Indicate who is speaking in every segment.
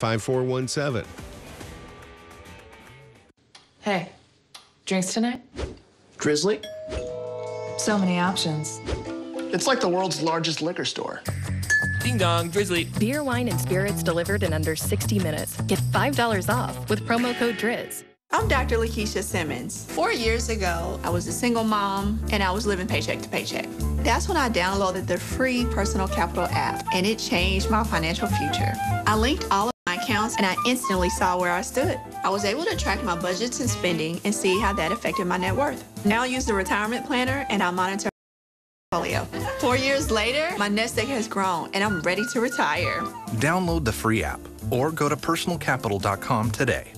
Speaker 1: 5417.
Speaker 2: Hey, drinks tonight?
Speaker 3: Drizzly?
Speaker 2: So many options.
Speaker 3: It's like the world's largest liquor store.
Speaker 4: Ding dong, Drizzly.
Speaker 5: Beer, wine, and spirits delivered in under 60 minutes. Get $5 off with promo code DRIZ.
Speaker 6: I'm Dr. Lakeisha Simmons. 4 years ago, I was a single mom and I was living paycheck to paycheck. That's when I downloaded the free Personal Capital app, and it changed my financial future. I linked all of my accounts and I instantly saw where I stood. I was able to track my budgets and spending and see how that affected my net worth. Now I use the retirement planner and I monitor my portfolio. 4 years later, my nest egg has grown and I'm ready to retire.
Speaker 7: Download the free app or go to personalcapital.com today.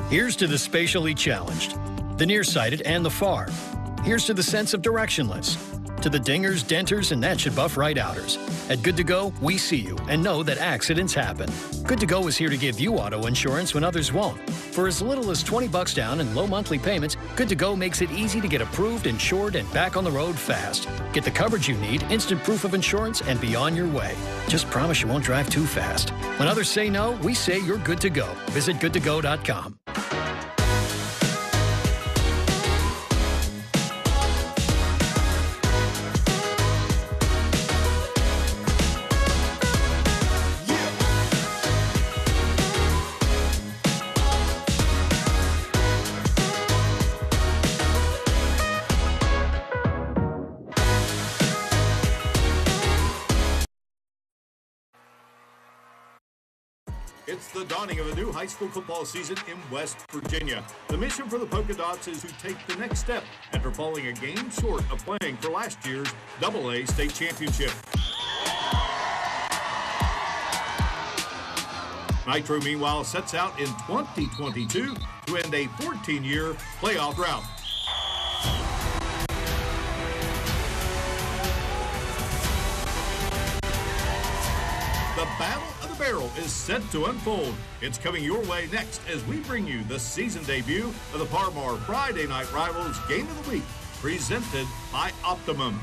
Speaker 8: Here's to the spatially challenged, the nearsighted and the far. Here's to the sense of directionless, to the dingers, denters, and that should buff right outers. At Good to Go, we see you and know that accidents happen. Good to Go is here to give you auto insurance when others won't. For as little as $20 down and low monthly payments, Good to Go makes it easy to get approved, insured, and back on the road fast. Get the coverage you need, instant proof of insurance, and be on your way. Just promise you won't drive too fast. When others say no, we say you're good to go. Visit goodtogo.com.
Speaker 9: It's the dawning of a new high school football season in West Virginia. The mission for the Poca Dots is to take the next step after falling a game short of playing for last year's AA state championship. Nitro, meanwhile, sets out in 2022 to end a 14-year playoff drought. The Battle of the Barrel is set to unfold. It's coming your way next as we bring you the season debut of the Parmar Friday Night Rivals Game of the Week, presented by Optimum.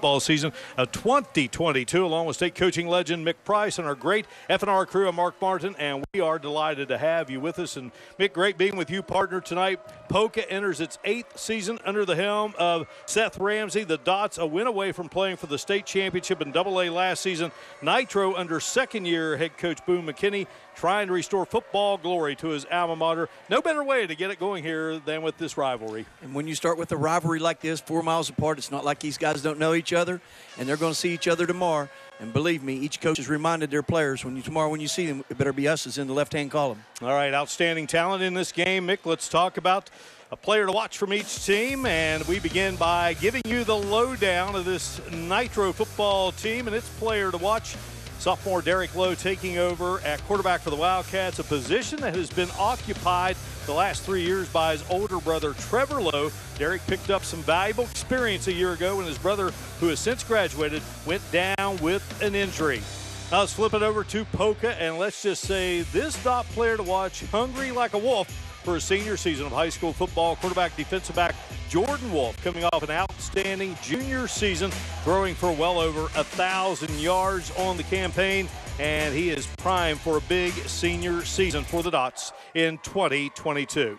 Speaker 9: Ball season of 2022, along with state coaching legend Mick Price and our great F&R crew of Mark Martin, and we are delighted to have you with us. And Mick, great being with you, partner, tonight. Poca enters its 8th season under the helm of Seth Ramsey. The Dots a win away from playing for the state championship in AA last season. Nitro under second-year head coach Boone McKinney, trying to restore football glory to his alma mater. No better way to get it going here than with this rivalry.
Speaker 10: And when you start with a rivalry like this, 4 miles apart, it's not like these guys don't know each other, and they're going to see each other tomorrow. And believe me, each coach has reminded their players, when you see them, it better be us as in the left-hand column.
Speaker 9: All right, outstanding talent in this game. Mick, let's talk about a player to watch from each team, and we begin by giving you the lowdown of this Nitro football team and its player to watch. Sophomore Derek Lowe taking over at quarterback for the Wildcats, a position that has been occupied the last 3 years by his older brother, Trevor Lowe. Derek picked up some valuable experience a year ago when his brother, who has since graduated, went down with an injury. Now let's flip it over to Poca, and let's just say this Dot player to watch, hungry like a wolf for his senior season of high school football. Quarterback, defensive back Jordan Wolfe, coming off an outstanding junior season, throwing for well over 1,000 yards on the campaign, and he is primed for a big senior season for the Dots in 2022.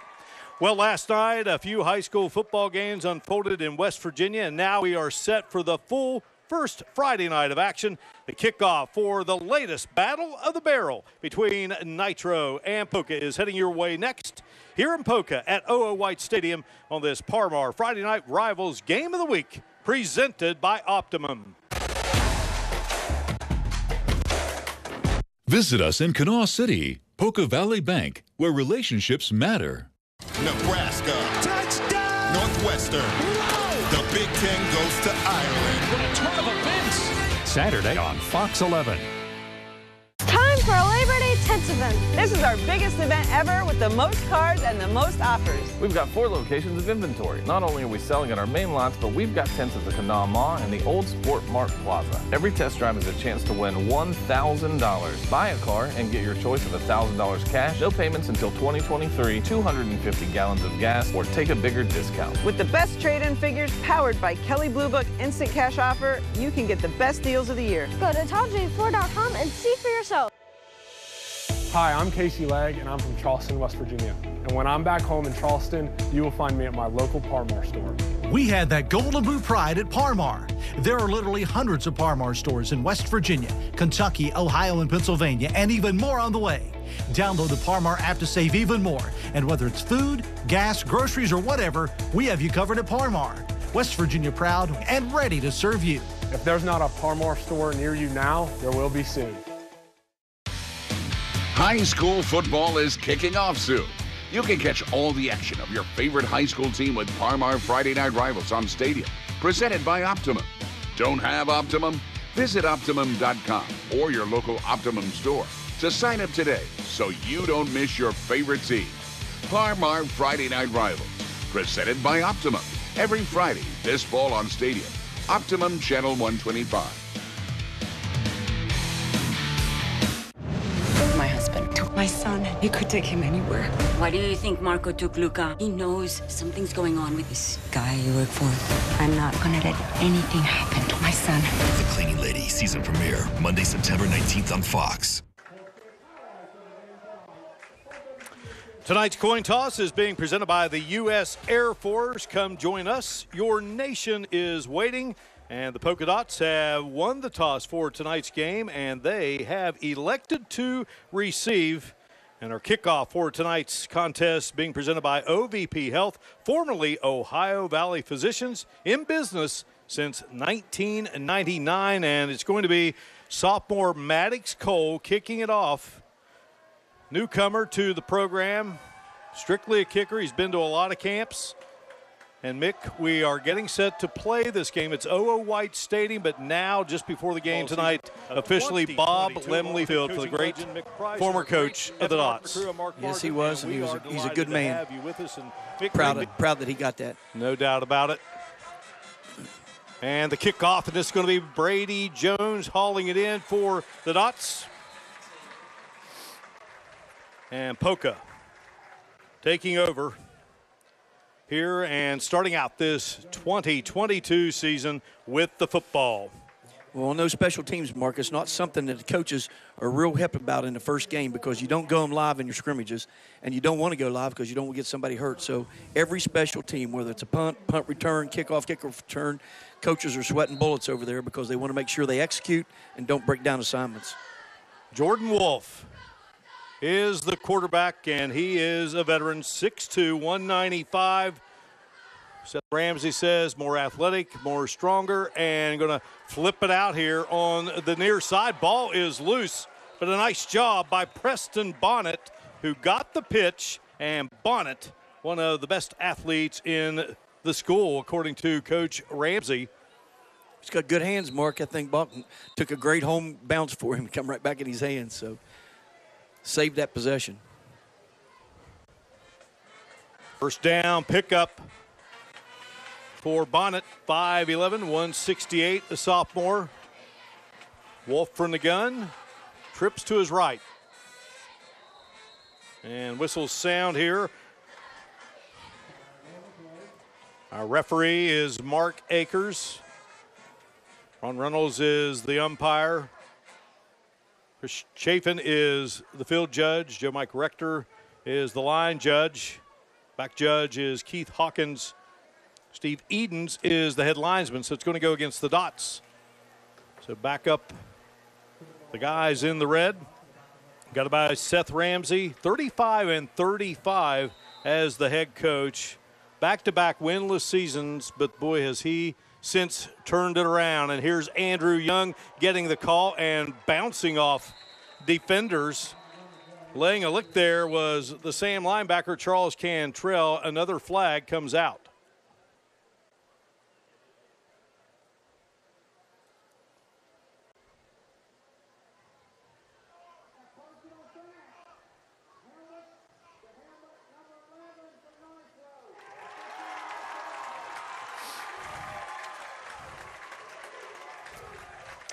Speaker 9: Well, last night, a few high school football games unfolded in West Virginia, and now we are set for the full first Friday night of action, the kickoff for the latest Battle of the Barrel between Nitro and Poca is heading your way next here in Poca at O.O. White Stadium on this Parmar Friday Night Rivals Game of the Week, presented by Optimum.
Speaker 11: Visit us in Kanawha City.
Speaker 1: Poca Valley Bank, where relationships matter.
Speaker 11: Nebraska. Touchdown! Northwestern. Whoa! The Big Ten goes to Ireland.
Speaker 12: What a turn of events!
Speaker 13: Saturday on Fox 11.
Speaker 14: Time for a Labor Day tents event. This is our biggest event ever with the most cars and the most offers.
Speaker 15: We've got 4 locations of inventory. Not only are we selling at our main lots, but we've got tents at the Kanawha Mall and the Old Sport Mart Plaza. Every test drive is a chance to win $1,000. Buy a car and get your choice of $1,000 cash, no payments until 2023, 250 gallons of gas, or take a bigger discount.
Speaker 14: With the best trade-in figures powered by Kelley Blue Book Instant Cash Offer, you can get the best deals of the year.
Speaker 16: Go to TopJ4.com and see for yourself.
Speaker 17: Hi, I'm Casey Legg, and I'm from Charleston, West Virginia. And when I'm back home in Charleston, you will find me at my local Par-Mar store.
Speaker 18: We had that golden boot pride at Par-Mar. There are literally hundreds of Par-Mar stores in West Virginia, Kentucky, Ohio, and Pennsylvania, and even more on the way. Download the Par-Mar app to save even more. And whether it's food, gas, groceries, or whatever, we have you covered at Par-Mar. West Virginia proud and ready to serve you.
Speaker 17: If there's not a Par-Mar store near you now, there will be soon.
Speaker 19: High school football is kicking off soon. You can catch all the action of your favorite high school team with Par-Mar Friday Night Rivals on Stadium, presented by Optimum. Don't have Optimum? Visit Optimum.com or your local Optimum store to sign up today so you don't miss your favorite team. Par-Mar Friday Night Rivals, presented by Optimum. Every Friday this fall on Stadium. Optimum Channel 125.
Speaker 20: My son, he could take him anywhere.
Speaker 21: Why do you think Marco took Luca? He knows something's going on with this guy you work for.
Speaker 20: I'm not gonna let anything happen to my son.
Speaker 22: The Cleaning Lady season premiere, Monday, September 19th on Fox.
Speaker 9: Tonight's coin toss is being presented by the U.S. Air Force. Come join us. Your nation is waiting. And the Poca Dots have won the toss for tonight's game, and they have elected to receive. And our kickoff for tonight's contest being presented by OVP Health, formerly Ohio Valley Physicians, in business since 1999. And it's going to be sophomore Maddox Cole kicking it off. Newcomer to the program, strictly a kicker. He's been to a lot of camps. And, Mick, we are getting set to play this game. It's O.O. White Stadium, but now, just before the game tonight, officially Bob Lemley Field for the great former coach of the Dots.
Speaker 10: Yes, he was, and he's a good man. Proud that he got that.
Speaker 9: No doubt about it. And the kickoff, and this is going to be Brady Jones hauling it in for the Dots. And Poca taking over here and starting out this 2022 season with the football.
Speaker 10: Well, no special teams, Mark. It's not something that the coaches are real hip about in the first game because you don't go them live in your scrimmages, and you don't want to go live because you don't want to get somebody hurt. So every special team, whether it's a punt return, kickoff return, coaches are sweating bullets over there because they want to make sure they execute and don't break down assignments.
Speaker 9: Jordan Wolfe is the quarterback, and he is a veteran, 6'2", 195. Seth Ramsey says more athletic, more stronger, and going to flip it out here on the near side. Ball is loose, but a nice job by Preston Bonnet, who got the pitch. And Bonnet, one of the best athletes in the school, according to Coach Ramsey.
Speaker 10: He's got good hands, Mark. I think Bonnet took a great home bounce for him to come right back in his hands, so saved that possession.
Speaker 9: First down pickup for Bonnet, 5'11", 168, the sophomore. Wolfe from the gun, trips to his right. And whistles sound here. Our referee is Mark Akers. Ron Reynolds is the umpire. Chris Chafin is the field judge. Joe Mike Rector is the line judge. Back judge is Keith Hawkins. Steve Edens is the head linesman, so it's going to go against the Dots. So back up the guys in the red. Got it by Seth Ramsey, 35-35 as the head coach. Back-to-back winless seasons, but boy, has he since turned it around. And here's Andrew Young getting the call and bouncing off defenders. Laying a lick there was the Sam linebacker, Charles Cantrell. Another flag comes out.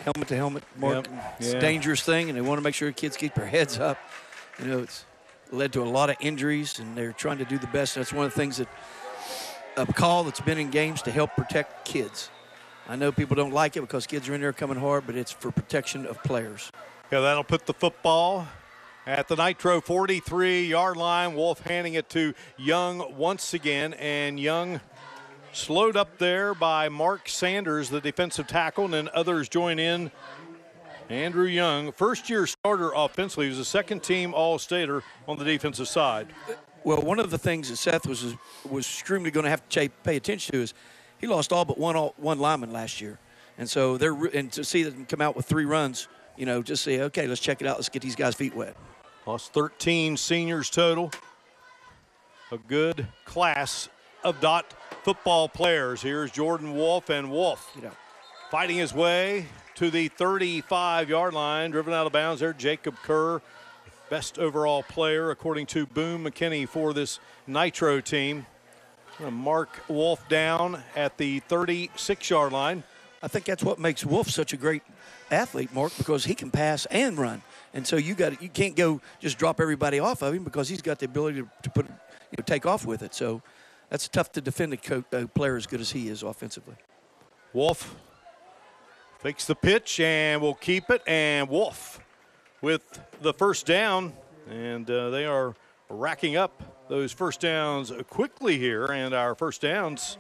Speaker 10: Helmet to helmet, Mark.
Speaker 9: Yep.
Speaker 10: It's a dangerous thing, and they want to make sure kids keep their heads up. You know, it's led to a lot of injuries, and they're trying to do the best. That's one of the things that a call that's been in games to help protect kids. I know people don't like it because kids are in there coming hard, but it's for protection of players.
Speaker 9: Yeah, that'll put the football at the Nitro 43-yard line. Wolfe handing it to Young once again, and Young slowed up there by Mark Sanders, the defensive tackle, and then others join in. Andrew Young, first-year starter offensively. He was a second-team All-Stater on the defensive side.
Speaker 10: Well, one of the things that Seth was extremely going to have to pay attention to is he lost all but one lineman last year. And so and to see them come out with 3 runs, you know, just say, okay, let's check it out. Let's get these guys' feet wet.
Speaker 9: Lost 13 seniors total. A good class of Dot football players. Here's Jordan Wolfe, and Wolfe fighting his way to the 35-yard line. Driven out of bounds there, Jacob Kerr, best overall player according to Boone McKinney for this Nitro team. Gonna mark Wolfe down at the 36-yard line.
Speaker 10: I think that's what makes Wolfe such a great athlete, Mark, because he can pass and run. And so you can't go just drop everybody off of him because he's got the ability to take off with it. So that's tough to defend a player as good as he is offensively.
Speaker 9: Wolfe fakes the pitch and will keep it. And Wolfe with the first down. And they are racking up those first downs quickly here. And our first downs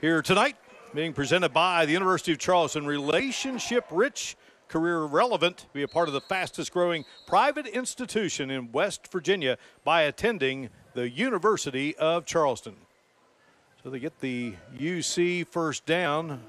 Speaker 9: here tonight being presented by the University of Charleston. Relationship rich, career relevant. Be a part of the fastest growing private institution in West Virginia by attending the University of Charleston. So they get the UC first down.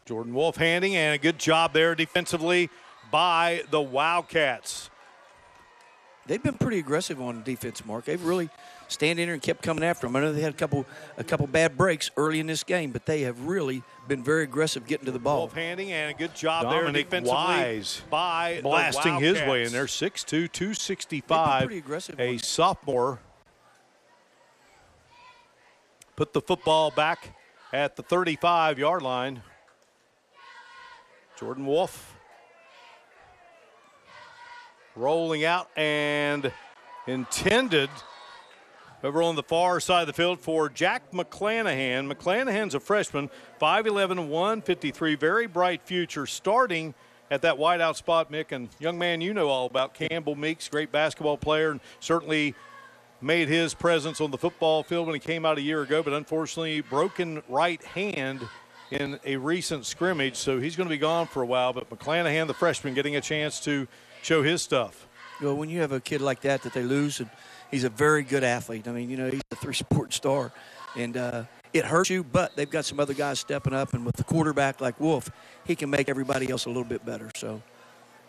Speaker 9: Jordan Wolfe handing, and a good job there defensively by the Wildcats.
Speaker 10: They've been pretty aggressive on defense, Mark. They've really stand in there and kept coming after them. I know they had a couple bad breaks early in this game, but they have really been very aggressive getting to the ball.
Speaker 9: Wolfe handing, and a good job there defensively Wise by blasting his way in there. 6'2", 265.
Speaker 10: Pretty aggressive.
Speaker 9: A sophomore. Put the football back at the 35-yard line. Jordan Wolfe rolling out and intended over on the far side of the field for Jack McClanahan. McClanahan's a freshman, 5'11", 153, very bright future, starting at that wideout spot, Mick. And young man, you know all about Campbell Meeks, great basketball player, and certainly made his presence on the football field when he came out a year ago, but unfortunately broken right hand in a recent scrimmage, so he's going to be gone for a while. But McClanahan, the freshman, getting a chance to show his stuff.
Speaker 10: Well, when you have a kid like that they lose, and he's a very good athlete. I mean, you know, he's a 3-sport star, and it hurts you, but they've got some other guys stepping up, and with the quarterback like Wolfe, he can make everybody else a little bit better. So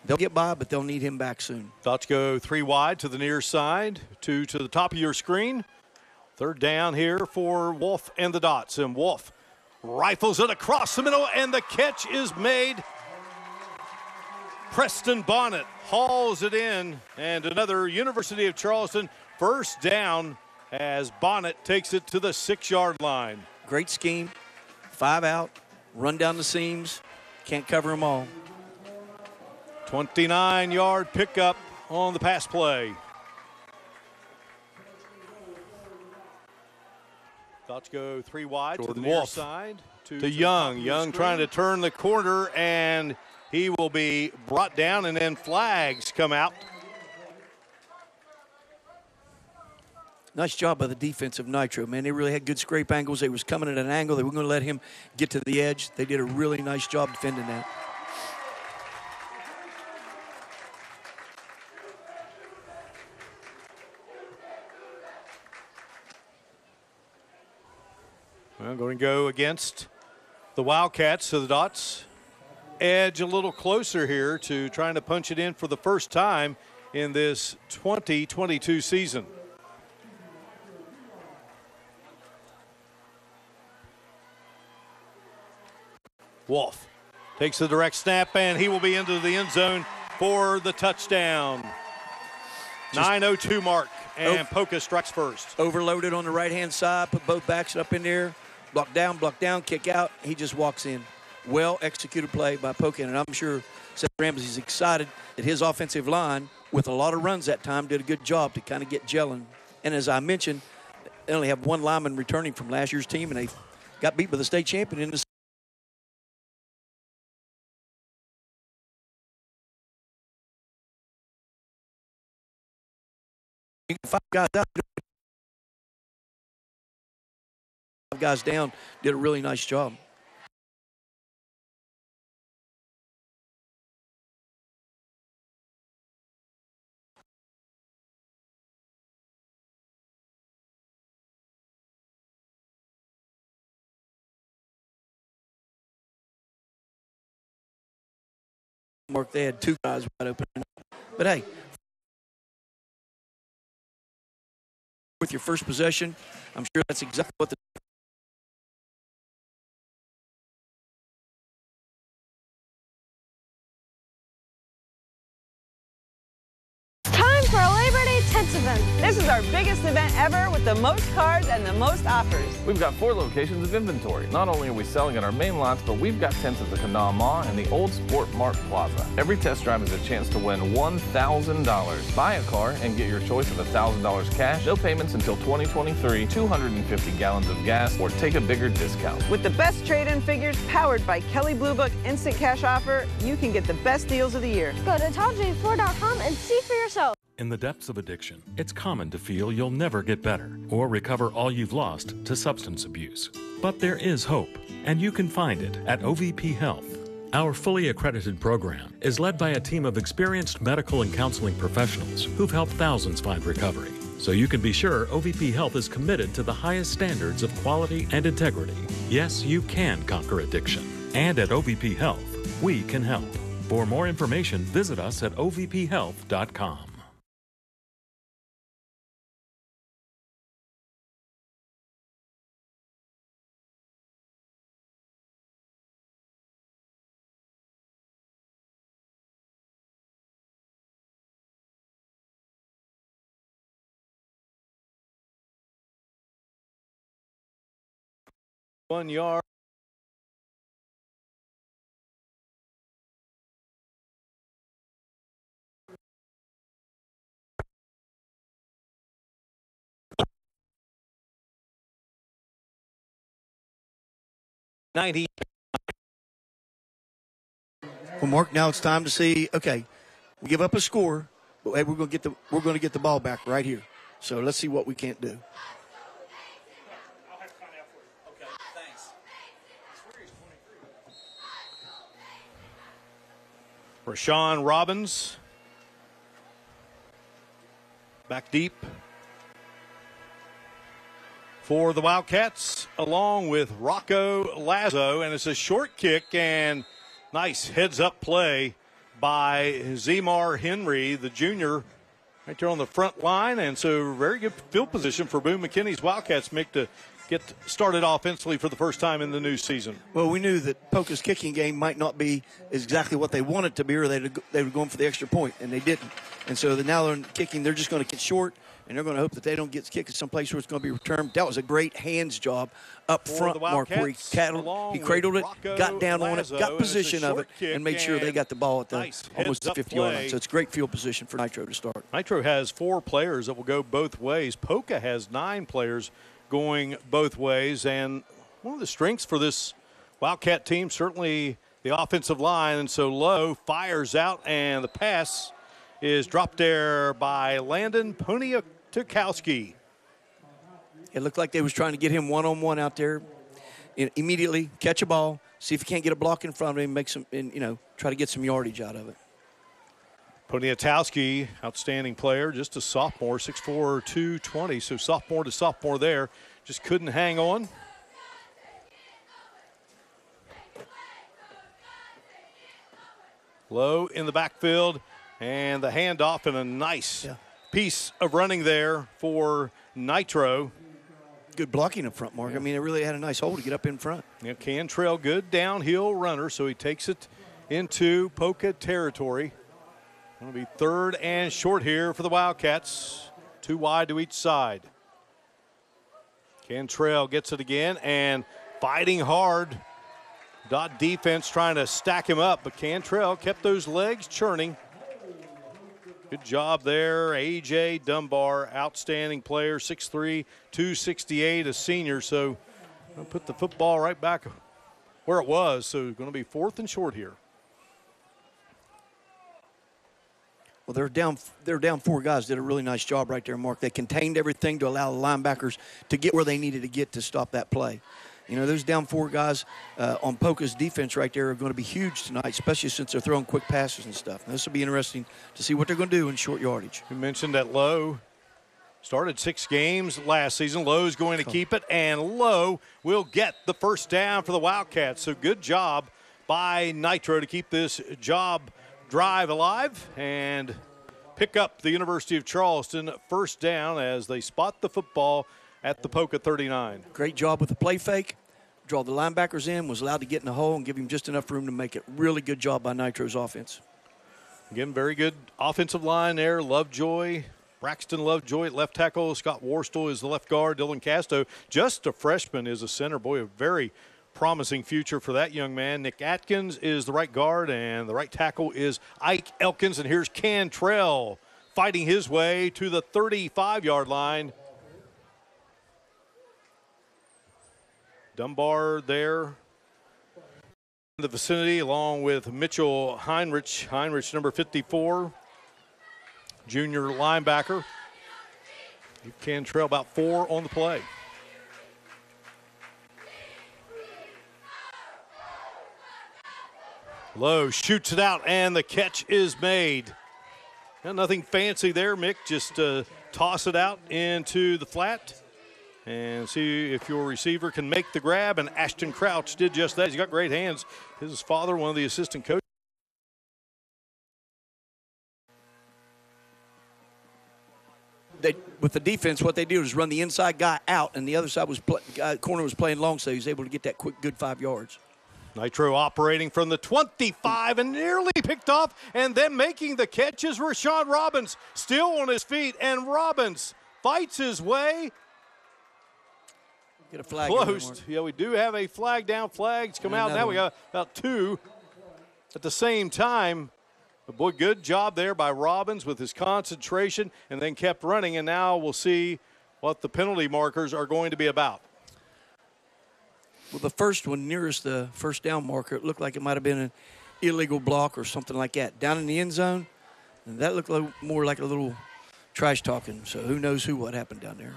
Speaker 10: they'll get by, but they'll need him back soon.
Speaker 9: Dots go 3 wide to the near side, 2 to the top of your screen. Third down here for Wolfe and the Dots, and Wolfe rifles it across the middle, and the catch is made. Preston Bonnet hauls it in, and another University of Charleston first down as Bonnet takes it to the 6-yard line.
Speaker 10: Great scheme, 5 out, run down the seams, can't cover them all.
Speaker 9: 29-yard pickup on the pass play. Dots go 3 wide Jordan to the near side. To Young. Young trying to turn the corner, and he will be brought down, and then flags come out.
Speaker 10: Nice job by the defense of Nitro, man. They really had good scrape angles. They was coming at an angle. They were going to let him get to the edge. They did a really nice job defending that.
Speaker 9: Well, going to go against the Wildcats, so the Dots edge a little closer here to trying to punch it in for the first time in this 2022 season. Wolfe takes the direct snap, and he will be into the end zone for the touchdown. 9:02 mark, and Poca strikes first.
Speaker 10: Overloaded on the right-hand side, put both backs up in there, block down, kick out. He just walks in. Well-executed play by Poca, and I'm sure Seth Ramsey's excited that his offensive line, with a lot of runs that time, did a good job to kind of get gelling. And as I mentioned, they only have one lineman returning from last year's team, and they got beat by the state champion in the 5 guys down, did a really nice job. Mark, they had 2 guys wide open. But hey, with your first possession, I'm sure that's exactly what the
Speaker 14: Time for our Labor Day Tents event. This is our biggest event ever with the most cards and the most offers.
Speaker 15: We've got 4 locations of inventory. Not only are we selling at our main lots, but we've got tents at the Kanawha and the Old Sport Mart Plaza. Every test drive is a chance to win $1,000. Buy a car and get your choice of $1,000 cash, no payments until 2023, 250 gallons of gas, or take a bigger discount.
Speaker 14: With the best trade-in figures powered by Kelley Blue Book Instant Cash Offer, you can get the best deals of the year.
Speaker 16: Go to TallJ4.com and see for yourself.
Speaker 13: In the depths of addiction, it's common to feel you'll never get better or recover all you've lost to substance abuse. But there is hope, and you can find it at OVP Health. Our fully accredited program is led by a team of experienced medical and counseling professionals who've helped thousands find recovery. So you can be sure OVP Health is committed to the highest standards of quality and integrity. Yes, you can conquer addiction. And at OVP Health, we can help. For more information, visit us at ovphealth.com.
Speaker 9: One yard.
Speaker 10: Well, Mark, now it's time to see. Okay, we give up a score, but hey, we're going to get the ball back right here. So let's see what we can't do.
Speaker 9: Rashawn Robbins back deep for the Wildcats, along with Rocco Lazo, and it's a short kick and nice heads-up play by Zemar Henry, the junior, right there on the front line, and so very good field position for Boone McKinney's Wildcats, Mick, to get started offensively for the first time in the new season.
Speaker 10: Well, we knew that Poca's kicking game might not be exactly what they wanted to be, or they were going for the extra point, and they didn't. And so now they're kicking. They're just going to get short, and they're going to hope that they don't get kicked someplace where it's going to be returned. That was a great hands job up front, Mark, where he cradled it, got down on it, got position of it, and made sure they got the ball at the almost the 50-yard line. So it's great field position for Nitro to start.
Speaker 9: Nitro has 4 players that will go both ways. Poca has 9 players going both ways, and one of the strengths for this Wildcat team, certainly the offensive line, and so Lowe fires out, and the pass is dropped there by Landon Poniatkowski.
Speaker 10: It looked like they was trying to get him one-on-one out there. Immediately catch a ball, see if he can't get a block in front of him, make some, try to get some yardage out of it.
Speaker 9: Poniatkowski, outstanding player, just a sophomore, 6'4", 220. So sophomore to sophomore there, just couldn't hang on. Low in the backfield, and the handoff, and a nice piece of running there for Nitro.
Speaker 10: Good blocking up front, Mark. I mean, it really had a nice hole to get up in front.
Speaker 9: Yeah, Cantrell, good downhill runner, so he takes it into Poca territory. It'll be 3rd and short here for the Wildcats. 2 wide to each side. Cantrell gets it again and fighting hard. Dot defense trying to stack him up, but Cantrell kept those legs churning. Good job there. A.J. Dunbar, outstanding player, 6'3", 268, a senior. So I'll put the football right back where it was. So going to be 4th and short here.
Speaker 10: Well, they're down 4 guys. Did a really nice job right there, Mark. They contained everything to allow the linebackers to get where they needed to get to stop that play. You know, those down 4 guys on Poca's defense right there are going to be huge tonight, especially since they're throwing quick passes and stuff. And this will be interesting to see what they're going to do in short yardage.
Speaker 9: You mentioned that Lowe started 6 games last season. Lowe's going to keep it, and Lowe will get the first down for the Wildcats. So good job by Nitro to keep this drive alive and pick up the University of Charleston first down as they spot the football at the Poca 39.
Speaker 10: Great job with the play fake. Draw the linebackers in, was allowed to get in the hole and give him just enough room to make it. Really good job by Nitro's offense.
Speaker 9: Again, very good offensive line there. Lovejoy, Braxton Lovejoy at left tackle. Scott Worstel is the left guard. Dylan Casto, just a freshman, is a center. Boy, a very promising future for that young man. Nick Atkins is the right guard, and the right tackle is Ike Elkins. And here's Cantrell fighting his way to the 35-yard line. Dunbar there in the vicinity along with Mitchell Heinrich. Heinrich, number 54, junior linebacker. You can trail about 4 on the play. Lowe shoots it out, and the catch is made. Now, nothing fancy there, Mick. Just toss it out into the flat and see if your receiver can make the grab. And Ashton Crouch did just that. He's got great hands. His father, one of the assistant coaches.
Speaker 10: With the defense, what they do is run the inside guy out, and the other side corner was playing long, so he was able to get that quick, good 5 yards.
Speaker 9: Nitro operating from the 25 and nearly picked off, and then making the catch is Rashawn Robbins, still on his feet, and Robbins fights his way.
Speaker 10: Get a flag.
Speaker 9: Closed. Yeah, we do have a flag down. Flags come out. Now we got about 2 at the same time. But boy, good job there by Robbins with his concentration, and then kept running. And now we'll see what the penalty markers are going to be about.
Speaker 10: Well, the first one nearest the first down marker, it looked like it might have been an illegal block or something like that. Down in the end zone, and that looked more like a little trash talking. So who knows what happened down there.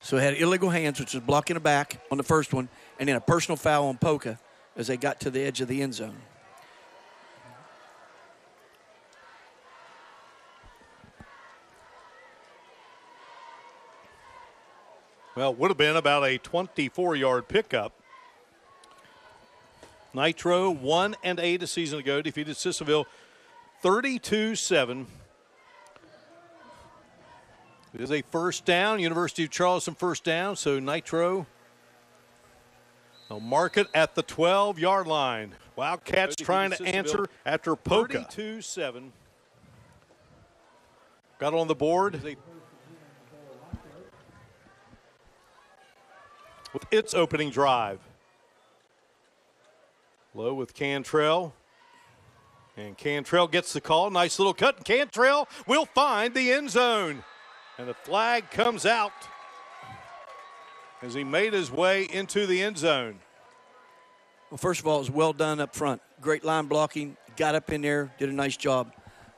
Speaker 10: So it had illegal hands, which was blocking the back on the first one, and then a personal foul on Poca as they got to the edge of the end zone.
Speaker 9: Well, it would have been about a 24-yard pickup. Nitro 1-8 a season ago, defeated Sissonville 32-7. It is a first down, University of Charleston first down, so Nitro will mark it at the 12-yard line. Wildcats trying to answer after Poca. 32-7. Got on the board with its opening drive. Low with Cantrell. And Cantrell gets the call. Nice little cut. And Cantrell will find the end zone. And the flag comes out as he made his way into the end zone.
Speaker 10: Well, first of all, it was well done up front. Great line blocking. Got up in there, did a nice job.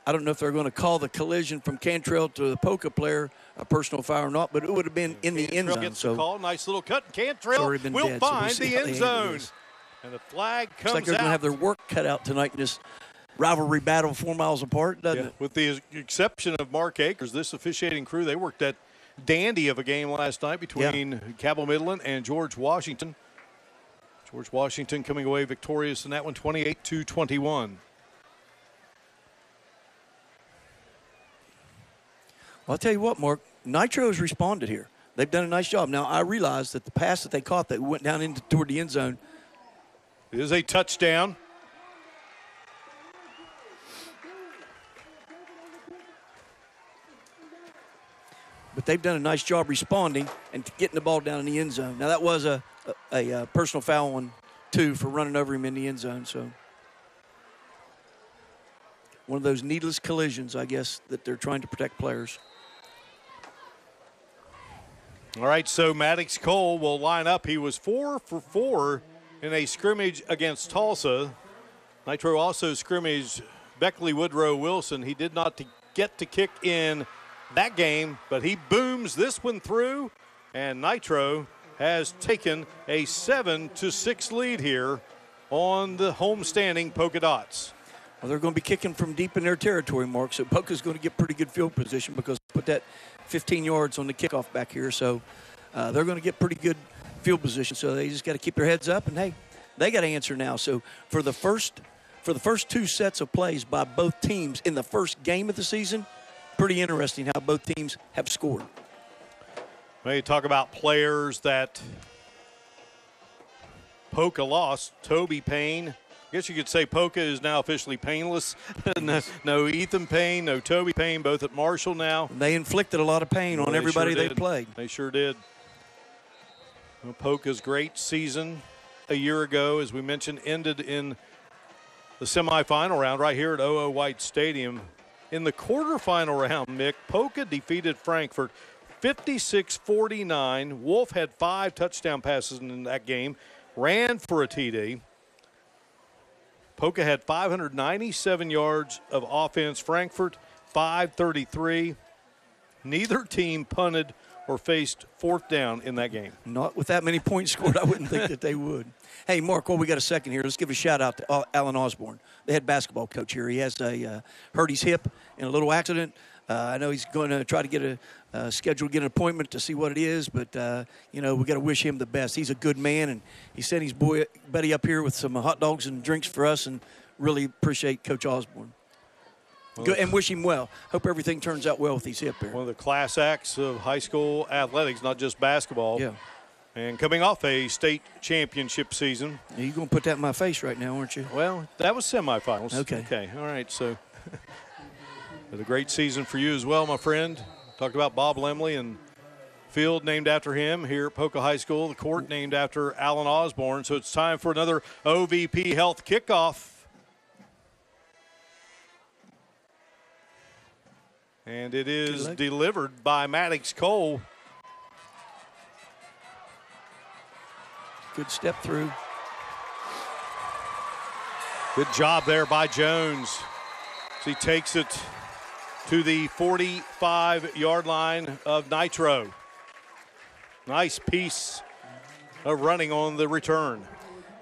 Speaker 10: I don't know if they're going to call the collision from Cantrell to the Poca player a personal foul or not, but it would have been in the end zone.
Speaker 9: Gets the call. Nice little cut. And Cantrell will find the end zone. And the flag comes out.
Speaker 10: Looks like they're going to have their work cut out tonight in this rivalry battle 4 miles apart, doesn't it?
Speaker 9: With the exception of Mark Akers, this officiating crew, they worked that dandy of a game last night between Cabell Midland and George Washington. George Washington coming away victorious in that one, 28-21.
Speaker 10: Well, I'll tell you what, Mark, Nitro's responded here. They've done a nice job. Now, I realize that the pass that they caught that went down toward the end zone.
Speaker 9: It is a touchdown.
Speaker 10: But they've done a nice job responding and getting the ball down in the end zone. Now, that was a personal foul on 2 for running over him in the end zone. So one of those needless collisions, I guess, that they're trying to protect players.
Speaker 9: All right, so Maddox Cole will line up. He was 4 for 4 in a scrimmage against Tulsa. Nitro also scrimmaged Beckley Woodrow Wilson. He did not get to kick in that game, but he booms this one through, and Nitro has taken a 7-6 lead here on the homestanding Poca Dots.
Speaker 10: Well, they're going to be kicking from deep in their territory, Mark, so Poca's going to get pretty good field position because they put that 15 yards on the kickoff back here, so they're going to get pretty good field position, so they just got to keep their heads up, and hey, they got to answer now. So for the first 2 sets of plays by both teams in the first game of the season, pretty interesting how both teams have scored.
Speaker 9: Well, you talk about players that Poca lost. Toby Payne. I guess you could say Poca is now officially painless. No Ethan Payne, no Toby Payne, both at Marshall now.
Speaker 10: They inflicted a lot of pain on everybody they played.
Speaker 9: They sure did. Well, Poca's great season a year ago, as we mentioned, ended in the semifinal round right here at O.O. White Stadium. In the quarterfinal round, Mick, Poca defeated Frankfort 56-49. Wolfe had 5 touchdown passes in that game, ran for a TD. Poca had 597 yards of offense. Frankfort, 533. Neither team punted or faced 4th down in that game.
Speaker 10: Not with that many points scored, I wouldn't think that they would. Hey, Mark, while we got a second here, let's give a shout-out to Alan Osborne, the head basketball coach here. He has hurt his hip in a little accident. I know he's going to try to get get an appointment to see what it is, but, we got to wish him the best. He's a good man, and he sent his buddy up here with some hot dogs and drinks for us, and really appreciate Coach Osborne. Good, and wish him well. Hope everything turns out well with his hip here.
Speaker 9: One of the class acts of high school athletics, not just basketball.
Speaker 10: Yeah.
Speaker 9: And coming off a state championship season.
Speaker 10: You're going to put that in my face right now, aren't you?
Speaker 9: Well, that was semifinals.
Speaker 10: Okay.
Speaker 9: All right. So, a great season for you as well, my friend. Talked about Bob Lemley and field named after him here at Poca High School. The court named after Alan Osborne. So it's time for another OVP Health kickoff. And it is delivered by Maddox Cole.
Speaker 10: Good step through.
Speaker 9: Good job there by Jones. He takes it to the 45-yard line of Nitro. Nice piece of running on the return.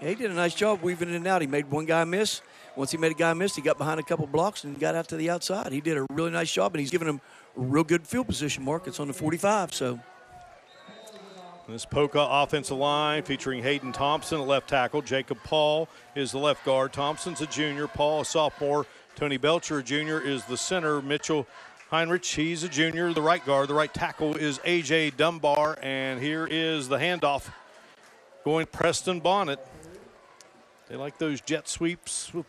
Speaker 10: Yeah, he did a nice job weaving in and out. He made one guy miss. Once he made a guy miss, he got behind a couple blocks and got out to the outside. He did a really nice job, and he's given him a real good field position, Mark. It's on the 45, so.
Speaker 9: This Poca offensive line featuring Hayden Thompson, a left tackle. Jacob Paul is the left guard. Thompson's a junior. Paul, a sophomore. Tony Belcher, a junior, is the center. Mitchell Heinrich, he's a junior, the right guard. The right tackle is A.J. Dunbar, and here is the handoff going Preston Bonnet. They like those jet sweeps with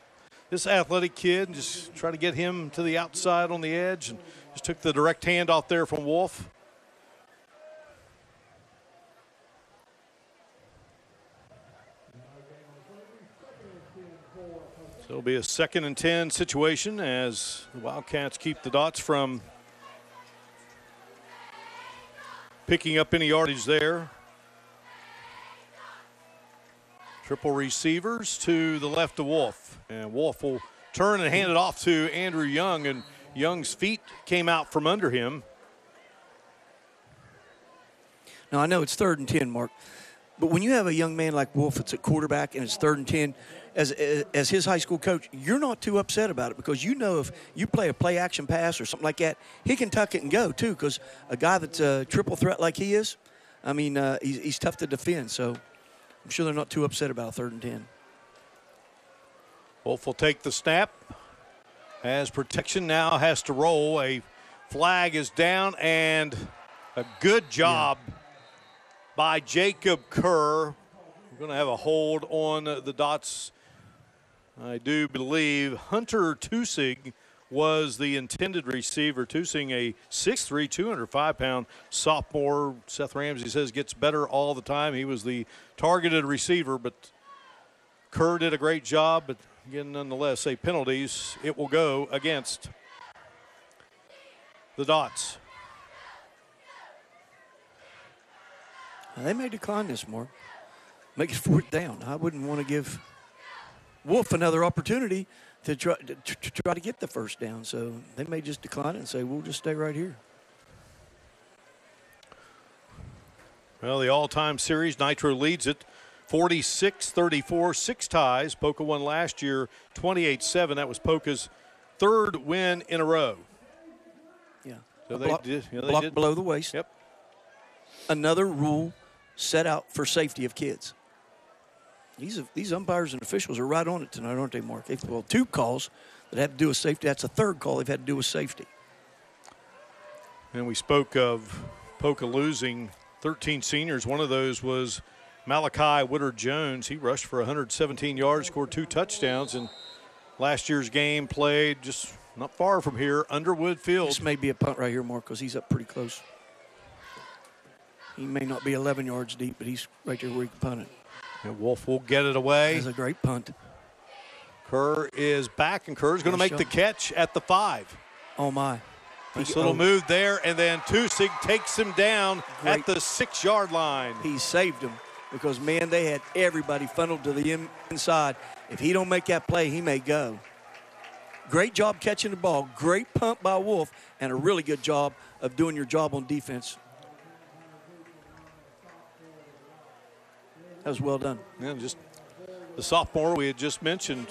Speaker 9: this athletic kid, and just try to get him to the outside on the edge, and just took the direct handoff there from Wolfe. So it'll be a 2nd and 10 situation as the Wildcats keep the Dots from picking up any yardage there. Triple receivers to the left of Wolfe. And Wolfe will turn and hand it off to Andrew Young, and Young's feet came out from under him.
Speaker 10: Now, I know it's 3rd and 10, Mark. But when you have a young man like Wolfe that's at quarterback and it's 3rd and 10, as his high school coach, you're not too upset about it because you know if you play a play-action pass or something like that, he can tuck it and go too because a guy that's a triple threat like he is, I mean, he's tough to defend. So I'm sure they're not too upset about 3rd and 10.
Speaker 9: Wolfe will take the snap. Has protection, now has to roll. A flag is down, and a good job by Jacob Kerr. We're going to have a hold on the Dots. I do believe Hunter Tusing was the intended receiver. Tusing, a 6'3", 205-pound sophomore. Seth Ramsey says gets better all the time. He was the targeted receiver, but Kerr did a great job. But again, nonetheless, say penalties. It will go against the Dots.
Speaker 10: They may decline this more. Make it 4th down. I wouldn't want to give Wolfe another opportunity to try to get the 1st down. So they may just decline it and say, we'll just stay right here.
Speaker 9: Well, the all-time series, Nitro leads it 46-34, 6 ties. Poca won last year 28-7. That was Poca's 3rd win in a row.
Speaker 10: Yeah.
Speaker 9: So
Speaker 10: block
Speaker 9: did
Speaker 10: below the waist.
Speaker 9: Yep.
Speaker 10: Another rule set out for safety of kids. These umpires and officials are right on it tonight, aren't they, Mark? Well, 2 calls that had to do with safety. That's a 3rd call they've had to do with safety.
Speaker 9: And we spoke of Poca losing 13 seniors. One of those was Malachi Woodard-Jones. He rushed for 117 yards, scored 2 touchdowns. And last year's game played just not far from here, Underwood Field.
Speaker 10: This may be a punt right here, Mark, because he's up pretty close. He may not be 11 yards deep, but he's right there where he can punt it.
Speaker 9: And Wolfe will get it away.
Speaker 10: That's a great punt.
Speaker 9: Kerr is back, and Kerr's going to make the catch at the 5.
Speaker 10: Oh, my.
Speaker 9: Nice little move there, and then Tusig takes him down at the 6-yard line.
Speaker 10: He saved him because, man, they had everybody funneled to the inside. If he don't make that play, he may go. Great job catching the ball. Great punt by Wolfe, and a really good job of doing your job on defense. That was well done.
Speaker 9: Yeah, just the sophomore we had just mentioned.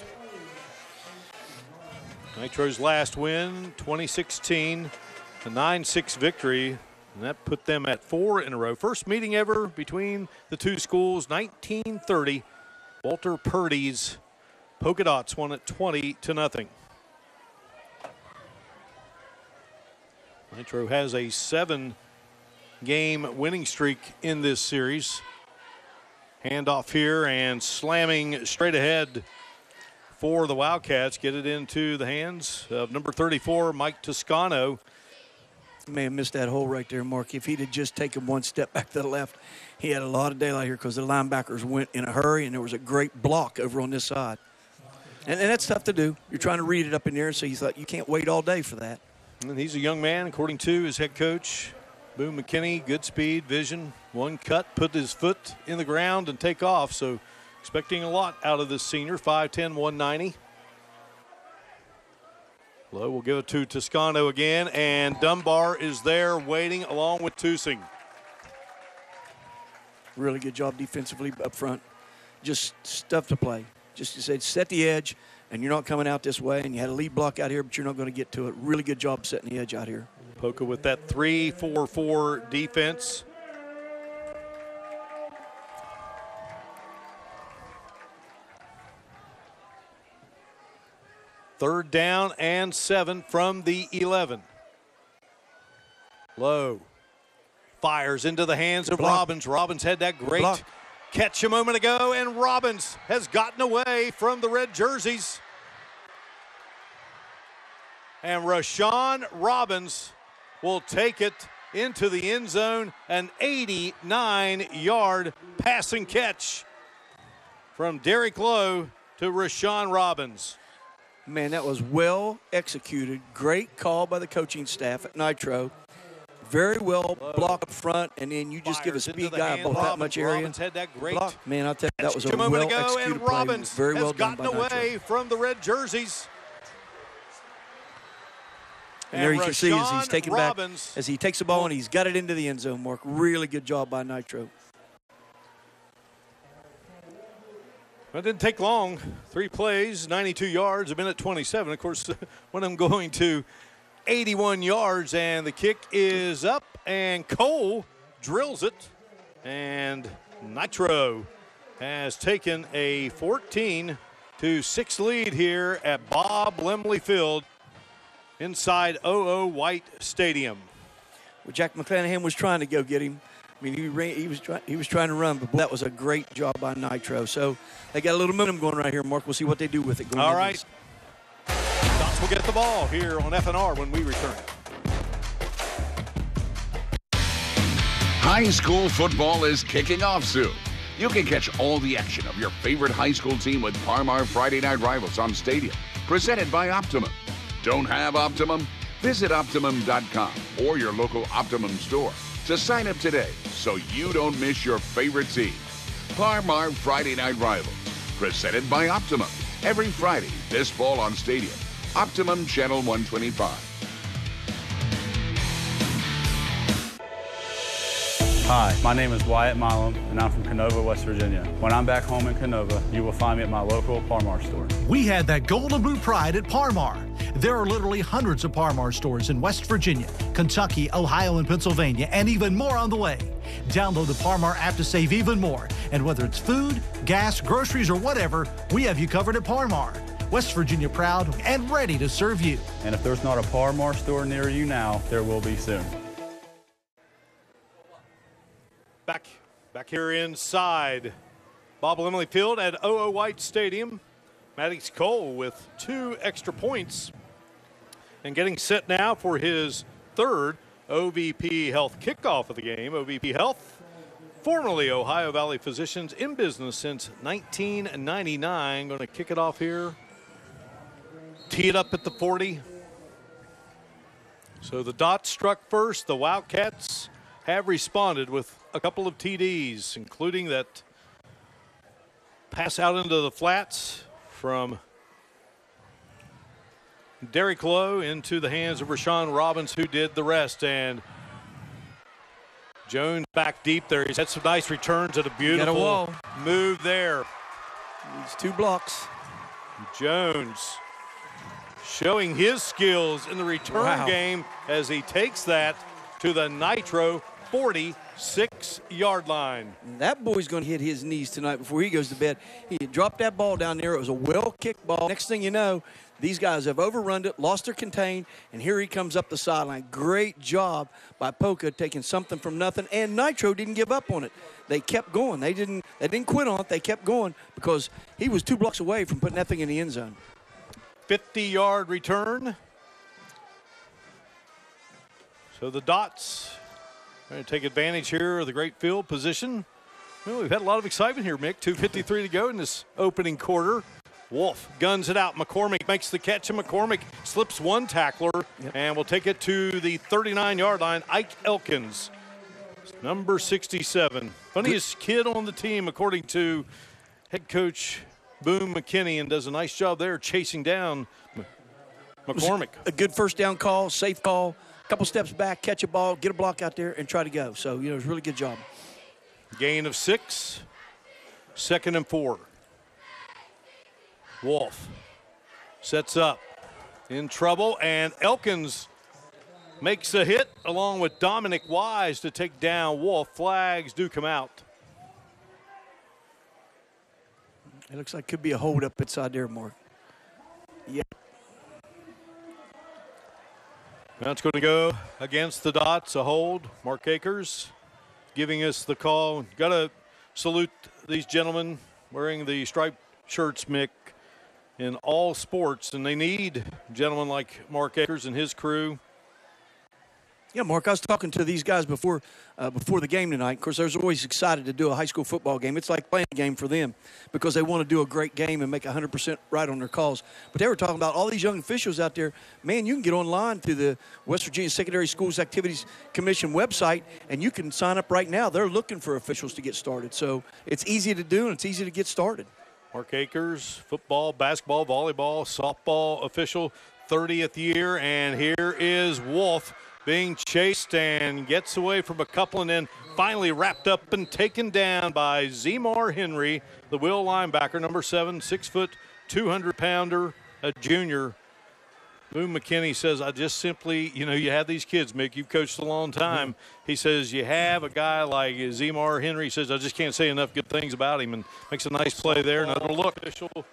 Speaker 9: Nitro's last win, 2016, a 9-6 victory, and that put them at 4 in a row. First meeting ever between the two schools, 1930. Walter Purdy's Poca Dots won it 20-0. Nitro has a 7-game winning streak in this series. Handoff here and slamming straight ahead for the Wildcats. Get it into the hands of number 34, Mike Toscano.
Speaker 10: May have missed that hole right there, Mark. If he'd have just taken 1 step back to the left, he had a lot of daylight here because the linebackers went in a hurry, and there was a great block over on this side. And that's tough to do. You're trying to read it up in there, so you thought you can't wait all day for that.
Speaker 9: And he's a young man, according to his head coach, Boone McKinney. Good speed, vision, 1 cut, put his foot in the ground and take off. So expecting a lot out of this senior, 5'10", 190. Lowe will give it to Toscano again, and Dunbar is there waiting along with Tusing.
Speaker 10: Really good job defensively up front. Just stuff to play. Just you said set the edge, and you're not coming out this way, and you had a lead block out here, but you're not going to get to it. Really good job setting the edge out here.
Speaker 9: Poca with that 3-4-4 defense. Third down and 7 from the 11. Lowe fires into the hands of Robbins. Robbins had that great catch a moment ago, and Robbins has gotten away from the red jerseys. And Rashawn Robbins will take it into the end zone, an 89-yard passing catch from Derek Lowe to Rashawn Robbins.
Speaker 10: Man, that was well executed. Great call by the coaching staff at Nitro. Very well blocked up front, and then you just give a speed guy about that much area.
Speaker 9: Robbins had that great
Speaker 10: man, I'll tell you, that was a
Speaker 9: well
Speaker 10: executed play.
Speaker 9: Robbins
Speaker 10: Very well
Speaker 9: has
Speaker 10: done
Speaker 9: gotten
Speaker 10: by Nitro.
Speaker 9: away from the red jerseys.
Speaker 10: And there you can see as he's taking back,
Speaker 9: Robbins
Speaker 10: as he takes the ball and he's got it into the end zone, Mark. Really good job by Nitro.
Speaker 9: It didn't take long. 3 plays, 92 yards, a minute 27. Of course, when I'm going to 81 yards, and the kick is up, and Cole drills it, and Nitro has taken a 14-6 lead here at Bob Lemley Field inside OO White Stadium.
Speaker 10: Well, Jack McClanahan was trying to go get him. I mean, he was trying to run, but that was a great job by Nitro. So they got a little momentum going right here, Mark. We'll see what they do with it.
Speaker 9: All right. Dots will get the ball here on FNR when we return.
Speaker 19: High school football is kicking off soon. You can catch all the action of your favorite high school team with Parmar Friday Night Rivals on Stadium, presented by Optimum. Don't have Optimum? Visit Optimum.com or your local Optimum store to sign up today so you don't miss your favorite team. Parmar Friday Night Rivals, presented by Optimum. Every Friday, this fall on Stadium. Optimum Channel 125.
Speaker 2: Hi, my name is Wyatt Milam, and I'm from Canova, West Virginia. When I'm back home in Canova, you will find me at my local Parmar store.
Speaker 18: We had that gold and blue pride at Parmar. There are literally hundreds of Parmar stores in West Virginia, Kentucky, Ohio, and Pennsylvania, and even more on the way. Download the Parmar app to save even more. And whether it's food, gas, groceries, or whatever, we have you covered at Parmar. West Virginia proud and ready to serve you.
Speaker 2: And if there's not a Parmar store near you now, there will be soon.
Speaker 9: Back here inside Bob Lemley Field at OO White Stadium. Maddox Cole with 2 extra points and getting set now for his 3rd OVP Health kickoff of the game. OVP Health, formerly Ohio Valley Physicians, in business since 1999. Going to kick it off here. Tee it up at the 40. So the Dots struck first. The Wildcats have responded with a couple of TDs, including that pass out into the flats from Derek Lowe into the hands of Rashawn Robbins, who did the rest. And Jones back deep there. He's had some nice returns and a beautiful move there.
Speaker 10: Needs 2 blocks.
Speaker 9: Jones showing his skills in the return game as he takes that to the Nitro 46-yard line.
Speaker 10: That boy's going to hit his knees tonight before he goes to bed. He dropped that ball down there. It was a well-kicked ball. Next thing you know, these guys have overrun it, lost their contain, and here he comes up the sideline. Great job by Poca taking something from nothing, and Nitro didn't give up on it. They kept going. They didn't quit on it. They kept going because he was 2 blocks away from putting that thing in the end zone.
Speaker 9: 50-yard return. So the Dots going to take advantage here of the great field position. Well, we've had a lot of excitement here, Mick. 2:53 to go in this opening quarter. Wolfe guns it out. McCormick makes the catch, and McCormick slips 1 tackler and will take it to the 39-yard line. Ike Elkins, number 67. Funniest kid on the team, according to head coach Boone McKinney, and does a nice job there chasing down McCormick.
Speaker 10: A good first down call, safe call. Couple steps back, catch a ball, get a block out there, and try to go. So, it was a really good job.
Speaker 9: Gain of 6, 2nd and 4. Wolfe sets up, in trouble, and Elkins makes a hit along with Dominic Wise to take down Wolfe. Flags do come out.
Speaker 10: It looks like could be a hold up inside there, Mark. Yeah.
Speaker 9: That's going to go against the Dots, a hold. Mark Akers giving us the call. Got to salute these gentlemen wearing the striped shirts, Mick, in all sports, and they need gentlemen like Mark Akers and his crew.
Speaker 10: Yeah, Mark, I was talking to these guys before the game tonight. Of course, they're always excited to do a high school football game. It's like playing a game for them because they want to do a great game and make 100% right on their calls. But they were talking about all these young officials out there. Man, you can get online through the West Virginia Secondary Schools Activities Commission website, and you can sign up right now. They're looking for officials to get started. So it's easy to do, and it's easy to get started.
Speaker 9: Mark Akers, football, basketball, volleyball, softball official, 30th year. And here is Wolfe being chased and gets away from a couple and then finally wrapped up and taken down by Zemar Henry, the Will linebacker, number 7, 6 foot, 200-pounder, a junior. Boone McKinney says, I just simply, you have these kids, Mick, you've coached a long time. Mm-hmm. He says, you have a guy like Zemar Henry. He says, I just can't say enough good things about him, and makes a nice play there. Another look.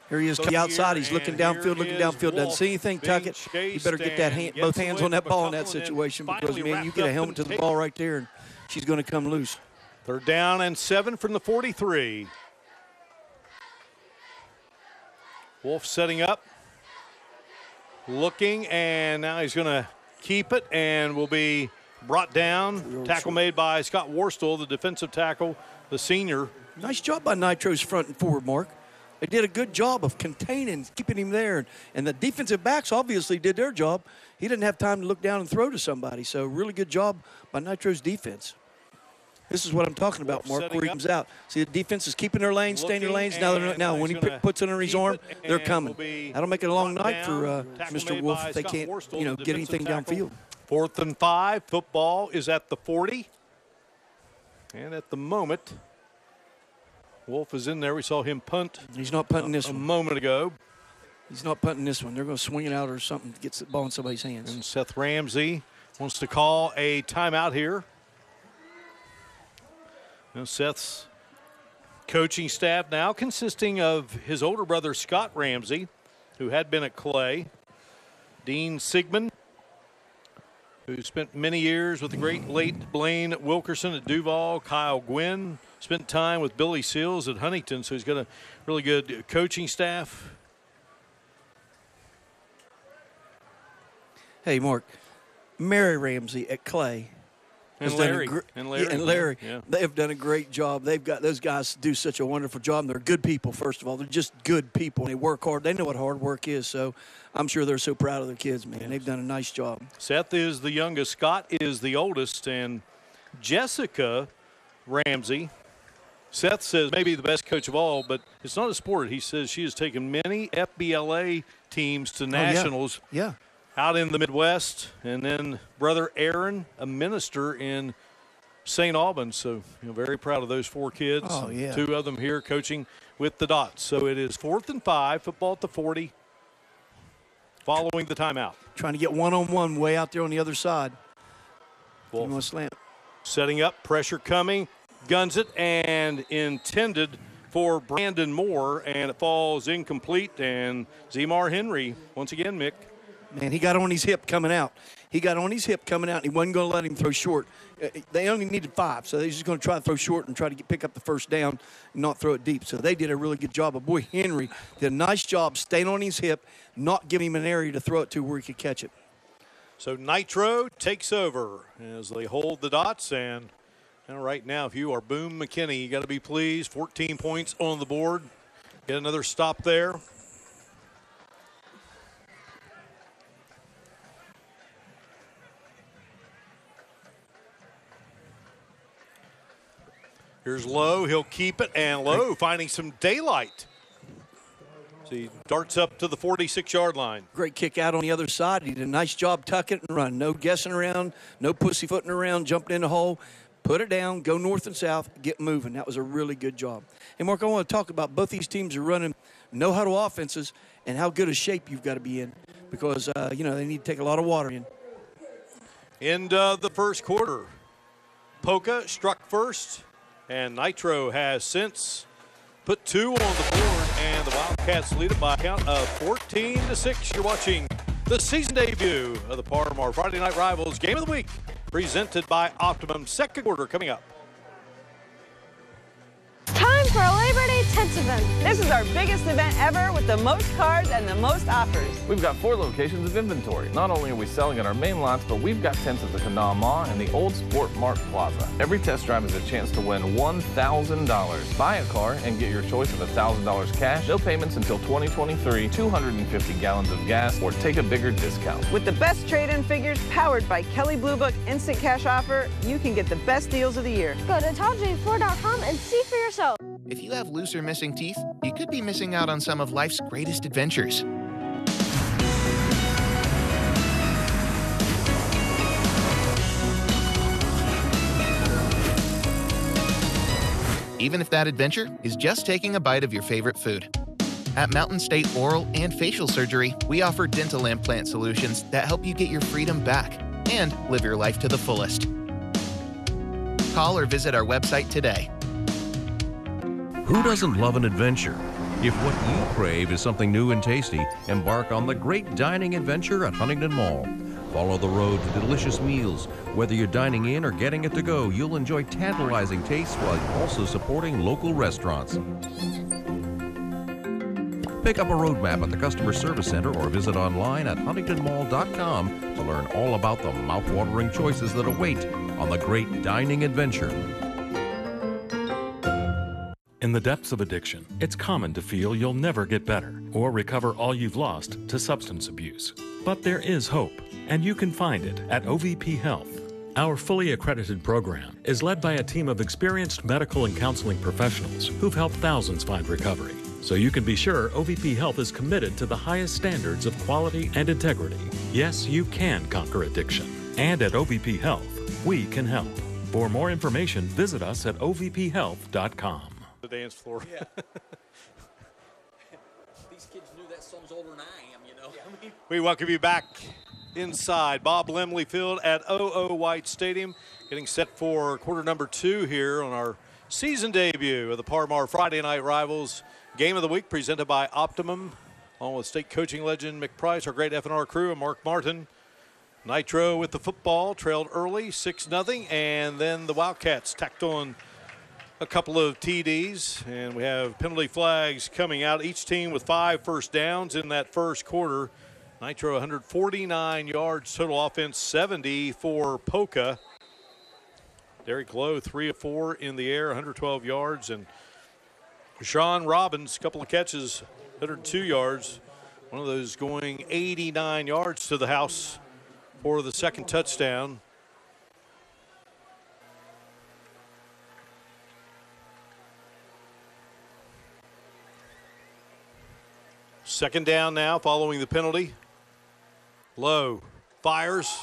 Speaker 10: Here he is outside. He's looking downfield, doesn't see anything, tuck it. You better get that both hands on that ball in that situation because, man, you get a helmet to the ball right there, and she's going to come loose.
Speaker 9: 3rd down and 7 from the 43. Wolfe setting up. Looking, and now he's going to keep it and will be brought down. Tackle made by Scott Warstall, the defensive tackle, the senior.
Speaker 10: Nice job by Nitro's front and forward, Mark. They did a good job of containing, keeping him there. And the defensive backs obviously did their job. He didn't have time to look down and throw to somebody. So really good job by Nitro's defense. This is what I'm talking about, Mark, where he comes out. See, the defense is keeping their lanes, staying in their lanes. Now when he puts it under his arm, they're coming. That'll make it a long night for Mr. Wolfe if they can't, get anything downfield.
Speaker 9: 4th and 5. Football is at the 40. And at the moment, Wolfe is in there. We saw him punt.
Speaker 10: He's not punting this one.
Speaker 9: A moment ago.
Speaker 10: He's not punting this one. They're going to swing it out or something to get the ball in somebody's hands.
Speaker 9: And Seth Ramsey wants to call a timeout here. Seth's coaching staff now consisting of his older brother, Scott Ramsey, who had been at Clay, Dean Sigmund, who spent many years with the great late Blaine Wilkerson at Duval, Kyle Gwynn, spent time with Billy Seals at Huntington, so he's got a really good coaching staff.
Speaker 10: Hey, Mark, Mary Ramsey at Clay.
Speaker 9: And Larry.
Speaker 10: Yeah. They have done a great job. They've got those guys do such a wonderful job. And they're good people, first of all. They're just good people. They work hard. They know what hard work is. So I'm sure they're so proud of their kids, man. Yes. They've done a nice job.
Speaker 9: Seth is the youngest. Scott is the oldest. And Jessica Ramsey, Seth says maybe the best coach of all, but it's not a sport. He says she has taken many FBLA teams to nationals.
Speaker 10: Yeah.
Speaker 9: Out in the Midwest, and then brother Aaron, a minister in St. Albans. So, very proud of those 4 kids.
Speaker 10: Oh, yeah.
Speaker 9: 2 of them here coaching with the Dots. So it is 4th and 5, football at the 40, following the timeout.
Speaker 10: Trying to get one-on-one way out there on the other side.
Speaker 9: Wolfe
Speaker 10: slant.
Speaker 9: Setting up, pressure coming, guns it, and intended for Brandon Moore, and it falls incomplete. And Zemar Henry, once again, Mick.
Speaker 10: Man, he got on his hip coming out. And he wasn't going to let him throw short. They only needed 5, so they're just going to try to throw short and try to pick up the first down and not throw it deep. So they did a really good job. But, boy, Henry did a nice job staying on his hip, not giving him an area to throw it to where he could catch it.
Speaker 9: So Nitro takes over as they hold the Dots. And right now, if you are Boone McKinney, you got to be pleased. 14 points on the board. Get another stop there. Here's Lowe. He'll keep it, and Lowe finding some daylight. So he darts up to the 46-yard line.
Speaker 10: Great kick out on the other side. He did a nice job tucking it and run. No guessing around, no pussyfooting around, jumping in the hole. Put it down, go north and south, get moving. That was a really good job. And, Mark, I want to talk about both these teams are running no-huddle offenses and how good a shape you've got to be in because, they need to take a lot of water in.
Speaker 9: End of the first quarter. Poca struck first. And Nitro has since put 2 on the board, and the Wildcats lead it by a count of 14-6. You're watching the season debut of the Parmar Friday Night Rivals Game of the Week, presented by Optimum. Second quarter coming up.
Speaker 14: Time for a Labor Day tents event. This is our biggest event ever with the most cards and the most offers.
Speaker 15: We've got 4 locations of inventory. Not only are we selling at our main lots, but we've got tents at the Kanawha Mall and the Old Sport Mart Plaza. Every test drive is a chance to win $1,000. Buy a car and get your choice of $1,000 cash, no payments until 2023, 250 gallons of gas, or take a bigger discount.
Speaker 14: With the best trade-in figures powered by Kelley Blue Book Instant Cash Offer, you can get the best deals of the year.
Speaker 16: Go to TallJ4.com and see for yourself.
Speaker 3: If you have loose or missing teeth, you could be missing out on some of life's greatest adventures. even if that adventure is just taking a bite of your favorite food. At Mountain State Oral and Facial Surgery, we offer dental implant solutions that help you get your freedom back and live your life to the fullest. Call or visit our website today.
Speaker 4: Who doesn't love an adventure? If what you crave is something new and tasty, embark on the great dining adventure at Huntington Mall. Follow the road to delicious meals. Whether you're dining in or getting it to go, you'll enjoy tantalizing tastes while also supporting local restaurants. Pick up a roadmap at the Customer Service Center or visit online at huntingtonmall.com to learn all about the mouth-watering choices that await on the great dining adventure.
Speaker 13: In the depths of addiction, it's common to feel you'll never get better or recover all you've lost to substance abuse. But there is hope, and you can find it at OVP Health. Our fully accredited program is led by a team of experienced medical and counseling professionals who've helped thousands find recovery. So you can be sure OVP Health is committed to the highest standards of quality and integrity. Yes, you can conquer addiction. And at OVP Health, we can help. For more information, visit us at ovphealth.com.
Speaker 9: The dance floor.
Speaker 5: Yeah. These kids knew that song's older than I am, you know. Yeah.
Speaker 9: We welcome you back inside Bob Lemley Field at OO White Stadium, getting set for quarter number 2 here on our season debut of the Parmar Friday Night Rivals Game of the Week, presented by Optimum, along with state coaching legend Mick Price, our great F&R crew, and Mark Martin. Nitro with the football, trailed early, 6-0, and then the Wildcats tacked on a couple of TDs, and we have penalty flags coming out. Each team with 5 first downs in that first quarter. Nitro 149 yards, total offense 70 for Poca. Derek Lowe 3 of 4 in the air, 112 yards, and Sean Robbins, a couple of catches, 102 yards. One of those going 89 yards to the house for the second touchdown. Second down now following the penalty. Lowe fires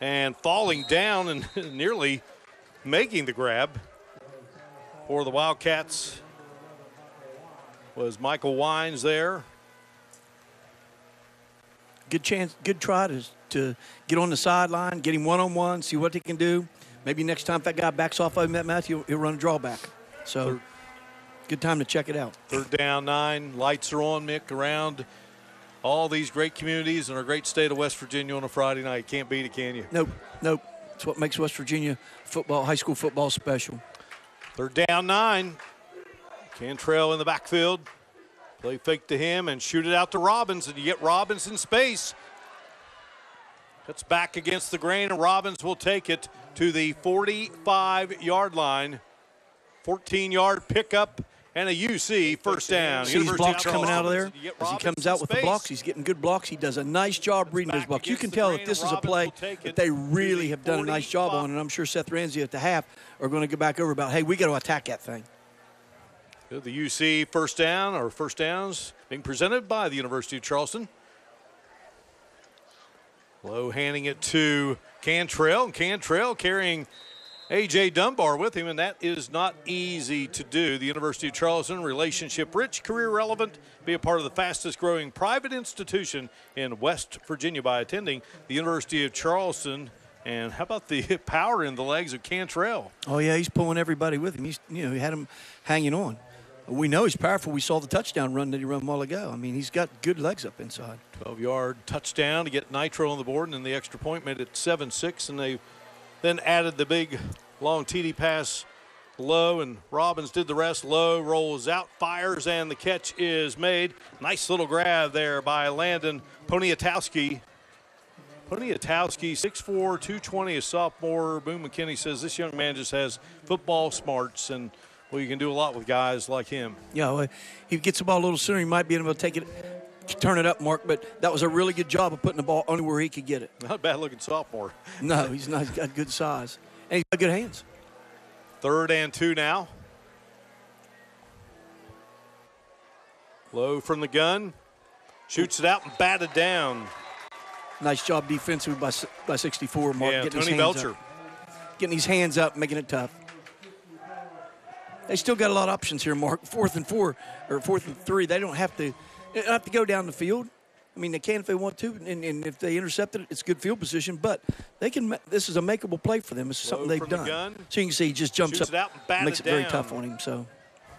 Speaker 9: and falling down and nearly making the grab for the Wildcats was Michael Wines there.
Speaker 10: Good chance, good try to get on the sideline, get him one-on-one, see what he can do. Maybe next time if that guy backs off of him, that Matthew, he'll run a drawback. So good time to check it out. Third
Speaker 9: down 9, lights are on, Mick, around all these great communities in our great state of West Virginia on a Friday night. Can't beat it, can you?
Speaker 10: Nope, nope. It's what makes West Virginia football, high school football special.
Speaker 9: Third down 9. Cantrell in the backfield. Play fake to him and shoot it out to Robbins, and you get Robbins in space. Cuts back against the grain, and Robbins will take it to the 45-yard line. 14-yard pickup and a UC first down.
Speaker 10: See these blocks coming out of there? As he comes out with the blocks, he's getting good blocks. He does a nice job reading those blocks. You can tell that this is a play that they really have done a nice job on, and I'm sure Seth Ramsey at the half are going to go back over about, hey, we got to attack that thing.
Speaker 9: The UC first down, or first downs, being presented by the University of Charleston. Lowe handing it to Cantrell, and Cantrell carrying A.J. Dunbar with him, and that is not easy to do. The University of Charleston, relationship-rich, career-relevant, be a part of the fastest-growing private institution in West Virginia by attending the University of Charleston. And how about the power in the legs of Cantrell?
Speaker 10: Oh, yeah, he's pulling everybody with him. He had him hanging on. We know he's powerful. We saw the touchdown run that he ran a while ago. I mean, he's got good legs up inside.
Speaker 9: 12-yard touchdown to get Nitro on the board, and then the extra point made it 7-6, and they then added the big long TD pass. Lowe and Robbins did the rest. Lowe rolls out, fires, and the catch is made. Nice little grab there by Landon Poniatowski. Poniatowski, 6'4", 220, a sophomore. Boone McKinney says this young man just has football smarts, and well, you can do a lot with guys like him.
Speaker 10: Yeah, well, he gets the ball a little sooner, he might be able to take it, turn it up, Mark, but that was a really good job of putting the ball only where he could get it.
Speaker 9: Not a bad-looking sophomore.
Speaker 10: No, he's not. He's got good size, and he's got good hands.
Speaker 9: 3rd and 2 now. Low from the gun, shoots it out and batted down.
Speaker 10: Nice job defensively by 64, Mark.
Speaker 9: Yeah,
Speaker 10: getting
Speaker 9: Tony
Speaker 10: his hands
Speaker 9: Belcher.
Speaker 10: Up. Getting his hands up, making it tough. they still got a lot of options here, Mark. 4th and 4 or 4th and 3. They don't have to go down the field. I mean, they can if they want to, and if they intercept it, it's good field position. But they can. This is a makeable play for them. It's something they've done. So you can see he just jumps up, makes it very tough on him. So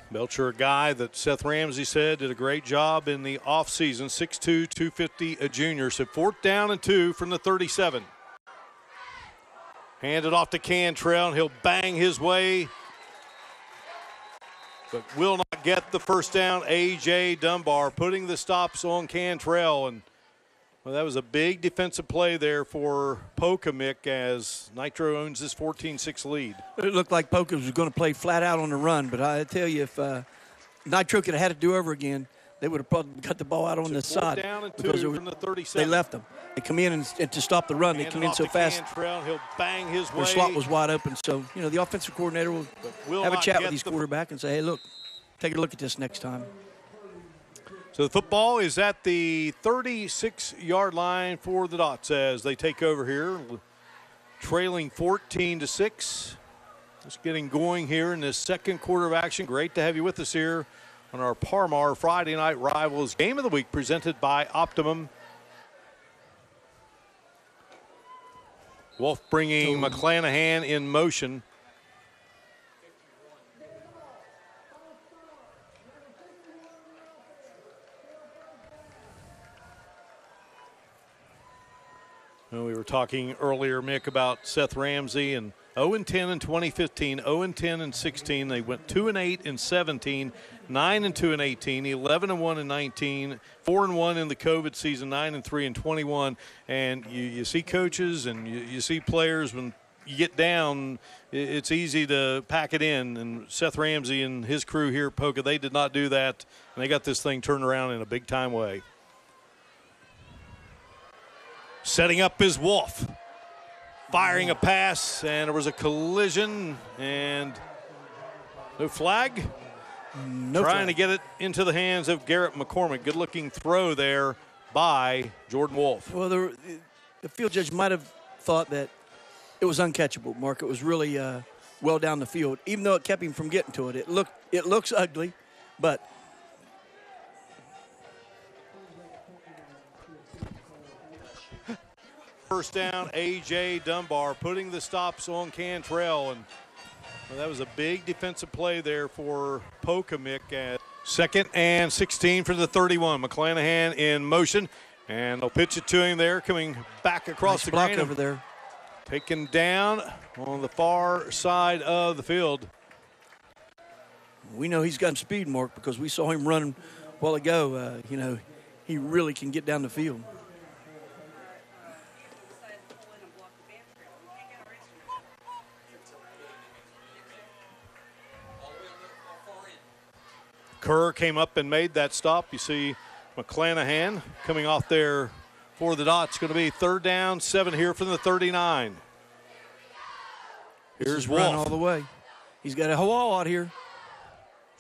Speaker 9: Belcher, a guy that Seth Ramsey said did a great job in the offseason, 6'2", 250, a junior. So 4th down and 2 from the 37. Handed off to Cantrell, and he'll bang his way, but will not get the first down. A.J. Dunbar putting the stops on Cantrell, and well, that was a big defensive play there for Poca, Mick, as Nitro owns this 14-6 lead.
Speaker 10: It looked like Poca was going to play flat out on the run, but I tell you, if Nitro could have had to do over again, they would have probably got the ball out on the side.
Speaker 9: Down and 2 from the 37.
Speaker 10: They left them. They come in and to stop the run. They come in so fast.
Speaker 9: Cantrell, he'll bang his way.
Speaker 10: Their slot was wide open. So, you know, the offensive coordinator will have a chat with his quarterback and say, hey, look, take a look at this next time.
Speaker 9: So the football is at the 36-yard line for the Dots as they take over here, trailing 14-6. Just getting going here in this second quarter of action. Great to have you with us here on our Parmar Friday Night Rivals Game of the Week presented by Optimum. Wolfe bringing McClanahan in motion. Well, we were talking earlier, Mick, about Seth Ramsey and 0-10 in 2015, 0-10 in 16. They went 2-8 in 17, 9-2 in 18, 11-1 in 19, 4-1 in the COVID season, 9-3 in 21. And you see coaches and you see players, when you get down, it's easy to pack it in. And Seth Ramsey and his crew here at Poca, they did not do that, and they got this thing turned around in a big-time way. Setting up is Wolfe. Firing a pass, and there was a collision, and no flag.
Speaker 10: No
Speaker 9: Trying
Speaker 10: flag.
Speaker 9: to get it into the hands of Garrett McCormick. Good-looking throw there by Jordan Wolfe.
Speaker 10: Well, the field judge might have thought that it was uncatchable, Mark. It was really well down the field, even though it kept him from getting to it. It looks ugly, but
Speaker 9: first down, A.J. Dunbar putting the stops on Cantrell, and well, that was a big defensive play there for Poca, Mick. At 2nd and 16 for the 31. McClanahan in motion, and they'll pitch it to him there, coming back across the
Speaker 10: block
Speaker 9: green
Speaker 10: over there.
Speaker 9: Taken down on the far side of the field.
Speaker 10: We know he's got speed, Mark, because we saw him running a while ago. You know, he really can get down the field.
Speaker 9: Kerr came up and made that stop. You see McClanahan coming off there for the Dots. Going to be 3rd down, 7 here from the 39. Here's Wolfe.
Speaker 10: Run all the way. He's got a wall out here.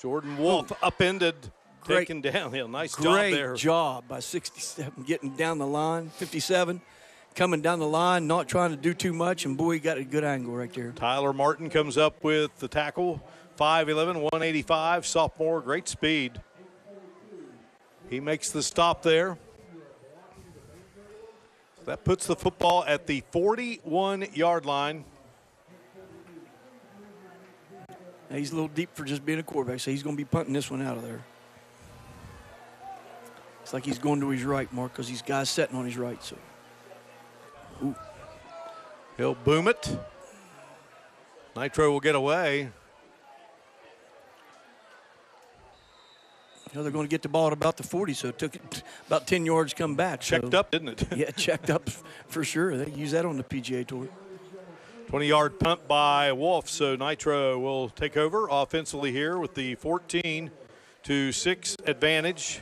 Speaker 9: Jordan Wolfe upended, taken down. Yeah, nice job there.
Speaker 10: Great job by 67, getting down the line. 57, coming down the line, not trying to do too much, and boy, he got a good angle right there.
Speaker 9: Tyler Martin comes up with the tackle. 5'11", 185, sophomore, great speed. He makes the stop there. That puts the football at the 41-yard line.
Speaker 10: Now he's a little deep for just being a quarterback, so he's going to be punting this one out of there. It's like he's going to his right, Mark, because he's guys setting on his right. So, ooh.
Speaker 9: He'll boom it. Nitro will get away.
Speaker 10: You know, they're going to get the ball at about the 40, so it took it about 10 yards to come back.
Speaker 9: Checked up, didn't it?
Speaker 10: Yeah, checked up for sure. They use that on the PGA Tour.
Speaker 9: 20-yard punt by Wolfe, so Nitro will take over offensively here with the 14-6 advantage.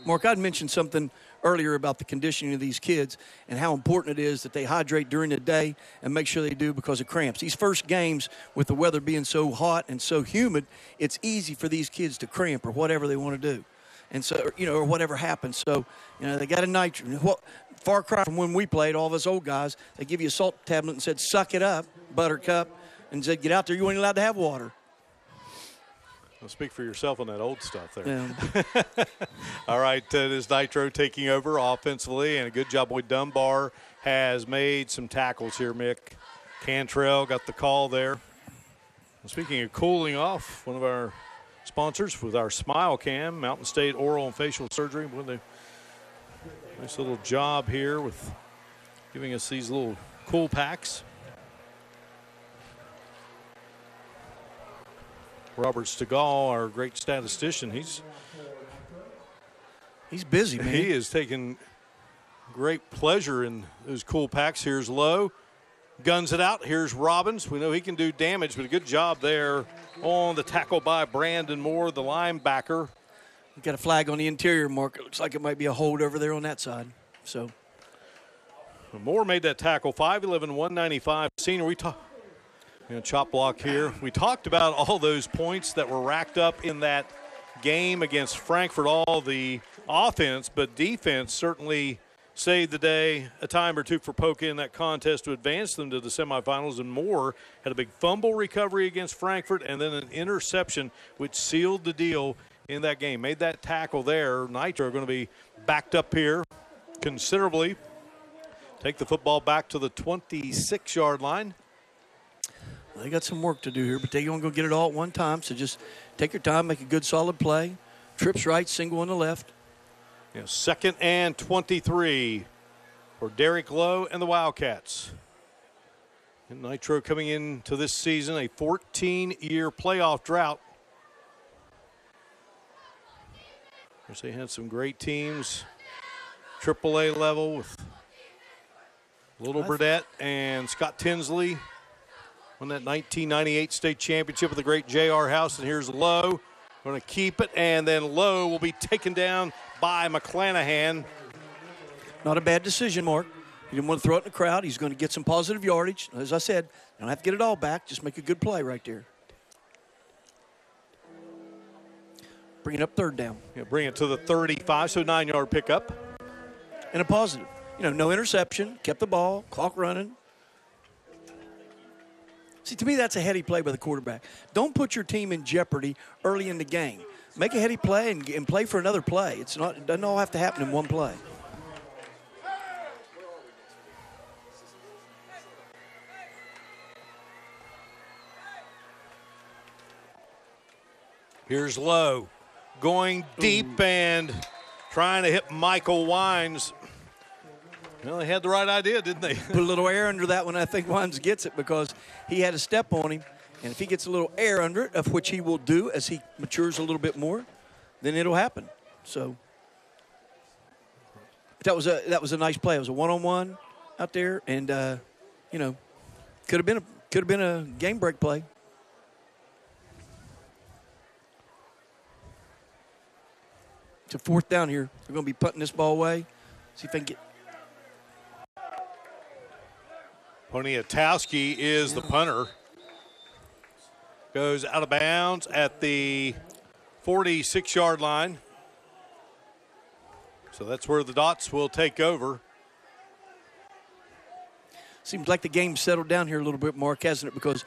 Speaker 10: Mark, I'd mentioned something earlier about the conditioning of these kids and how important it is that they hydrate during the day and make sure they do because of cramps. These first games, with the weather being so hot and so humid, it's easy for these kids to cramp or whatever they want to do. And so, you know, or whatever happens. So, you know, they got a nitro. Far cry from when we played, all of us old guys, they give you a salt tablet and said, suck it up, buttercup, and said, get out there, you ain't allowed to have water.
Speaker 9: Well, speak for yourself on that old stuff there.
Speaker 10: Yeah.
Speaker 9: All right, it is Nitro taking over offensively, and a good job. Boy, Dunbar has made some tackles here, Mick. Cantrell got the call there. Speaking of cooling off, one of our sponsors with our Smile Cam, Mountain State Oral and Facial Surgery. With a nice little job here with giving us these little cool packs. Robert Stegall, our great statistician, he's
Speaker 10: busy, man.
Speaker 9: He is taking great pleasure in those cool packs. Here's Lowe, guns it out. Here's Robbins. We know he can do damage, but a good job there on the tackle by Brandon Moore, the linebacker.
Speaker 10: We got a flag on the interior, Mark. It looks like it might be a hold over there on that side. So
Speaker 9: Moore made that tackle. 5'11", 195 senior. Chop block here. We talked about all those points that were racked up in that game against Frankfurt, all the offense, but defense certainly saved the day a time or two for Poca in that contest to advance them to the semifinals. And Moore had a big fumble recovery against Frankfurt and then an interception which sealed the deal in that game. Made that tackle there. Nitro going to be backed up here considerably. Take the football back to the 26-yard line.
Speaker 10: They got some work to do here, but they're going to go get it all at one time. So just take your time, make a good, solid play. Trips right, single on the left.
Speaker 9: Yeah, 2nd and 23 for Derek Lowe and the Wildcats. And Nitro coming into this season, a 14-year playoff drought. Of course, they had some great teams, AAA level with Little Burdette and Scott Tinsley. Won that 1998 state championship with the great J.R. House. And here's Lowe. Going to keep it, and then Lowe will be taken down by McClanahan.
Speaker 10: Not a bad decision, Mark. He didn't want to throw it in the crowd. He's going to get some positive yardage. As I said, you don't have to get it all back. Just make a good play right there. Bring it up 3rd down.
Speaker 9: Yeah, bring it to the 35, so 9-yard pickup.
Speaker 10: And a positive. No interception. Kept the ball. Clock running. See, to me, that's a heady play by the quarterback. Don't put your team in jeopardy early in the game. Make a heady play and play for another play. It doesn't all have to happen in one play.
Speaker 9: Here's Lowe going deep and trying to hit Michael Wines. Well, they had the right idea, didn't they?
Speaker 10: Put a little air under that one. I think Wines gets it because he had a step on him. And if he gets a little air under it, of which he will do as he matures a little bit more, then it'll happen. So that was a nice play. It was a one-on-one out there, and could have been a game break play. It's a 4th down here. They're going to be putting this ball away. See if they can get.
Speaker 9: Poniatowski is the punter. Goes out of bounds at the 46-yard line. So that's where the Dots will take over.
Speaker 10: Seems like the game settled down here a little bit, Mark, hasn't it? Because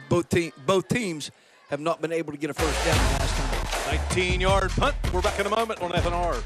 Speaker 10: both teams have not been able to get a first down last time.
Speaker 9: 19-yard punt. We're back in a moment on FNR.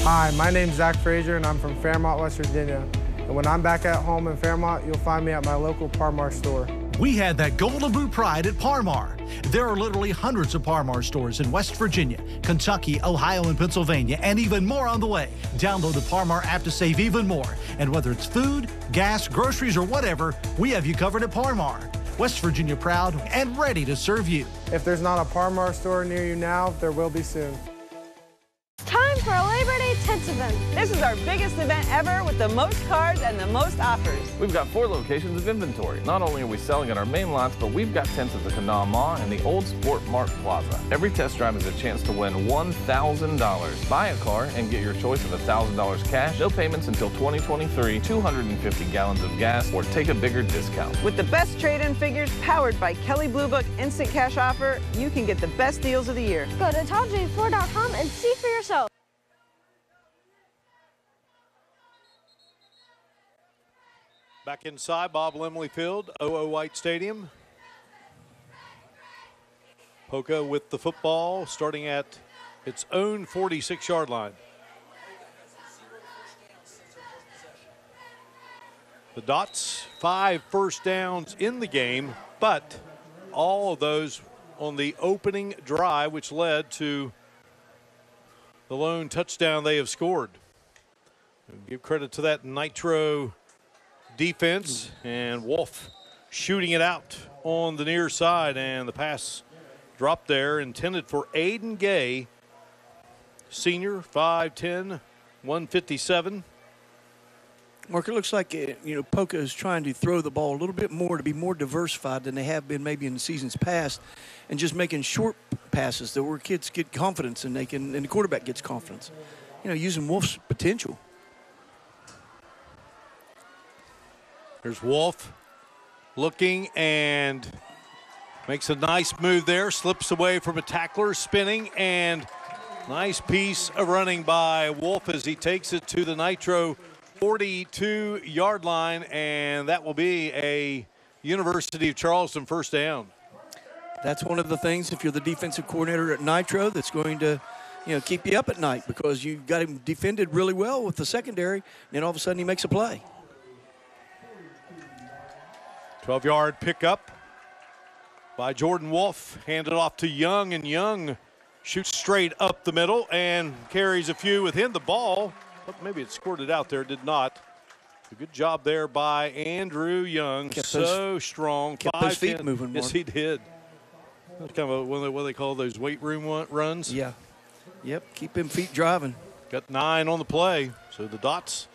Speaker 6: Hi, my name's Zach Frazier, and I'm from Fairmont, West Virginia. And when I'm back at home in Fairmont, you'll find me at my local Parmar store.
Speaker 18: We had that Golden Boot pride at Parmar. There are literally hundreds of Parmar stores in West Virginia, Kentucky, Ohio, and Pennsylvania, and even more on the way. Download the Parmar app to save even more. And whether it's food, gas, groceries, or whatever, we have you covered at Parmar. West Virginia proud and ready to serve you.
Speaker 6: If there's not a Parmar store near you now, there will be soon.
Speaker 14: Time for a Labor Day tents event. This is our biggest event ever with the most cards and the most offers.
Speaker 15: We've got 4 locations of inventory. Not only are we selling at our main lots, but we've got tents at the Kanawha Mall and the Old Sport Mart Plaza. Every test drive is a chance to win $1,000. Buy a car and get your choice of $1,000 cash, no payments until 2023, 250 gallons of gas, or take a bigger discount.
Speaker 14: With the best trade-in figures powered by Kelley Blue Book Instant Cash Offer, you can get the best deals of the year.
Speaker 16: Go to TallJ4.com and see for yourself.
Speaker 9: Back inside Bob Limley Field, OO White Stadium. Poca with the football, starting at its own 46-yard line. The Dots, 5 first downs in the game, but all of those on the opening drive, which led to the lone touchdown they have scored. Give credit to that Nitro defense, and Wolfe shooting it out on the near side, and the pass dropped there, intended for Aiden Gay, senior, 5'10", 157.
Speaker 10: Mark, it looks like Poca is trying to throw the ball a little bit more to be more diversified than they have been maybe in the seasons past, and just making short passes that where kids get confidence and the quarterback gets confidence. Using Wolfe's potential.
Speaker 9: There's Wolfe looking and makes a nice move there, slips away from a tackler, spinning, and nice piece of running by Wolfe as he takes it to the Nitro 42-yard line, and that will be a University of Charleston first down.
Speaker 10: That's one of the things, if you're the defensive coordinator at Nitro, that's going to keep you up at night, because you got him defended really well with the secondary, and then all of a sudden he makes a play.
Speaker 9: 12-yard pickup by Jordan Wolfe, handed off to Young, and Young shoots straight up the middle and carries a few within the ball. Maybe it squirted out there, did not. A good job there by Andrew Young. So strong.
Speaker 10: Kept those feet moving.
Speaker 9: Yes, he did. That's kind of what they call those weight room runs.
Speaker 10: Yeah. Yep, keep them feet driving.
Speaker 9: Got 9 on the play. So the Dots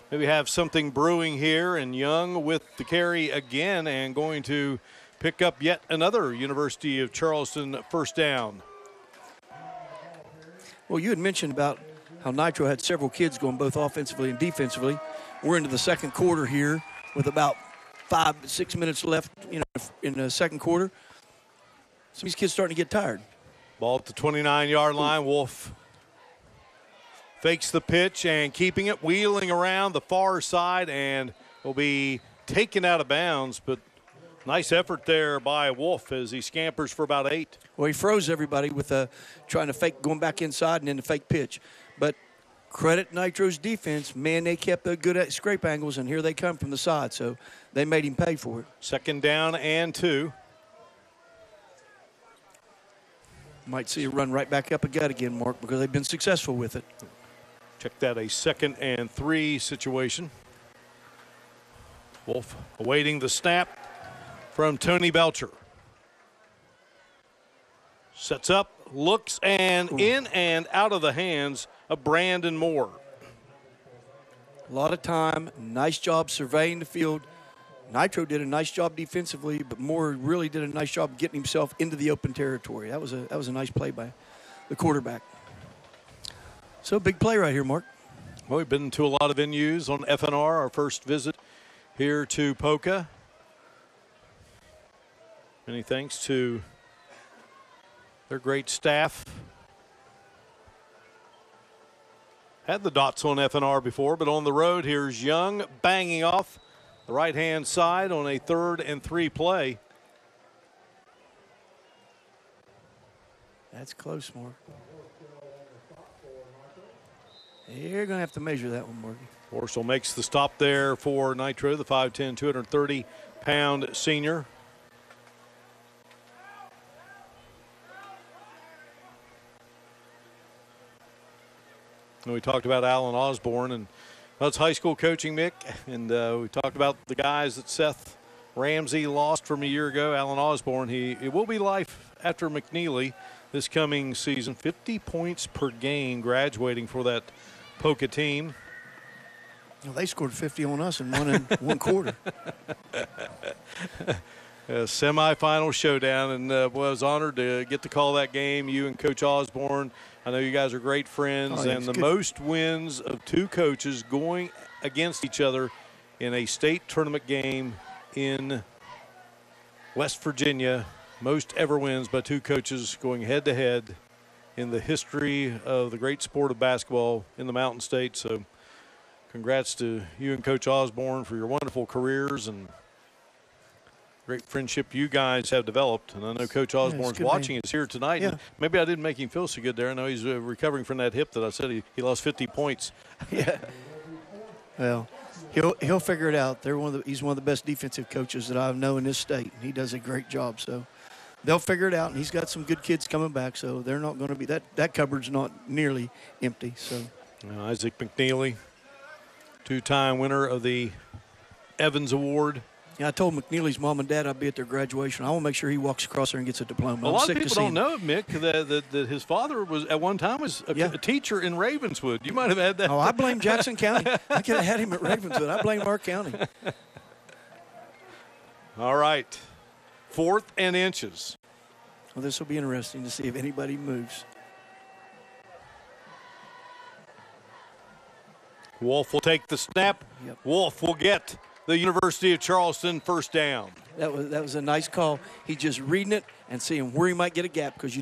Speaker 9: maybe have something brewing here, and Young with the carry again and going to pick up yet another University of Charleston first down.
Speaker 10: Well, you had mentioned about how Nitro had several kids going both offensively and defensively. We're into the second quarter here with about 5-6 minutes left in the second quarter. Some of these kids starting to get tired.
Speaker 9: Ball at the 29-yard line. Wolfe fakes the pitch and keeping it, wheeling around the far side, and will be taken out of bounds. But nice effort there by Wolfe as he scampers for about 8.
Speaker 10: Well, he froze everybody with trying to fake, going back inside and then the fake pitch. But credit Nitro's defense. Man, they kept the good scrape angles, and here they come from the side. So they made him pay for it.
Speaker 9: Second down and 2.
Speaker 10: Might see a run right back up a gut again, Mark, because they've been successful with it.
Speaker 9: Check that, a 2nd and 3 situation. Wolfe awaiting the snap from Tony Belcher. Sets up, looks, and in and out of the hands of Brandon Moore.
Speaker 10: A lot of time, nice job surveying the field. Nitro did a nice job defensively, but Moore really did a nice job getting himself into the open territory. That was a nice play by the quarterback. So big play right here, Mark.
Speaker 9: Well, we've been to a lot of venues on FNR, our first visit here to Poca. Many thanks to their great staff. Had the Dots on FNR before, but on the road, here's Young banging off the right-hand side on a 3rd and 3 play.
Speaker 10: That's close, Mark. You're going to have to measure that one, Morgan.
Speaker 9: Warsaw makes the stop there for Nitro, the 5'10", 230-pound senior. And we talked about Alan Osborne, and that's high school coaching, Mick. And we talked about the guys that Seth Ramsey lost from a year ago. Alan Osborne, it will be life after McNeely this coming season. 50 points per game graduating for that Poca team.
Speaker 10: Well, they scored 50 on us in one quarter.
Speaker 9: A semifinal showdown, and was honored to get to call that game. You and Coach Osborne, I know you guys are great friends, and the most wins of 2 coaches going against each other in a state tournament game in West Virginia. Most ever wins by 2 coaches going head-to-head in the history of the great sport of basketball in the Mountain State. So congrats to you and Coach Osborne for your wonderful careers, and Great friendship you guys have developed. And I know Coach Osborne's watching us here tonight. And maybe I didn't make him feel so good there. I know he's recovering from that hip that I said he lost 50 points.
Speaker 10: Yeah. Well, he'll figure it out. He's one of the best defensive coaches that I know in this state. He does a great job. So they'll figure it out. And he's got some good kids coming back. So they're not going to be that cupboard's not nearly empty. So
Speaker 9: Isaac McNeely, two-time winner of the Evans Award.
Speaker 10: Yeah, I told McNeely's mom and dad I'd be at their graduation. I want to make sure he walks across there and gets a diploma.
Speaker 9: A lot of people don't know, Mick, that his father was at one time a teacher in Ravenswood. You might have had that.
Speaker 10: Oh, I blame Jackson County. I could have had him at Ravenswood. I blame our county.
Speaker 9: All right, 4th and inches.
Speaker 10: Well, this will be interesting to see if anybody moves.
Speaker 9: Wolfe will take the snap.
Speaker 10: Yep.
Speaker 9: Wolfe will get the University of Charleston first down.
Speaker 10: That was a nice call. He's just reading it and seeing where he might get a gap because you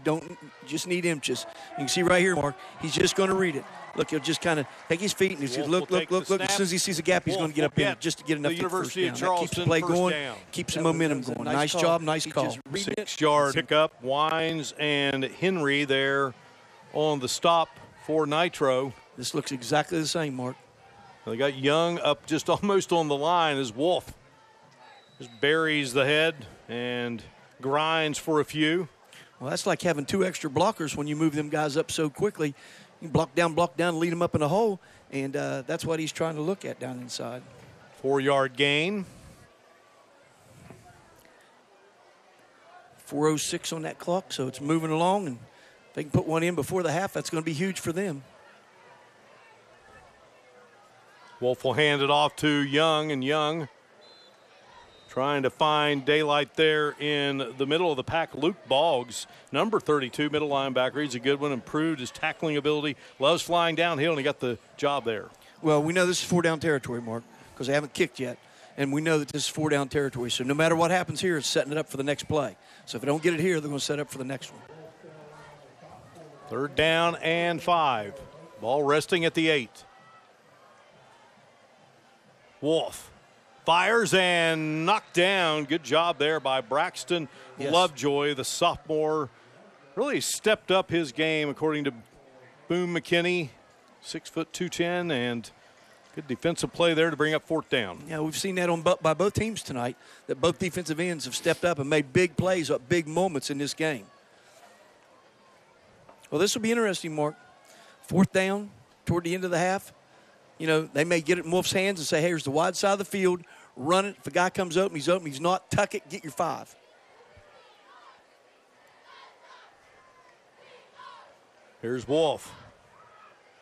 Speaker 10: just need inches. You can see right here, Mark, he's just going to read it. Look, he'll just kind of take his feet and he's just look. As soon as he sees a gap, he's going to get up in it just to get enough to first down. That keeps the play going, keeps the momentum going. Nice job, nice call.
Speaker 9: 6-yard pickup. Wines and Henry there on the stop for Nitro.
Speaker 10: This looks exactly the same, Mark.
Speaker 9: They got Young up just almost on the line as Wolfe just buries the head and grinds for a few.
Speaker 10: Well, that's like having 2 extra blockers when you move them guys up so quickly. You block down, lead them up in a hole, and that's what he's trying to look at down inside.
Speaker 9: 4-yard gain.
Speaker 10: 4:06 on that clock, so it's moving along, and if they can put one in before the half, that's going to be huge for them.
Speaker 9: Wolfe will hand it off to Young, and Young trying to find daylight there in the middle of the pack. Luke Boggs, number 32, middle linebacker. He's a good one, improved his tackling ability, loves flying downhill, and he got the job there.
Speaker 10: Well, we know this is 4-down territory, Mark, because they haven't kicked yet. And we know that this is 4-down territory. So no matter what happens here, it's setting it up for the next play. So if they don't get it here, they're going to set up for the next one.
Speaker 9: 3rd down and 5. Ball resting at the 8. Wolfe fires and knocked down. Good job there by Braxton Lovejoy, the sophomore. Really stepped up his game, according to Boone McKinney. 6 foot 210, and good defensive play there to bring up 4th down.
Speaker 10: Yeah, we've seen that by both teams tonight, that both defensive ends have stepped up and made big plays at big moments in this game. Well, this will be interesting, Mark. 4th down toward the end of the half. You know, they may get it in Wolfe's hands and say, hey, here's the wide side of the field. Run it. If a guy comes open, he's open. He's not, tuck it, get your 5.
Speaker 9: Here's Wolfe.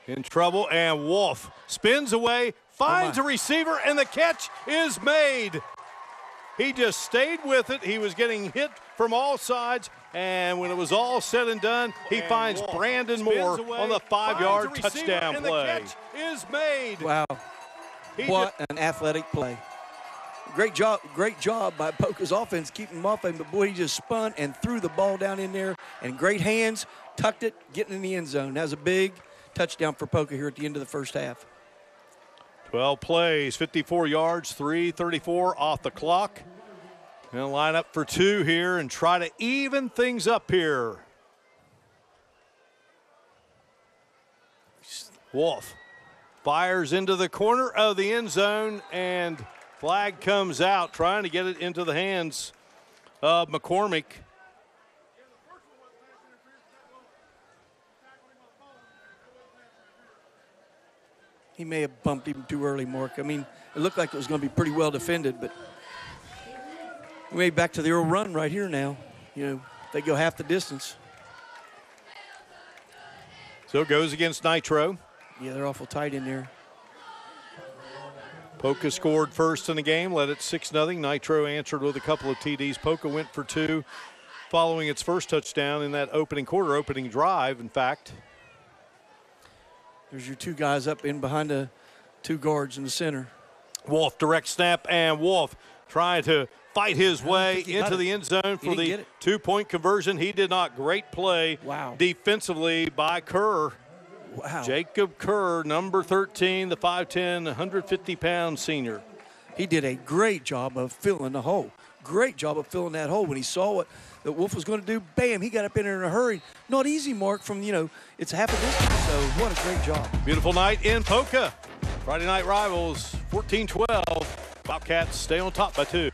Speaker 9: In trouble, and Wolfe spins away, finds a receiver, and the catch is made. He just stayed with it. He was getting hit from all sides, and when it was all said and done, he finds Brandon Moore on the 5-yard touchdown play. And the catch is made.
Speaker 10: Wow. What an athletic play. Great job by Poca's offense keeping him off him, but boy, he just spun and threw the ball down in there, and great hands, tucked it, getting in the end zone. That was a big touchdown for Poca here at the end of the first half.
Speaker 9: 12 plays, 54 yards, 3:34 off the clock. Going to line up for 2 here and try to even things up here. Wolfe fires into the corner of the end zone, and flag comes out, trying to get it into the hands of McCormick.
Speaker 10: He may have bumped him too early, Mark. I mean, it looked like it was going to be pretty well defended, but way back to the old run right here now. You know, they go half the distance.
Speaker 9: So it goes against Nitro.
Speaker 10: Yeah, they're awful tight in there.
Speaker 9: Poca scored first in the game, led it 6-0. Nitro answered with a couple of TDs. Poca went for 2 following its first touchdown in that opening drive, in fact.
Speaker 10: There's your 2 guys up in behind the 2 guards in the center.
Speaker 9: Wolfe direct snap, and Wolfe trying to fight his way into the end zone for the 2-point conversion. He did not. Great play defensively by Kerr.
Speaker 10: Wow.
Speaker 9: Jacob Kerr, number 13, the 5'10", 150-pound senior.
Speaker 10: He did a great job of filling the hole. great job of filling that hole. When he saw what that Wolfe was going to do, bam, he got up in there in a hurry. Not easy, Mark, from, it's half a distance, so what a great job.
Speaker 9: Beautiful night in Poca. Friday night rivals, 14-12. Wildcats stay on top by 2.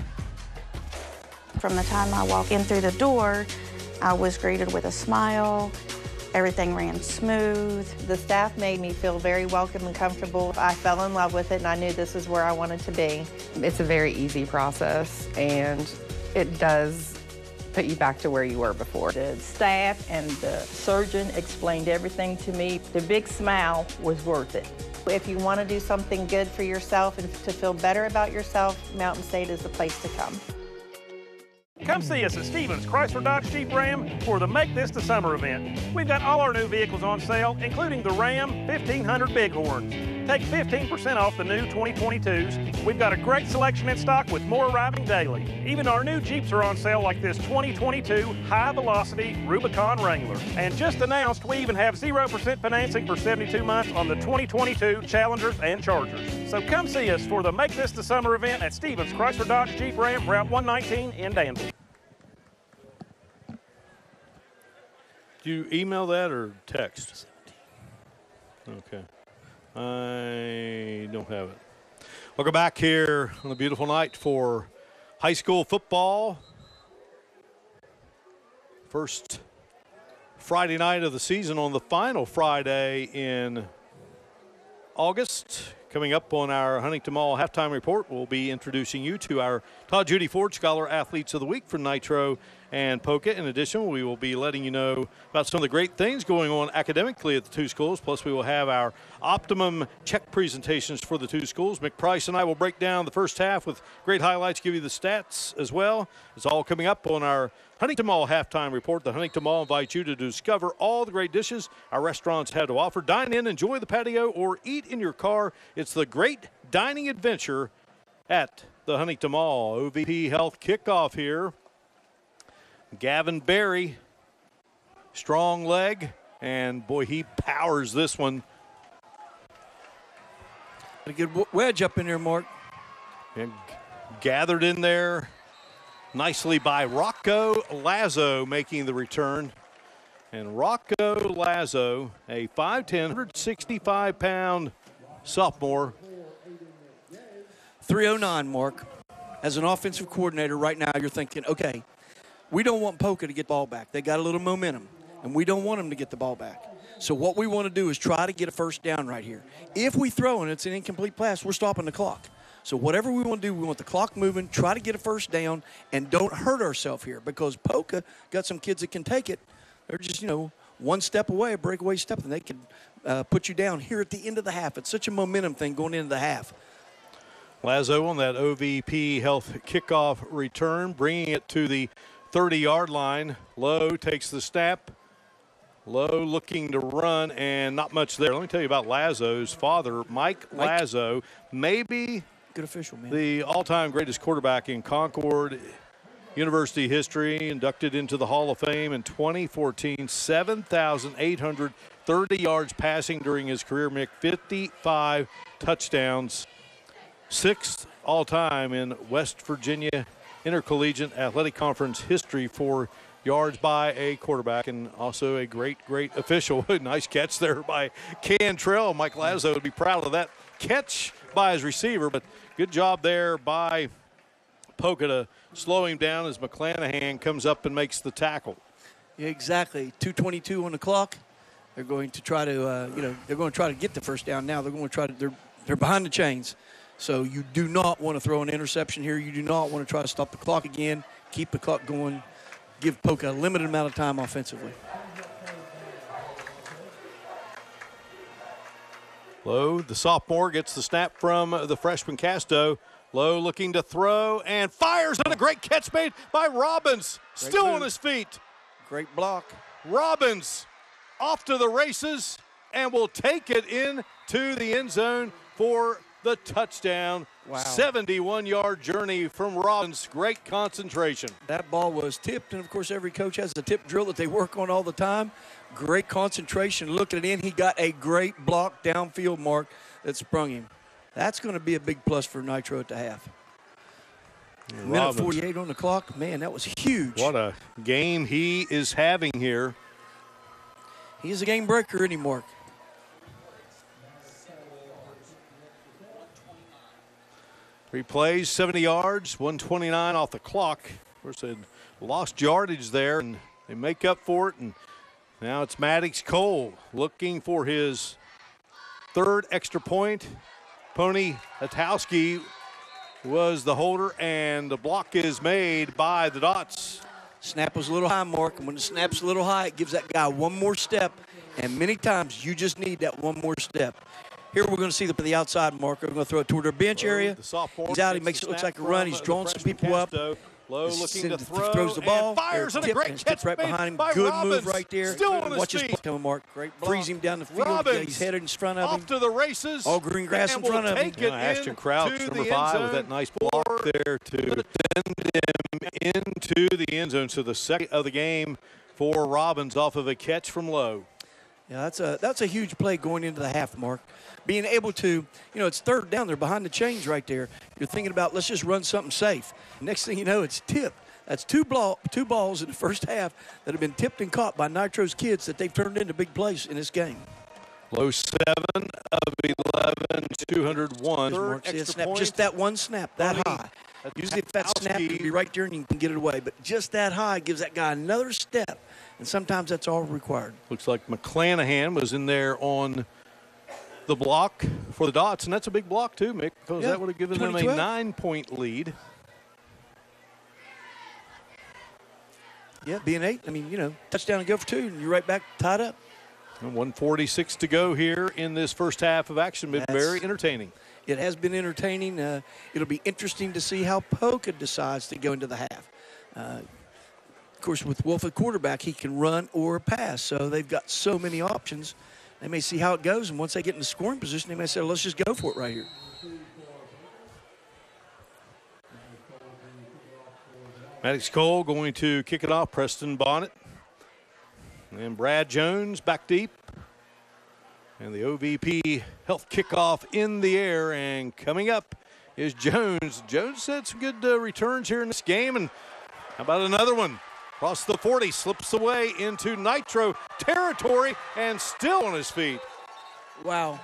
Speaker 7: From the time I walk in through the door, I was greeted with a smile. Everything ran smooth.
Speaker 14: The staff made me feel very welcome and comfortable. I fell in love with it, and I knew this is where I wanted to be.
Speaker 8: It's a very easy process, and it does put you back to where you were before.
Speaker 14: The staff and the surgeon explained everything to me. The big smile was worth it. If you want to do something good for yourself and to feel better about yourself, Mountain State is the place to come.
Speaker 23: Come see us at Stevens Chrysler Dodge Jeep Ram for the Make This the Summer event. We've got all our new vehicles on sale, including the Ram 1500 Bighorn. Take 15% off the new 2022s. We've got a great selection in stock with more arriving daily. Even our new Jeeps are on sale, like this 2022 High Velocity Rubicon Wrangler. And just announced, we even have 0% financing for 72 months on the 2022 Challengers and Chargers. So come see us for the Make This the Summer event at Stevens Chrysler Dodge Jeep Ram, Route 119 in Danville.
Speaker 9: Do you email that or text? Okay. I don't have it. Welcome back here on a beautiful night for high school football. First Friday night of the season on the final Friday in August. Coming up on our Huntington Mall halftime report, we'll be introducing you to our Todd Judy Ford Scholar Athletes of the Week for Nitro and Poca. In addition, we will be letting you know about some of the great things going on academically at the two schools. Plus, we will have our Optimum check presentations for the two schools. Mick Price and I will break down the first half with great highlights, give you the stats as well. It's all coming up on our Huntington Mall halftime report. The Huntington Mall invites you to discover all the great dishes our restaurants have to offer. Dine in, enjoy the patio, or eat in your car. It's the great dining adventure at the Huntington Mall. OVP Health kickoff here. Gavin Berry, strong leg, and boy, he powers this one.
Speaker 10: A good wedge up in there, Mark.
Speaker 9: And gathered in there nicely by Rocco Lazo making the return. And Rocco Lazo, a 5'10", 165-pound sophomore.
Speaker 10: 309, Mark. As an offensive coordinator right now, you're thinking, okay, we don't want Poca to get the ball back. They got a little momentum, and we don't want them to get the ball back. So what we want to do is try to get a first down right here. If we throw and it's an incomplete pass, we're stopping the clock. So whatever we want to do, we want the clock moving, try to get a first down, and don't hurt ourselves here, because Poca got some kids that can take it. They're just, one step away, a breakaway step, and they can put you down here at the end of the half. It's such a momentum thing going into the half.
Speaker 9: Lazo on that OVP Health kickoff return, bringing it to the 30-yard line. Lowe takes the snap. Lowe looking to run, and not much there. Let me tell you about Lazo's father, Mike Lazo. Maybe
Speaker 10: good official, man.
Speaker 9: The all-time greatest quarterback in Concord University history, inducted into the Hall of Fame in 2014. 7,830 yards passing during his career, Mick. 55 touchdowns. 6th all-time in West Virginia Intercollegiate Athletic Conference history for yards by a quarterback, and also a great official. Nice catch there by Cantrell. Mike Lazo would be proud of that catch by his receiver, but good job there by Poca to slow him down as McClanahan comes up and makes the tackle.
Speaker 10: Yeah, exactly. 2:22 on the clock. They're going to try to, they're going to try to get the first down now. They're going to try to. They're behind the chains. So you do not want to throw an interception here. You do not want to try to stop the clock again. Keep the clock going. Give Poca a limited amount of time offensively.
Speaker 9: Lowe, the sophomore, gets the snap from the freshman Casto. Lowe looking to throw and fires, and a great catch made by Robbins. Still on his feet.
Speaker 10: Great block.
Speaker 9: Robbins off to the races and will take it into the end zone for the touchdown.
Speaker 10: Wow.
Speaker 9: 71-yard journey from Robbins. Great concentration.
Speaker 10: That ball was tipped, and of course every coach has a tip drill that they work on all the time. Great concentration, looking it in. He got a great block downfield, Mark, that sprung him. That's going to be a big plus for Nitro at the half. Minute 48 on the clock. Man, that was huge.
Speaker 9: What a game he is having here.
Speaker 10: He's a game breaker, isn't he, Mark?
Speaker 9: Three plays, 70 yards, 129 off the clock. Of course, they lost yardage there, and they make up for it. And now it's Maddox Cole looking for his third extra point. Pony Hatowski was the holder, and the block is made by the Dots.
Speaker 10: Snap was a little high, Mark, and when the snap's a little high, it gives that guy one more step, and many times you just need that one more step. Here we're going to see the outside marker. We're going to throw it toward our bench area. He's out. He makes it look like a run. He's drawing some people up.
Speaker 9: Low looking to throw.
Speaker 10: Throws the ball.
Speaker 9: And fires on a great catch
Speaker 10: right behind him.
Speaker 9: by
Speaker 10: Good
Speaker 9: Robbins.
Speaker 10: move right there.
Speaker 9: Still on his
Speaker 10: Watch his
Speaker 9: feet.
Speaker 10: block coming, Mark. Great block. Freeze him down the field.
Speaker 9: Robbins
Speaker 10: He's headed in front of him.
Speaker 9: Off to the races.
Speaker 10: All green grass in front of him.
Speaker 9: Ashton Crouch, number 5, with that nice block there to send him into the end zone. So the second of the game for Robbins off of a catch from Lowe.
Speaker 10: Yeah, that's a huge play going into the half, Mark. Being able to, it's third down. They're behind the chains right there. You're thinking about, let's just run something safe. Next thing you know, it's tipped. That's two balls in the first half that have been tipped and caught by Nitro's kids that they've turned into big plays in this game.
Speaker 9: Low 7 of 11, 201.
Speaker 10: Just that one snap, that high. Usually if that snap can be right there and you can get it away, but just that high gives that guy another step, and sometimes that's all required.
Speaker 9: Looks like McClanahan was in there on the block for the Dots, and that's a big block too, Mick, because that would have given them a 9-point lead.
Speaker 10: Yeah, being 8, touchdown and go for 2, and you're right back tied up.
Speaker 9: And 1:46 to go here in this first half of action. Been very entertaining.
Speaker 10: It has been entertaining. It'll be interesting to see how Poca decides to go into the half. Of course, with Wolfe at quarterback, he can run or pass, so they've got so many options. They may see how it goes, and once they get in the scoring position, they may say, let's just go for it right here.
Speaker 9: Maddox Cole going to kick it off. Preston Bonnet. And Brad Jones back deep. And the OVP Health kickoff in the air. And coming up is Jones. Jones had some good returns here in this game. And how about another one? Across the 40, slips away into Nitro territory and still on his feet.
Speaker 10: Wow.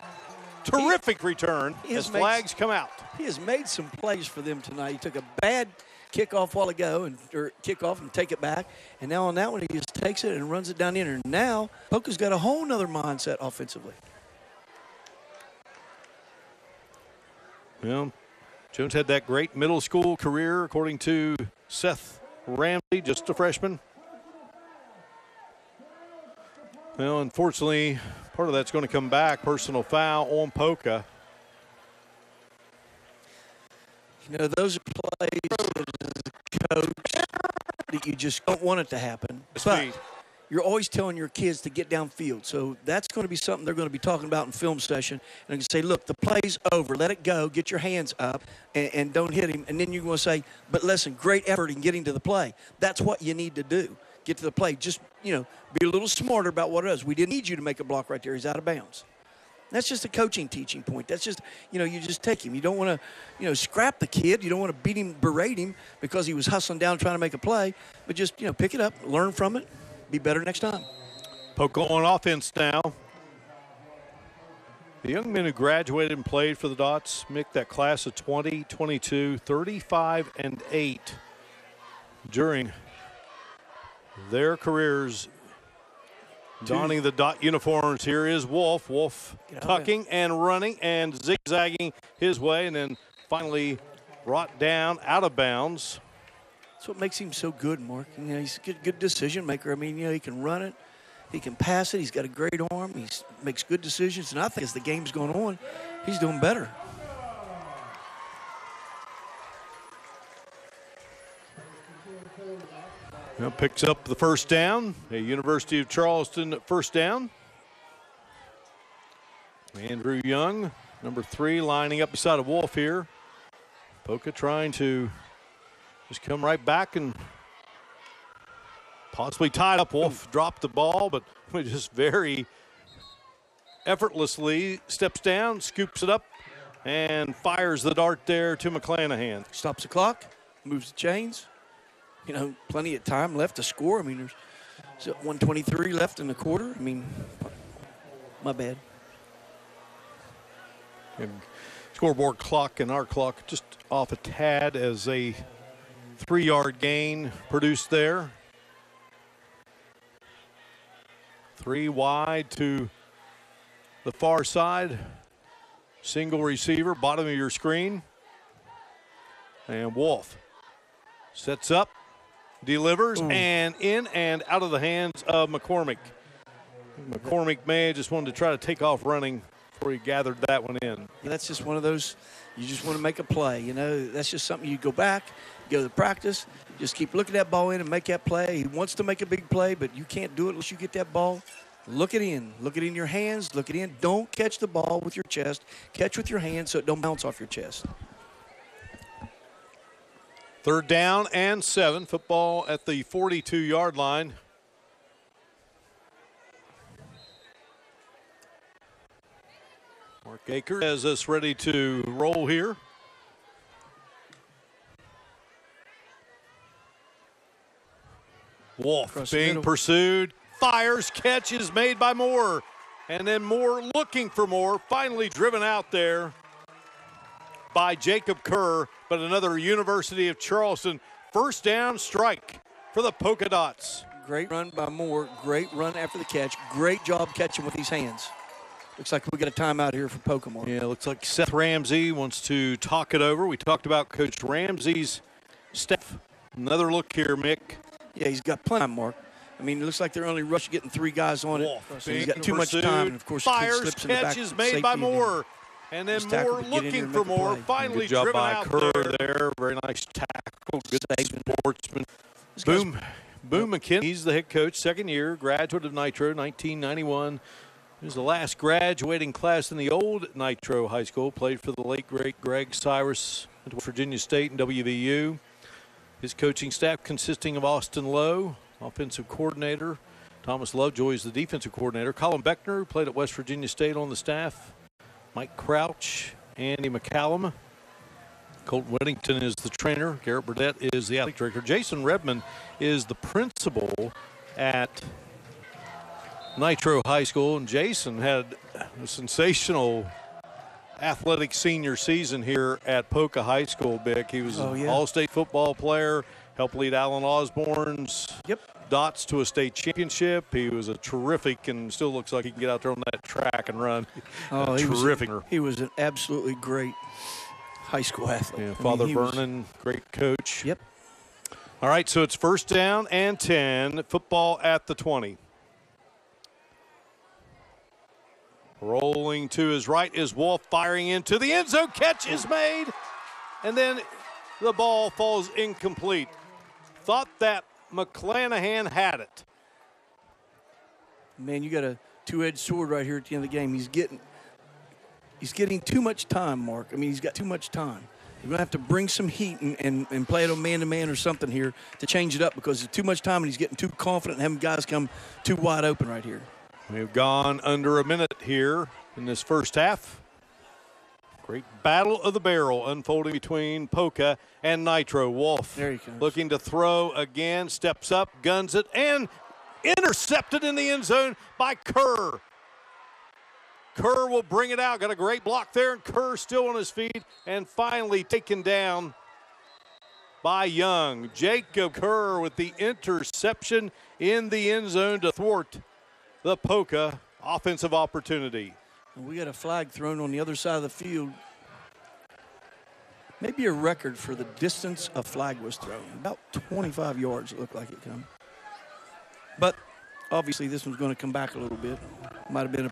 Speaker 9: Terrific return as flags come out.
Speaker 10: He has made some plays for them tonight. He took a bad kickoff a while ago, or kickoff and take it back. And now on that one, he just takes it and runs it down in. And now, Poca's got a whole nother mindset offensively.
Speaker 9: Well, Jones had that great middle school career, according to Seth Ramsey, just a freshman. Well, unfortunately, part of that's going to come back. Personal foul on Poca.
Speaker 10: Those are plays as a coach that you just don't want it to happen. But you're always telling your kids to get downfield. So that's going to be something they're going to be talking about in film session. And they're going to say, look, the play's over. Let it go. Get your hands up and don't hit him. And then you're going to say, but listen, great effort in getting to the play. That's what you need to do. Get to the play. Just, be a little smarter about what it is. We didn't need you to make a block right there. He's out of bounds. That's just a coaching teaching point. That's just, you just take him. You don't want to, scrap the kid. You don't want to beat him, berate him because he was hustling down trying to make a play. But just, pick it up, learn from it, be better next time.
Speaker 9: Poca on offense now. The young men who graduated and played for the Dots, Mick, that class of 2022, 35-8 during their careers. Donning the Dot uniforms, here is Wolfe. Wolfe tucking and running and zigzagging his way, and then finally brought down out of bounds.
Speaker 10: That's what makes him so good, Mark. He's a good decision maker. He can run it, he can pass it. He's got a great arm. He makes good decisions, and I think as the game's going on, he's doing better.
Speaker 9: Now picks up the first down. A University of Charleston first down. Andrew Young, number 3, lining up beside of Wolfe here. Poca trying to just come right back and possibly tied up. Wolfe dropped the ball, but just very effortlessly steps down, scoops it up, and fires the dart there to McClanahan.
Speaker 10: Stops the clock. moves the chains. You know, plenty of time left to score. I mean, there's 1:23 left in the quarter. I mean, my bad.
Speaker 9: And scoreboard clock and our clock just off a tad as a 3-yard gain produced there. 3 wide to the far side. Single receiver, bottom of your screen. And Wolfe sets up, delivers, and in and out of the hands of McCormick. McCormick may have just wanted to try to take off running before he gathered that one in.
Speaker 10: Yeah, that's just one of those, you just want to make a play. You know, that's just something you go back, go to practice, just keep looking that ball in and make that play. He wants to make a big play, but you can't do it unless you get that ball. Look it in. Look it in your hands. Look it in. Don't catch the ball with your chest. Catch with your hands so it don't bounce off your chest.
Speaker 9: 3rd down and 7. Football at the 42-yard line. Mark Akers has us ready to roll here. Wolfe being pursued. Fires, catch is made by Moore. And then Moore looking for Moore. Finally driven out there by Jacob Kerr. But another University of Charleston first down strike for the Poca Dots.
Speaker 10: Great run by Moore. Great run after the catch. Great job catching with these hands. Looks like we got a timeout here for Pokemon.
Speaker 9: Yeah, looks like Seth Ramsey wants to talk it over. We talked about Coach Ramsey's staff. Another look here, Mick.
Speaker 10: Yeah, he's got plenty of time, Mark. I mean, it looks like they're only getting 3 guys on it. So he's got too much time. And of course,
Speaker 9: fires, catches made by Moore. And then Moore looking for Moore. Finally good job driven by
Speaker 10: out
Speaker 9: Kerr there. Very nice tackle. Good sportsman. Boom McKinley. He's the head coach, 2nd year, graduate of Nitro, 1991. He was the last graduating class in the old Nitro High School. Played for the late, great Greg Cyrus at Virginia State and WVU. His coaching staff consisting of Austin Lowe, offensive coordinator. Thomas Lovejoy is the defensive coordinator. Colin Beckner, who played at West Virginia State on the staff. Mike Crouch, Andy McCallum. Colt Whittington is the trainer. Garrett Burdett is the athletic director. Jason Redmond is the principal at Nitro High School. And Jason had a sensational athletic senior season here at Poca High School, Bick. He was an all-state football player, helped lead Alan Osborne's Dots to a state championship. He was a terrific, and still looks like he can get out there on that track and run.
Speaker 10: Oh,
Speaker 9: terrific.
Speaker 10: He was an absolutely great high school athlete.
Speaker 9: Yeah, Father Vernon, great coach. Yep. All right, so it's 1st down and 10. Football at the 20. Rolling to his right is Wolfe, firing into the end zone. Catch is made, and then the ball falls incomplete. Thought that McClanahan had it.
Speaker 10: Man, you got a 2-edged sword right here at the end of the game. He's getting too much time, Mark. I mean, he's got too much time. You're going to have to bring some heat and play it on man-to-man or something here to change it up, because there's too much time and he's getting too confident and having guys come too wide open right here.
Speaker 9: We've gone under a minute here in this first half. Great battle of the barrel unfolding between Poca and Nitro. Wolfe
Speaker 10: there he comes.
Speaker 9: Looking to throw again, steps up, guns it, and intercepted in the end zone by Kerr. Kerr will bring it out. Got a great block there, and Kerr still on his feet, and finally taken down by Young. Jacob Kerr with the interception in the end zone to thwart the Poca offensive opportunity.
Speaker 10: We got a flag thrown on the other side of the field. Maybe a record for the distance a flag was thrown. About 25 yards it looked like it come. But obviously this one's going to come back a little bit. Might have been a...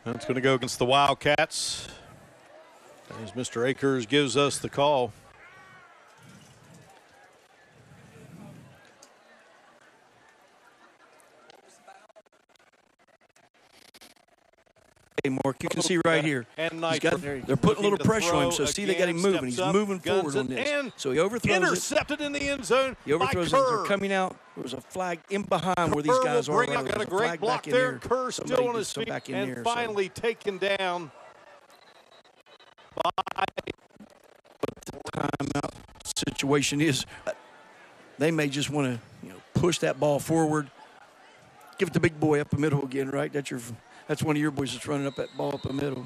Speaker 9: That's going to go against the Wildcats as Mr. Akers gives us the call.
Speaker 10: Hey, Mark, you can see right here.
Speaker 9: And
Speaker 10: they're putting a little pressure on him, so see they got him moving. He's moving forward on this. So he overthrows
Speaker 9: intercepted in the end zone.
Speaker 10: He overthrows it. They're coming out. There was a flag in behind where these guys are.
Speaker 9: Got a great block there. Kerr still on his feet and finally taken down by
Speaker 10: the timeout situation is they may just want to push that ball forward. Give it the big boy up the middle again, right? That's one of your boys that's running up that ball up the middle.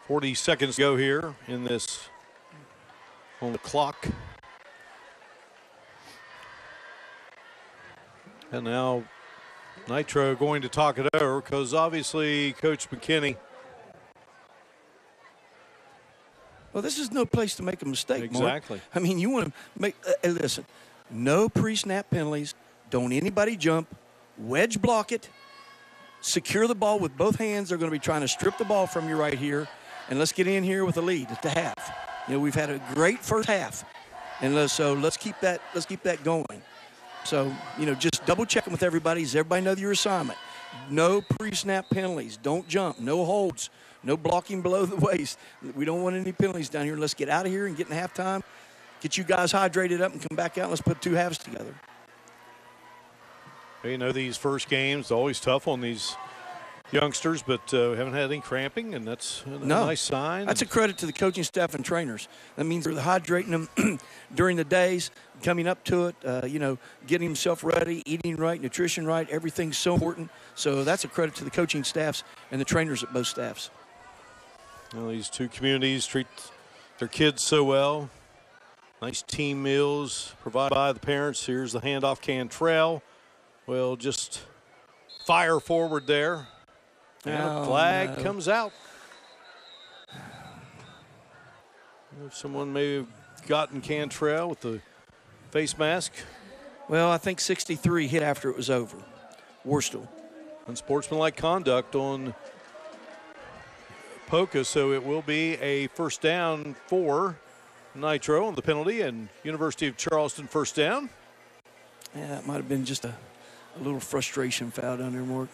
Speaker 9: 40 seconds to go here in this on the clock. And now Nitro going to talk it over because obviously Coach McKinney.
Speaker 10: Well, this is no place to make a mistake,
Speaker 9: Exactly.
Speaker 10: Mark. I mean, you want to make, listen, no pre-snap penalties. Don't anybody jump. Wedge block it. Secure the ball with both hands. They're going to be trying to strip the ball from you right here. And let's get in here with a lead at the half. We've had a great first half. And let's keep that going. So, just double checking with everybody. Does everybody know your assignment? No pre-snap penalties. Don't jump. No holds. No blocking below the waist. We don't want any penalties down here. Let's get out of here and get in halftime. Get you guys hydrated up and come back out. And let's put two halves together.
Speaker 9: These first games always tough on these youngsters, but we haven't had any cramping, and that's a nice sign.
Speaker 10: That's a credit to the coaching staff and trainers. That means they're hydrating them during the days, coming up to it, getting himself ready, eating right, nutrition right. Everything's so important. So that's a credit to the coaching staffs and the trainers at both staffs.
Speaker 9: Well, these two communities treat their kids so well. Nice team meals provided by the parents. Here's the handoff. Cantrell will just fire forward there. And a flag comes out. If someone may have gotten Cantrell with the face mask.
Speaker 10: Well, I think 63 hit after it was over. Worstel.
Speaker 9: Unsportsmanlike conduct on Poca, so it will be a first down for Nitro on the penalty, and University of Charleston first down.
Speaker 10: Yeah, that might have been just a little frustration foul down there, Mark.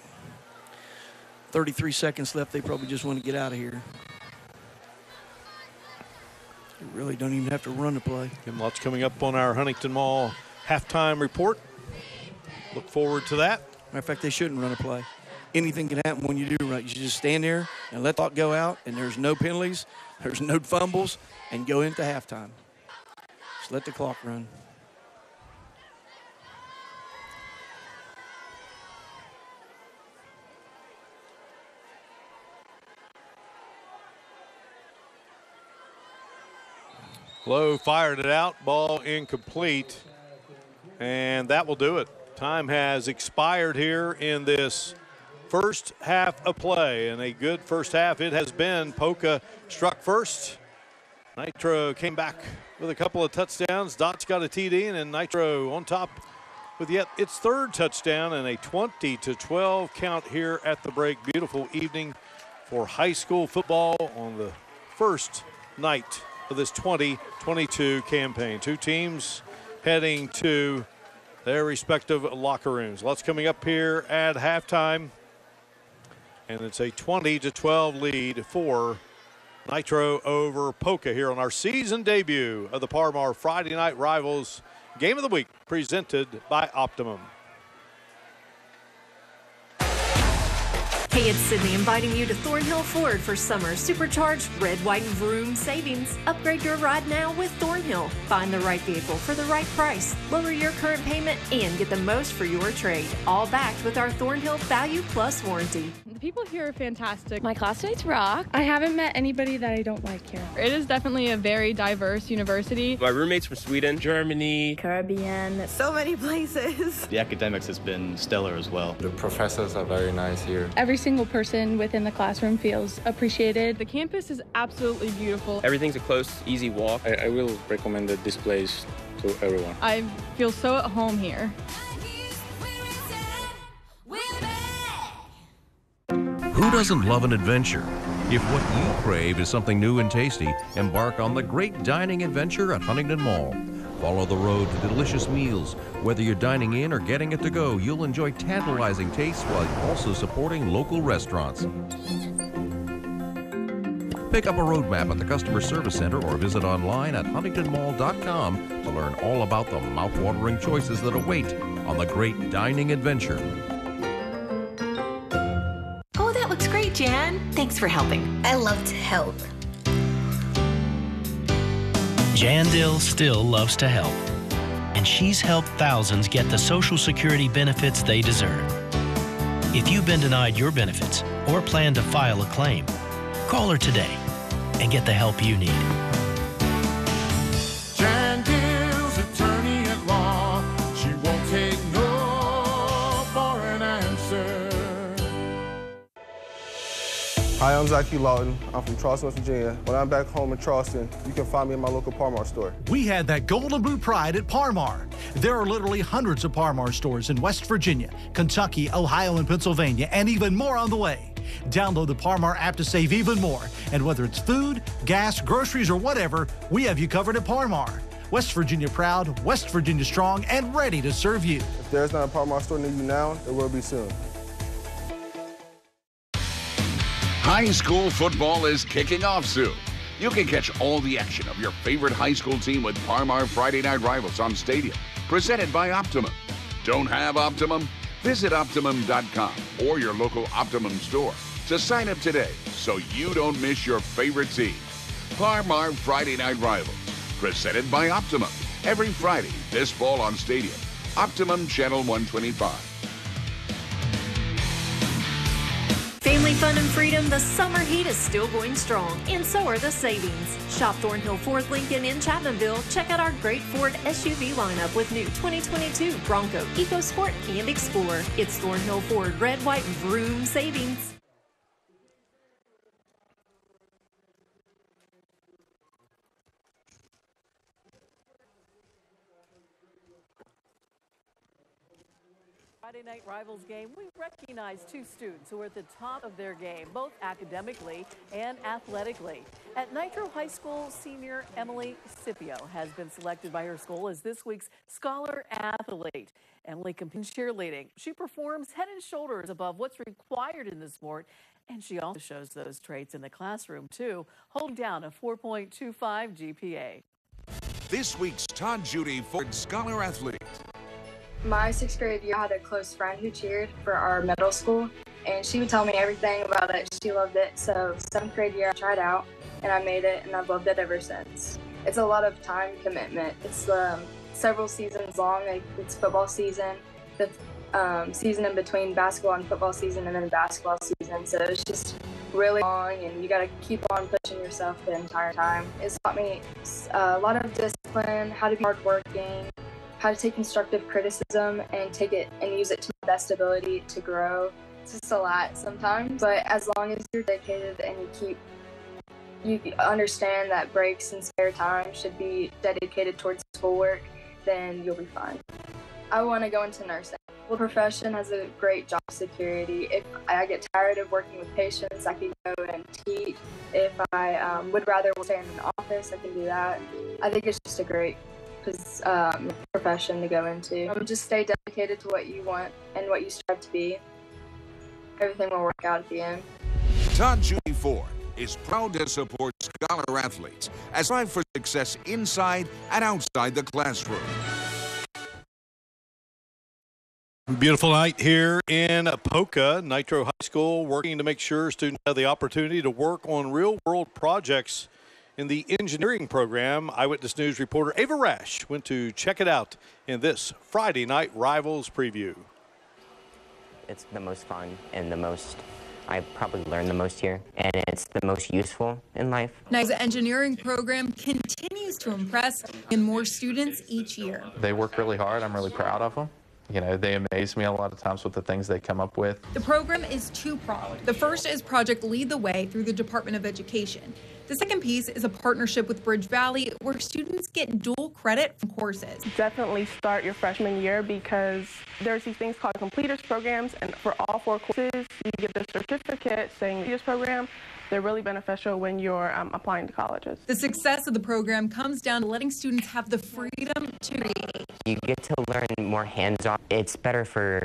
Speaker 10: 33 seconds left. They probably just want to get out of here. They really don't even have to run the play.
Speaker 9: And lots coming up on our Huntington Mall halftime report. Look forward to that.
Speaker 10: Matter of fact, they shouldn't run a play. Anything can happen when you do right. You should just stand there and let the clock go out, and there's no penalties, there's no fumbles, and go into halftime. Just let the clock run.
Speaker 9: Lowe fired it out, ball incomplete, and that will do it. Time has expired here in this first half of play, and a good first half it has been. Poca struck first. Nitro came back with a couple of touchdowns. Dots got a TD, and then Nitro on top with yet its third touchdown and a 20-12 count here at the break. Beautiful evening for high school football on the first night of this 2022 campaign. Two teams heading to their respective locker rooms. Lots coming up here at halftime. And it's a 20-12 lead for Nitro over Poca here on our season debut of the Parmar Friday Night Rivals Game of the Week, presented by Optimum.
Speaker 1: Hey, it's Sydney inviting you to Thornhill Ford for summer supercharged red, white, and vroom savings. Upgrade your ride now with Thornhill. Find the right vehicle for the right price. Lower your current payment and get the most for your trade. All backed with our Thornhill Value Plus warranty.
Speaker 11: The people here are fantastic.
Speaker 12: My classmates rock.
Speaker 11: I haven't met anybody that I don't like here. It is definitely a very diverse university.
Speaker 24: My roommates from Sweden, Germany,
Speaker 12: Caribbean, so many places.
Speaker 24: The academics has been stellar as well.
Speaker 25: The professors are very nice here.
Speaker 11: Every single person within the classroom feels appreciated. The campus is absolutely beautiful.
Speaker 24: Everything's a close, easy walk.
Speaker 25: I will recommend this place to everyone.
Speaker 11: I feel so at home here.
Speaker 4: Who doesn't love an adventure? If what you crave is something new and tasty, embark on the great dining adventure at Huntington Mall. Follow the road to delicious meals. Whether you're dining in or getting it to go, you'll enjoy tantalizing tastes while also supporting local restaurants. Pick up a road map at the Customer Service Center or visit online at huntingtonmall.com to learn all about the mouth-watering choices that await on the great dining adventure.
Speaker 17: Oh, that looks great, Jan. Thanks for helping.
Speaker 19: I love to help.
Speaker 20: Jan Dill still loves to help, and she's helped thousands get the Social Security benefits they deserve. If you've been denied your benefits or plan to file a claim, call her today and get the help you need.
Speaker 21: Jan Dill's attorney at law. She won't take no for an answer.
Speaker 6: Hi, I'm Zachary Lawton. I'm from Charleston, West Virginia. When I'm back home in Charleston, you can find me in my local Parmar store.
Speaker 18: We had that golden boot pride at Parmar. There are literally hundreds of Parmar stores in West Virginia, Kentucky, Ohio, and Pennsylvania, and even more on the way. Download the Parmar app to save even more. And whether it's food, gas, groceries, or whatever, we have you covered at Parmar. West Virginia proud, West Virginia strong, and ready to serve you.
Speaker 6: If there's not a Parmar store near you now, there will be soon.
Speaker 22: High school football is kicking off soon. You can catch all the action of your favorite high school team with Parmar Friday Night Rivals on Stadium, presented by Optimum. Don't have Optimum? Visit Optimum.com or your local Optimum store to sign up today so you don't miss your favorite team. Parmar Friday Night Rivals, presented by Optimum. Every Friday this fall on Stadium. Optimum Channel 125.
Speaker 1: Family fun and freedom, the summer heat is still going strong, and so are the savings. Shop Thornhill Ford Lincoln in Chapmanville. Check out our great Ford SUV lineup with new 2022 Bronco, EcoSport, and Explorer. It's Thornhill Ford Red, White, and Vroom savings.
Speaker 26: Friday Night Rivals game, we recognize two students who are at the top of their game, both academically and athletically. At Nitro High School, senior Emily Scipio has been selected by her school as this week's Scholar Athlete. Emily competes in cheerleading. She performs head and shoulders above what's required in the sport, and she also shows those traits in the classroom, too, holding down a 4.25 GPA.
Speaker 22: This week's Todd Judy Ford Scholar Athlete.
Speaker 12: My 6th grade year, I had a close friend who cheered for our middle school, and she would tell me everything about it. She loved it. So 7th grade year, I tried out, and I made it, and I've loved it ever since. It's a lot of time commitment. It's several seasons long. Like, it's football season, the season in between basketball and football season, and then basketball season. So it's just really long, and you got to keep on pushing yourself the entire time. It's taught me a lot of discipline, how to be hardworking, how to take constructive criticism and take it and use it to my best ability to grow. It's just a lot sometimes, but as long as you're dedicated and you understand that breaks and spare time should be dedicated towards schoolwork, then you'll be fine. I want to go into nursing. The profession has a great job security. If I get tired of working with patients, I can go and teach. If I would rather stay in an office, I can do that. I think it's just a great profession to go into. Just stay dedicated to what you want and what you strive to be. Everything will work out at the end.
Speaker 22: Todd Judy Ford is proud to support Scholar Athletes as strive for success inside and outside the classroom.
Speaker 9: Beautiful night here in Poca. Nitro High School working to make sure students have the opportunity to work on real-world projects in the engineering program. Eyewitness News reporter Ava Rash went to check it out in this Friday Night Rivals preview.
Speaker 27: It's the most fun and the most, I probably learned the most here, and it's the most useful in life.
Speaker 28: NIC's engineering program continues to impress in more students each year.
Speaker 29: They work really hard. I'm really proud of them. You know, they amaze me a lot of times with the things they come up with.
Speaker 28: The program is two-pronged. The first is Project Lead the Way through the Department of Education. The second piece is a partnership with Bridge Valley where students get dual credit from courses.
Speaker 11: Definitely start your freshman year because there's these things called completers programs, and for all 4 courses, you get the certificate saying this program. They're really beneficial when you're applying to colleges.
Speaker 28: The success of the program comes down to letting students have the freedom to create.
Speaker 27: You get to learn more hands-on. It's better for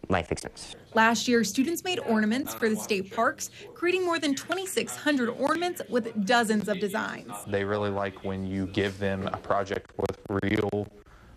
Speaker 27: life experience.
Speaker 28: Last year, students made ornaments for the state parks, creating more than 2,600 ornaments with dozens of designs.
Speaker 29: They really like when you give them a project with real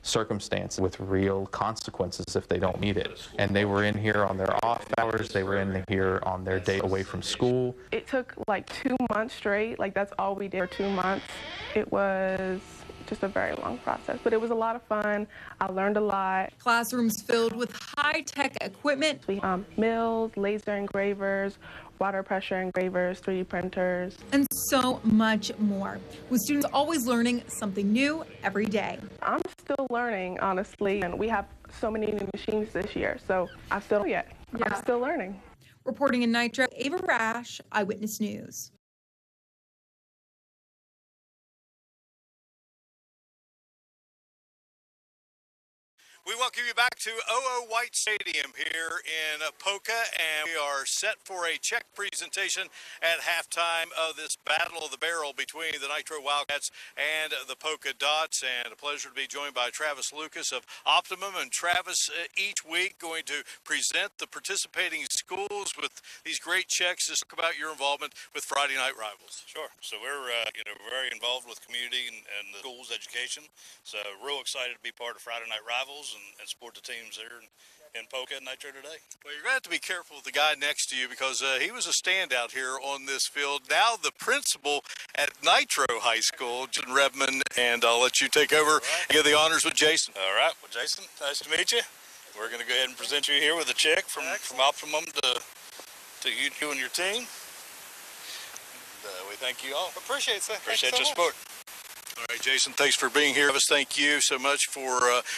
Speaker 29: circumstances, with real consequences if they don't meet it. And they were in here on their off hours, they were in here on their day away from school.
Speaker 11: It took like 2 months straight, like that's all we did for 2 months. It was just a very long process, but it was a lot of fun. I learned a lot.
Speaker 28: Classrooms filled with high-tech equipment.
Speaker 11: We mills, laser engravers, water pressure engravers, 3D printers.
Speaker 28: And so much more, with students always learning something new every day.
Speaker 11: I'm still learning, honestly, and we have so many new machines this year, so I'm still learning.
Speaker 28: Reporting in Nitro, Ava Rash, Eyewitness News.
Speaker 9: We welcome you back to OO White Stadium here in Poca, and we are set for a check presentation at halftime of this Battle of the Barrel between the Nitro Wild Cats and the Poca Dots. And a pleasure to be joined by Travis Lucas of Optimum. And Travis, each week going to present the participating schools with these great checks. Just talk about your involvement with Friday Night Rivals.
Speaker 2: Sure. So we're very involved with community and the schools education. So real excited to be part of Friday Night Rivals and support the teams there in Poca and Nitro today.
Speaker 9: Well, you're going to have to be careful with the guy next to you because he was a standout here on this field. Now the principal at Nitro High School, Jason Redmond, and I'll let you take over and give the honors with Jason.
Speaker 2: All right. Well, Jason, nice to meet you. We're going to go ahead and present you here with a check from Optimum to you and your team. And, we thank you all.
Speaker 9: Appreciate it.
Speaker 2: Appreciate your support.
Speaker 9: All right, Jason, thanks for being here. Thank you so much for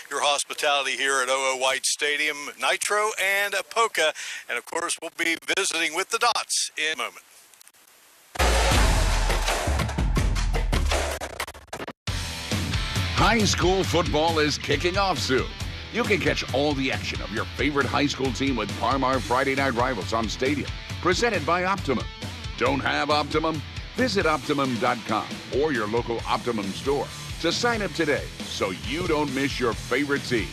Speaker 9: your hospitality here at OO White Stadium, Nitro and Poca. And, of course, we'll be visiting with the Dots in a moment.
Speaker 22: High school football is kicking off soon. You can catch all the action of your favorite high school team with Parmar Friday Night Rivals on Stadium, presented by Optimum. Don't have Optimum? Visit Optimum.com or your local Optimum store to sign up today so you don't miss your favorite team.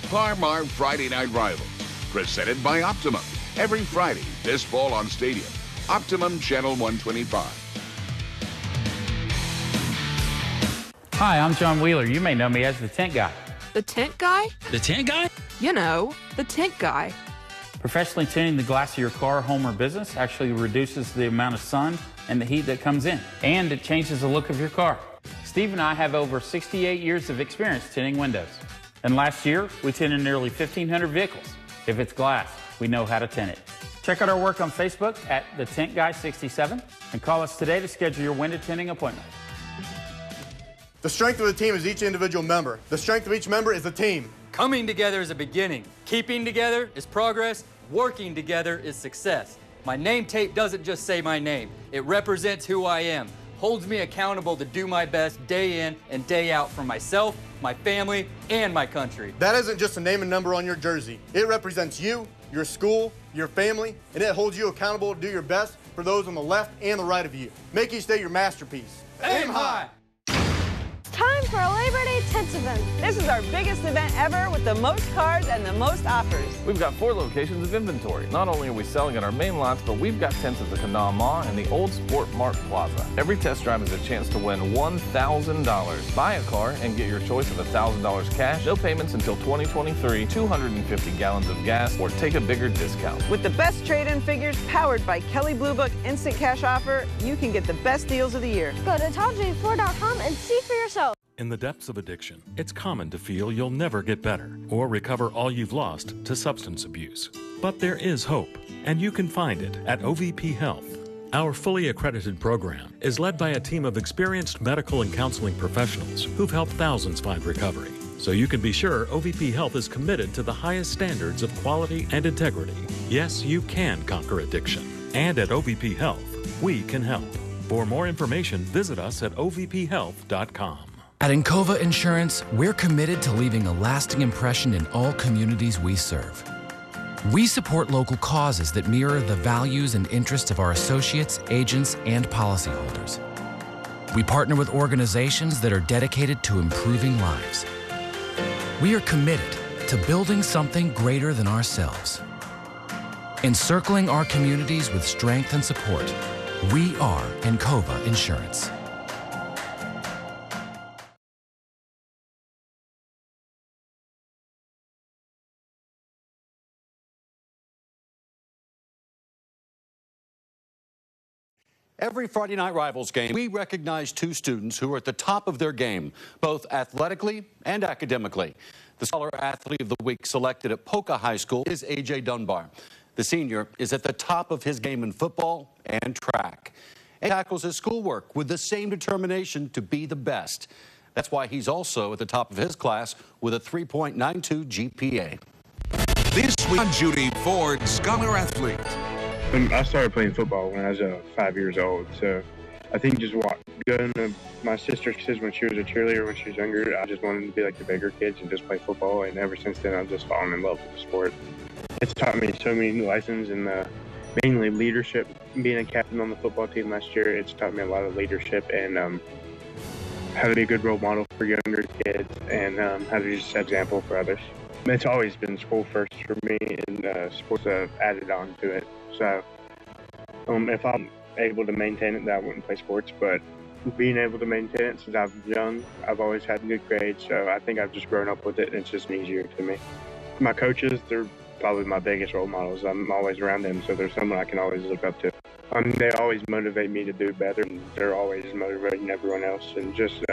Speaker 22: Parmar Friday Night Rivals, presented by Optimum. Every Friday, this fall on Stadium. Optimum Channel 125.
Speaker 3: Hi, I'm John Wheeler. You may know me as the Tent Guy.
Speaker 5: The Tent Guy?
Speaker 3: The Tent Guy?
Speaker 5: You know, the Tent Guy.
Speaker 3: Professionally tinting the glass of your car, home, or business actually reduces the amount of sun and the heat that comes in, and it changes the look of your car. Steve and I have over 68 years of experience tinting windows. And last year, we tinted nearly 1,500 vehicles. If it's glass, we know how to tint it. Check out our work on Facebook at The Tint Guy 67 and call us today to schedule your window tinting appointment.
Speaker 7: The strength of the team is each individual member. The strength of each member is the team.
Speaker 8: Coming together is a beginning. Keeping together is progress. Working together is success. My name tape doesn't just say my name. It represents who I am, holds me accountable to do my best day in and day out for myself, my family, and my country.
Speaker 7: That isn't just a name and number on your jersey. It represents you, your school, your family, and it holds you accountable to do your best for those on the left and the right of you. Make each day your masterpiece.
Speaker 8: Aim high!
Speaker 13: Time for a Labor Day Tents event. This is our biggest event ever with the most cars and the most offers.
Speaker 15: We've got 4 locations of inventory. Not only are we selling at our main lots, but we've got tents at the Kanawha Mall and the Old Sport Mart Plaza. Every test drive is a chance to win $1,000. Buy a car and get your choice of $1,000 cash, no payments until 2023, 250 gallons of gas, or take a bigger discount.
Speaker 13: With the best trade-in figures powered by Kelley Blue Book Instant Cash Offer, you can get the best deals of the year.
Speaker 16: Go to TopJ4.com and see for yourself.
Speaker 19: In the depths of addiction, it's common to feel you'll never get better or recover all you've lost to substance abuse. But there is hope, and you can find it at OVP Health. Our fully accredited program is led by a team of experienced medical and counseling professionals who've helped thousands find recovery. So you can be sure OVP Health is committed to the highest standards of quality and integrity. Yes, you can conquer addiction. And at OVP Health, we can help. For more information, visit us at ovphealth.com.
Speaker 30: At Encova Insurance, we're committed to leaving a lasting impression in all communities we serve. We support local causes that mirror the values and interests of our associates, agents, and policyholders. We partner with organizations that are dedicated to improving lives. We are committed to building something greater than ourselves. Encircling our communities with strength and support, we are Encova Insurance.
Speaker 4: Every Friday Night Rivals game, we recognize two students who are at the top of their game, both athletically and academically. The Scholar Athlete of the Week selected at Poca High School is A.J. Dunbar. The senior is at the top of his game in football and track. He tackles his schoolwork with the same determination to be the best. That's why he's also at the top of his class with a 3.92 GPA.
Speaker 22: This week, Judy Ford, Scholar Athlete.
Speaker 10: I started playing football when I was 5 years old, so I think just going to my sister says when she was a cheerleader when she was younger, I just wanted to be like the bigger kids and just play football, and ever since then I've just fallen in love with the sport. It's taught me so many new lessons, and mainly leadership. Being a captain on the football team last year, it's taught me a lot of leadership and how to be a good role model for younger kids and how to just set example for others. It's always been school first for me, and sports have added on to it. So if I'm able to maintain it, then I wouldn't play sports. But being able to maintain it since I was young, I've always had good grades. So I think I've just grown up with it, and it's just easier to me. My coaches, they're probably my biggest role models. I'm always around them, so there's someone I can always look up to. They always motivate me to do better, and they're always motivating everyone else, and just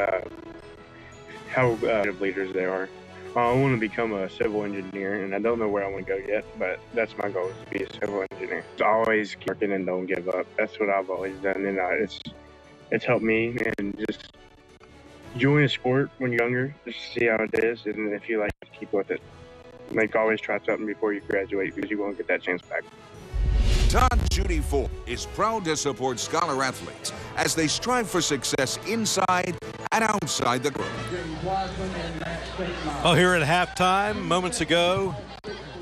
Speaker 10: how good leaders they are. I want to become a civil engineer, and I don't know where I want to go yet, but that's my goal, is to be a civil engineer. It's always keep working and don't give up. That's what I've always done, and it's helped me. And just join a sport when you're younger, just see how it is, and if you like it, keep with it. Like, always try something before you graduate, because you won't get that chance back.
Speaker 22: Todd Judy Ford is proud to support Scholar Athletes as they strive for success inside and outside the group.
Speaker 9: Well, here at halftime, moments ago,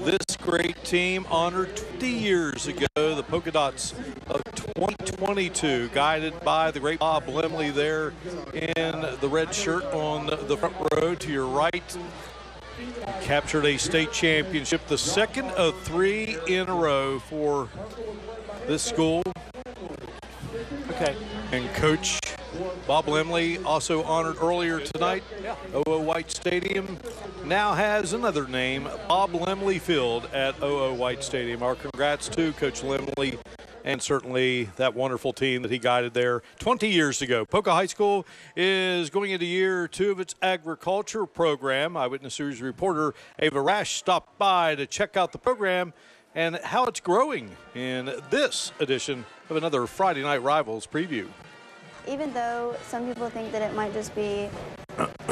Speaker 9: this great team honored 20 years ago the Poca Dots of 2022, guided by the great Bob Lemley there in the red shirt on the front row to your right. Captured a state championship, the second of 3 in a row for this school. Okay. And Coach Bob Lemley, also honored earlier tonight, OO White Stadium, now has another name, Bob Lemley Field at OO White Stadium. Our congrats to Coach Lemley and certainly that wonderful team that he guided there 20 years ago. Poca High School is going into year 2 of its agriculture program. Eyewitness Series reporter Ava Rash stopped by to check out the program and how it's growing in this edition of another Friday Night Rivals preview.
Speaker 14: Even though some people think that it might just be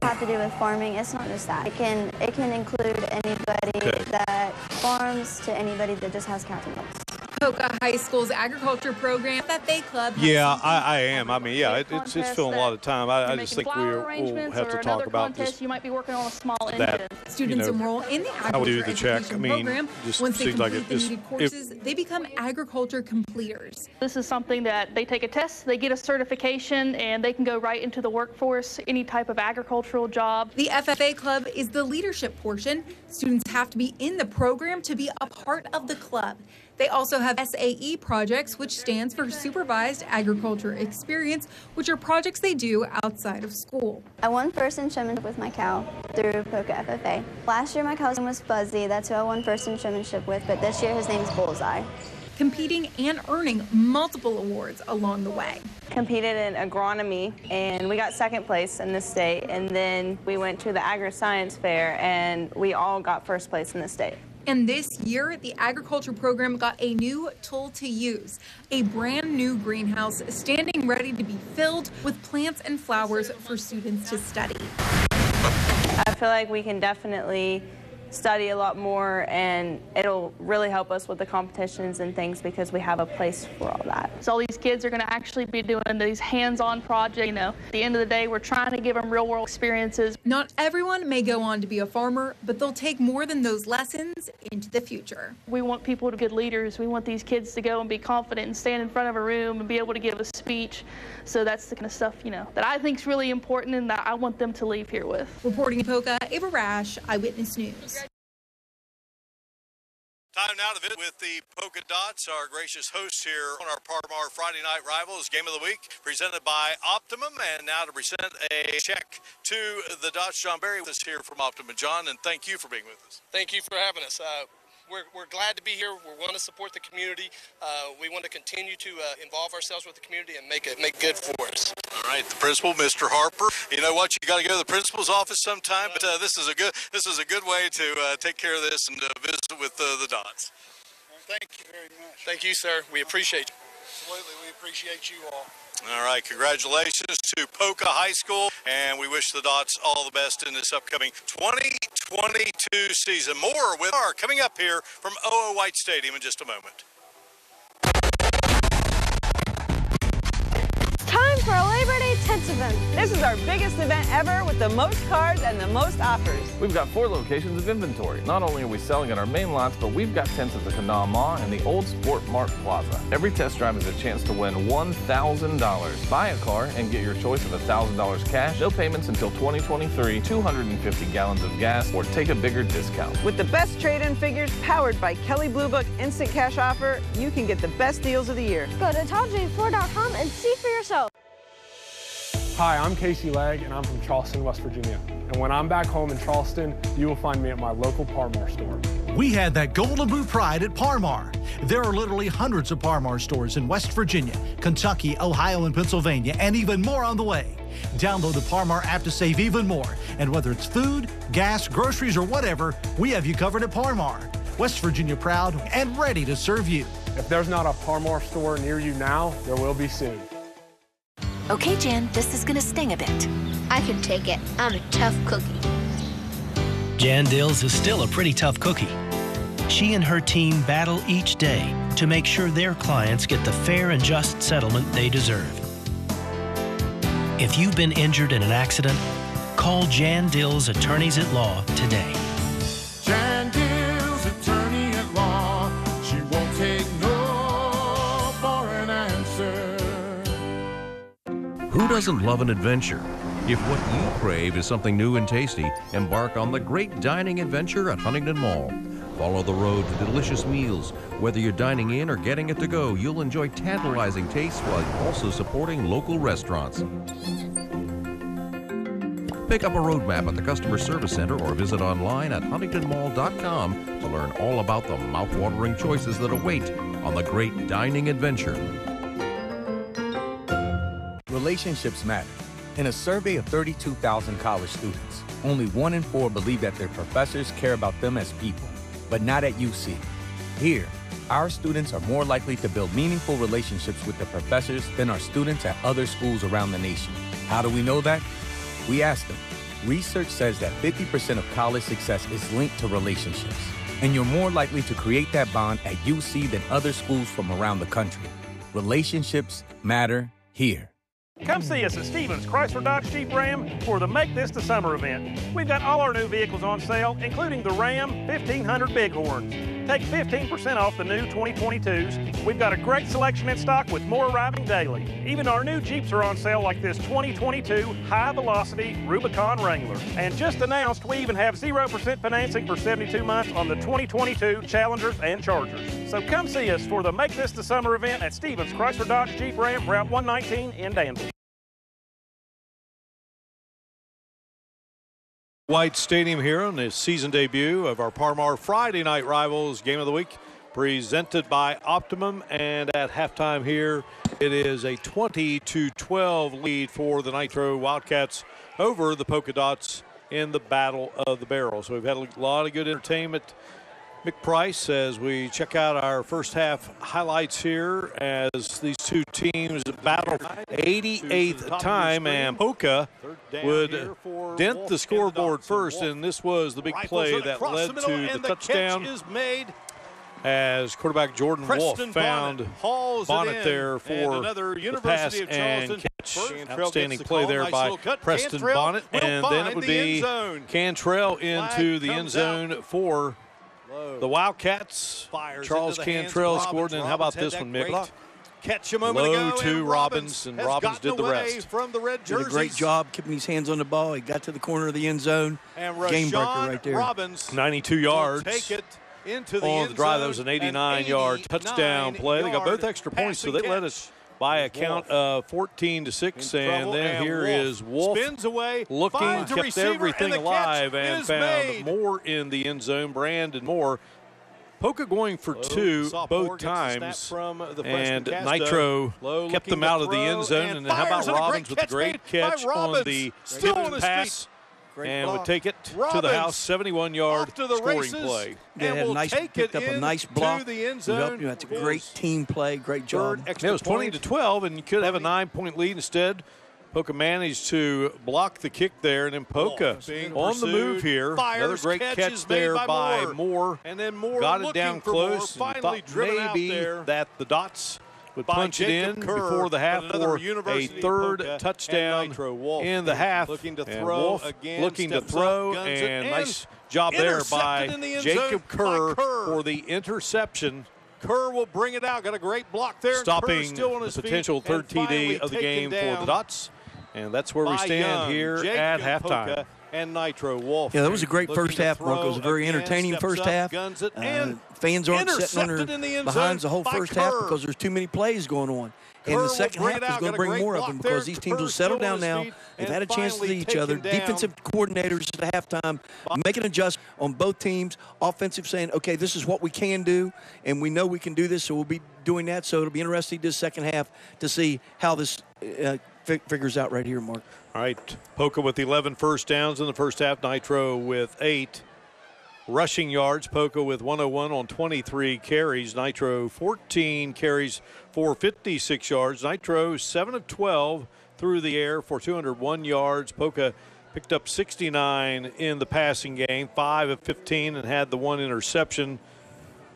Speaker 14: have to do with farming, it's not just that. It can include anybody that farms to anybody that just has cows and dogs.
Speaker 28: Poca High School's agriculture program, FFA Club.
Speaker 9: Yeah, I am. I mean, yeah, it's filling a lot of time. I just think we'll have to talk about this.
Speaker 17: You might be working on a small
Speaker 9: engine.
Speaker 28: Students enroll in the agriculture education program. Once they complete the needed courses, they become agriculture completers.
Speaker 17: This is something that they take a test, they get a certification, and they can go right into the workforce, any type of agricultural job.
Speaker 28: The FFA Club is the leadership portion. Students have to be in the program to be a part of the club. They also have SAE projects, which stands for Supervised Agriculture Experience, which are projects they do outside of school.
Speaker 14: I won first in showmanship with my cow through Poca FFA. Last year my cow's name was Fuzzy, that's who I won first in showmanship with, but this year his name's Bullseye.
Speaker 28: Competing and earning multiple awards along the way.
Speaker 18: Competed in agronomy, and we got second place in the state, and then we went to the agri-science fair, and we all got first place in the state.
Speaker 28: And this year, the agriculture program got a new tool to use, a brand new greenhouse standing ready to be filled with plants and flowers for students to study.
Speaker 18: I feel like we can definitely study a lot more, and it'll really help us with the competitions and things because we have a place for all that.
Speaker 17: So all these kids are going to actually be doing these hands-on projects. You know, at the end of the day, we're trying to give them real-world experiences.
Speaker 28: Not everyone may go on to be a farmer, but they'll take more than those lessons into the future.
Speaker 17: We want people to be good leaders. We want these kids to go and be confident and stand in front of a room and be able to give a speech. So that's the kind of stuff, you know, that I think is really important and that I want them to leave here with.
Speaker 28: Reporting in Poca, Ava Rash, Eyewitness News.
Speaker 9: Time now to visit with the Poca Dots, our gracious hosts here on our Parmar Friday Night Rivals Game of the Week, presented by Optimum. And now to present a check to the Dots, John Berry with us here from Optimum. John, and thank you for being with us.
Speaker 1: Thank you for having us. We're glad to be here. We want to support the community. We want to continue to involve ourselves with the community and make good for us.
Speaker 9: All right, the principal, Mr. Harper. You know what? You got to go to the principal's office sometime. But this is a good way to take care of this and visit with the Dots.
Speaker 1: Thank you very much. Thank you, sir. We appreciate you. Absolutely, we appreciate you all.
Speaker 9: All right, congratulations to Poca High School, and we wish the Dots all the best in this upcoming 2022 season. More with our coming up here from OO White Stadium in just a moment.
Speaker 13: Time for a Labor Day Tents event. This is our biggest event ever with the most cars and the most offers.
Speaker 15: We've got 4 locations of inventory. Not only are we selling at our main lots, but we've got tents at the Kanawha Mall and the Old Sport Mart Plaza. Every test drive is a chance to win $1,000. Buy a car and get your choice of $1,000 cash, no payments until 2023, 250 gallons of gas, or take a bigger discount.
Speaker 13: With the best trade-in figures powered by Kelley Blue Book Instant Cash Offer, you can get the best deals of the year.
Speaker 16: Go to TallJ4.com and see for yourself.
Speaker 6: Hi, I'm Casey Legg, and I'm from Charleston, West Virginia. And when I'm back home in Charleston, you will find me at my local Parmar store.
Speaker 12: We had that golden blue pride at Parmar. There are literally hundreds of Parmar stores in West Virginia, Kentucky, Ohio, and Pennsylvania, and even more on the way. Download the Parmar app to save even more. And whether it's food, gas, groceries, or whatever, we have you covered at Parmar. West Virginia proud and ready to serve you.
Speaker 6: If there's not a Parmar store near you now, there will be soon.
Speaker 20: Okay, Jan, this is gonna sting a bit.
Speaker 16: I can take it. I'm a tough cookie.
Speaker 21: Jan Dills is still a pretty tough cookie. She and her team battle each day to make sure their clients get the fair and just settlement they deserve. If you've been injured in an accident, call Jan Dills Attorneys at Law today.
Speaker 23: Jan Dills Attorney at Law. She won't take no for an answer.
Speaker 24: Who doesn't love an adventure? If what you crave is something new and tasty, embark on the great dining adventure at Huntington Mall. Follow the road to delicious meals. Whether you're dining in or getting it to go, you'll enjoy tantalizing tastes while also supporting local restaurants. Pick up a road map at the Customer Service Center or visit online at huntingtonmall.com to learn all about the mouth-watering choices that await on the great dining adventure.
Speaker 25: Relationships matter. In a survey of 32,000 college students, only 1 in 4 believe that their professors care about them as people, but not at UC. Here, our students are more likely to build meaningful relationships with their professors than our students at other schools around the nation. How do we know that? We asked them. Research says that 50% of college success is linked to relationships, and you're more likely to create that bond at UC than other schools from around the country. Relationships matter here.
Speaker 26: Come see us at Stevens Chrysler Dodge Jeep Ram for the Make This the Summer event. We've got all our new vehicles on sale, including the Ram 1500 Bighorns. Take 15% off the new 2022s. We've got a great selection in stock with more arriving daily. Even our new Jeeps are on sale, like this 2022 High Velocity Rubicon Wrangler. And just announced, we even have 0% financing for 72 months on the 2022 Challengers and Chargers. So come see us for the Make This the Summer event at Stevens Chrysler Dodge Jeep Ram, Route 119 in Danville.
Speaker 9: White Stadium here on the season debut of our Parmar Friday Night Rivals Game of the Week, presented by Optimum. And at halftime here, it is a 20-12 lead for the Nitro Wildcats over the Poca Dots in the Battle of the Barrel. So we've had a lot of good entertainment Mick Price, as we check out our first half highlights here, as these two teams battle 88th time, and Poca would dent the scoreboard first, and this was the big play that led to the touchdown.
Speaker 23: Is made.
Speaker 9: As quarterback Jordan Wolfe found Bonnet there for the pass and catch. Outstanding play there by Preston Bonnet, and then it would be Cantrell into the end zone for the Wildcats. Charles Cantrell scored, and how about this one, Mick?
Speaker 23: Catch a moment
Speaker 9: Low
Speaker 23: ago,
Speaker 9: to Robbins, and Robbins did the rest.
Speaker 23: From the red
Speaker 2: Did a great job keeping his hands on the ball. He got to the corner of the end zone.
Speaker 23: And
Speaker 2: game breaker right there.
Speaker 23: Robbins
Speaker 9: 92 yards.
Speaker 23: Take it into the
Speaker 9: on
Speaker 23: end
Speaker 9: the drive.
Speaker 23: zone.
Speaker 9: That was an 89-yard touchdown play. They got both extra points, so they led us by a count of 14-6. And then here is Wolfe
Speaker 23: spins away,
Speaker 9: looking, kept everything alive, and found more in the end zone. Brandon Moore. Poca going for two both times, and Nitro kept them out of the end zone. And how about Robbins with a great catch on the tipped pass? And would take it to the house, 71-yard scoring play.
Speaker 2: Yeah, picked up a nice block. That's a great team play, great job.
Speaker 9: It was 20-12, and you could have a 9-point lead instead. Poca managed to block the kick there, and then Poca on the move here. Another great catch there by Moore.
Speaker 23: And then Moore
Speaker 9: got it down close, and thought maybe that the Dots would punch it in before the half for a third touchdown in the half.
Speaker 23: Looking to
Speaker 9: and
Speaker 23: throw
Speaker 9: Wolfe
Speaker 23: again,
Speaker 9: looking to throw, and nice job there by Jacob Kerr for the interception.
Speaker 23: Kerr will bring it out. Got a great block there.
Speaker 9: Stopping
Speaker 23: still on his
Speaker 9: the potential third TD of the game for the Dots. And that's where we stand here at halftime.
Speaker 23: And Nitro Wolfe.
Speaker 2: Yeah, that was a great first half, Marco. It was a very entertaining first half. Fans aren't sitting on their behinds the whole first half because there's too many plays going on. And the second half is going to bring more of them because these teams will settle down now. They've had a chance to see each other. Defensive coordinators at halftime making adjustments on both teams. Offensive saying, okay, this is what we can do, and we know we can do this, so we'll be doing that. So it'll be interesting this second half to see how this figures out right here, Mark.
Speaker 9: All right, Poca with 11 first downs in the first half. Nitro with 8 rushing yards. Poca with 101 on 23 carries. Nitro 14 carries for 56 yards. Nitro 7 of 12 through the air for 201 yards. Poca picked up 69 in the passing game, 5 of 15, and had the one interception.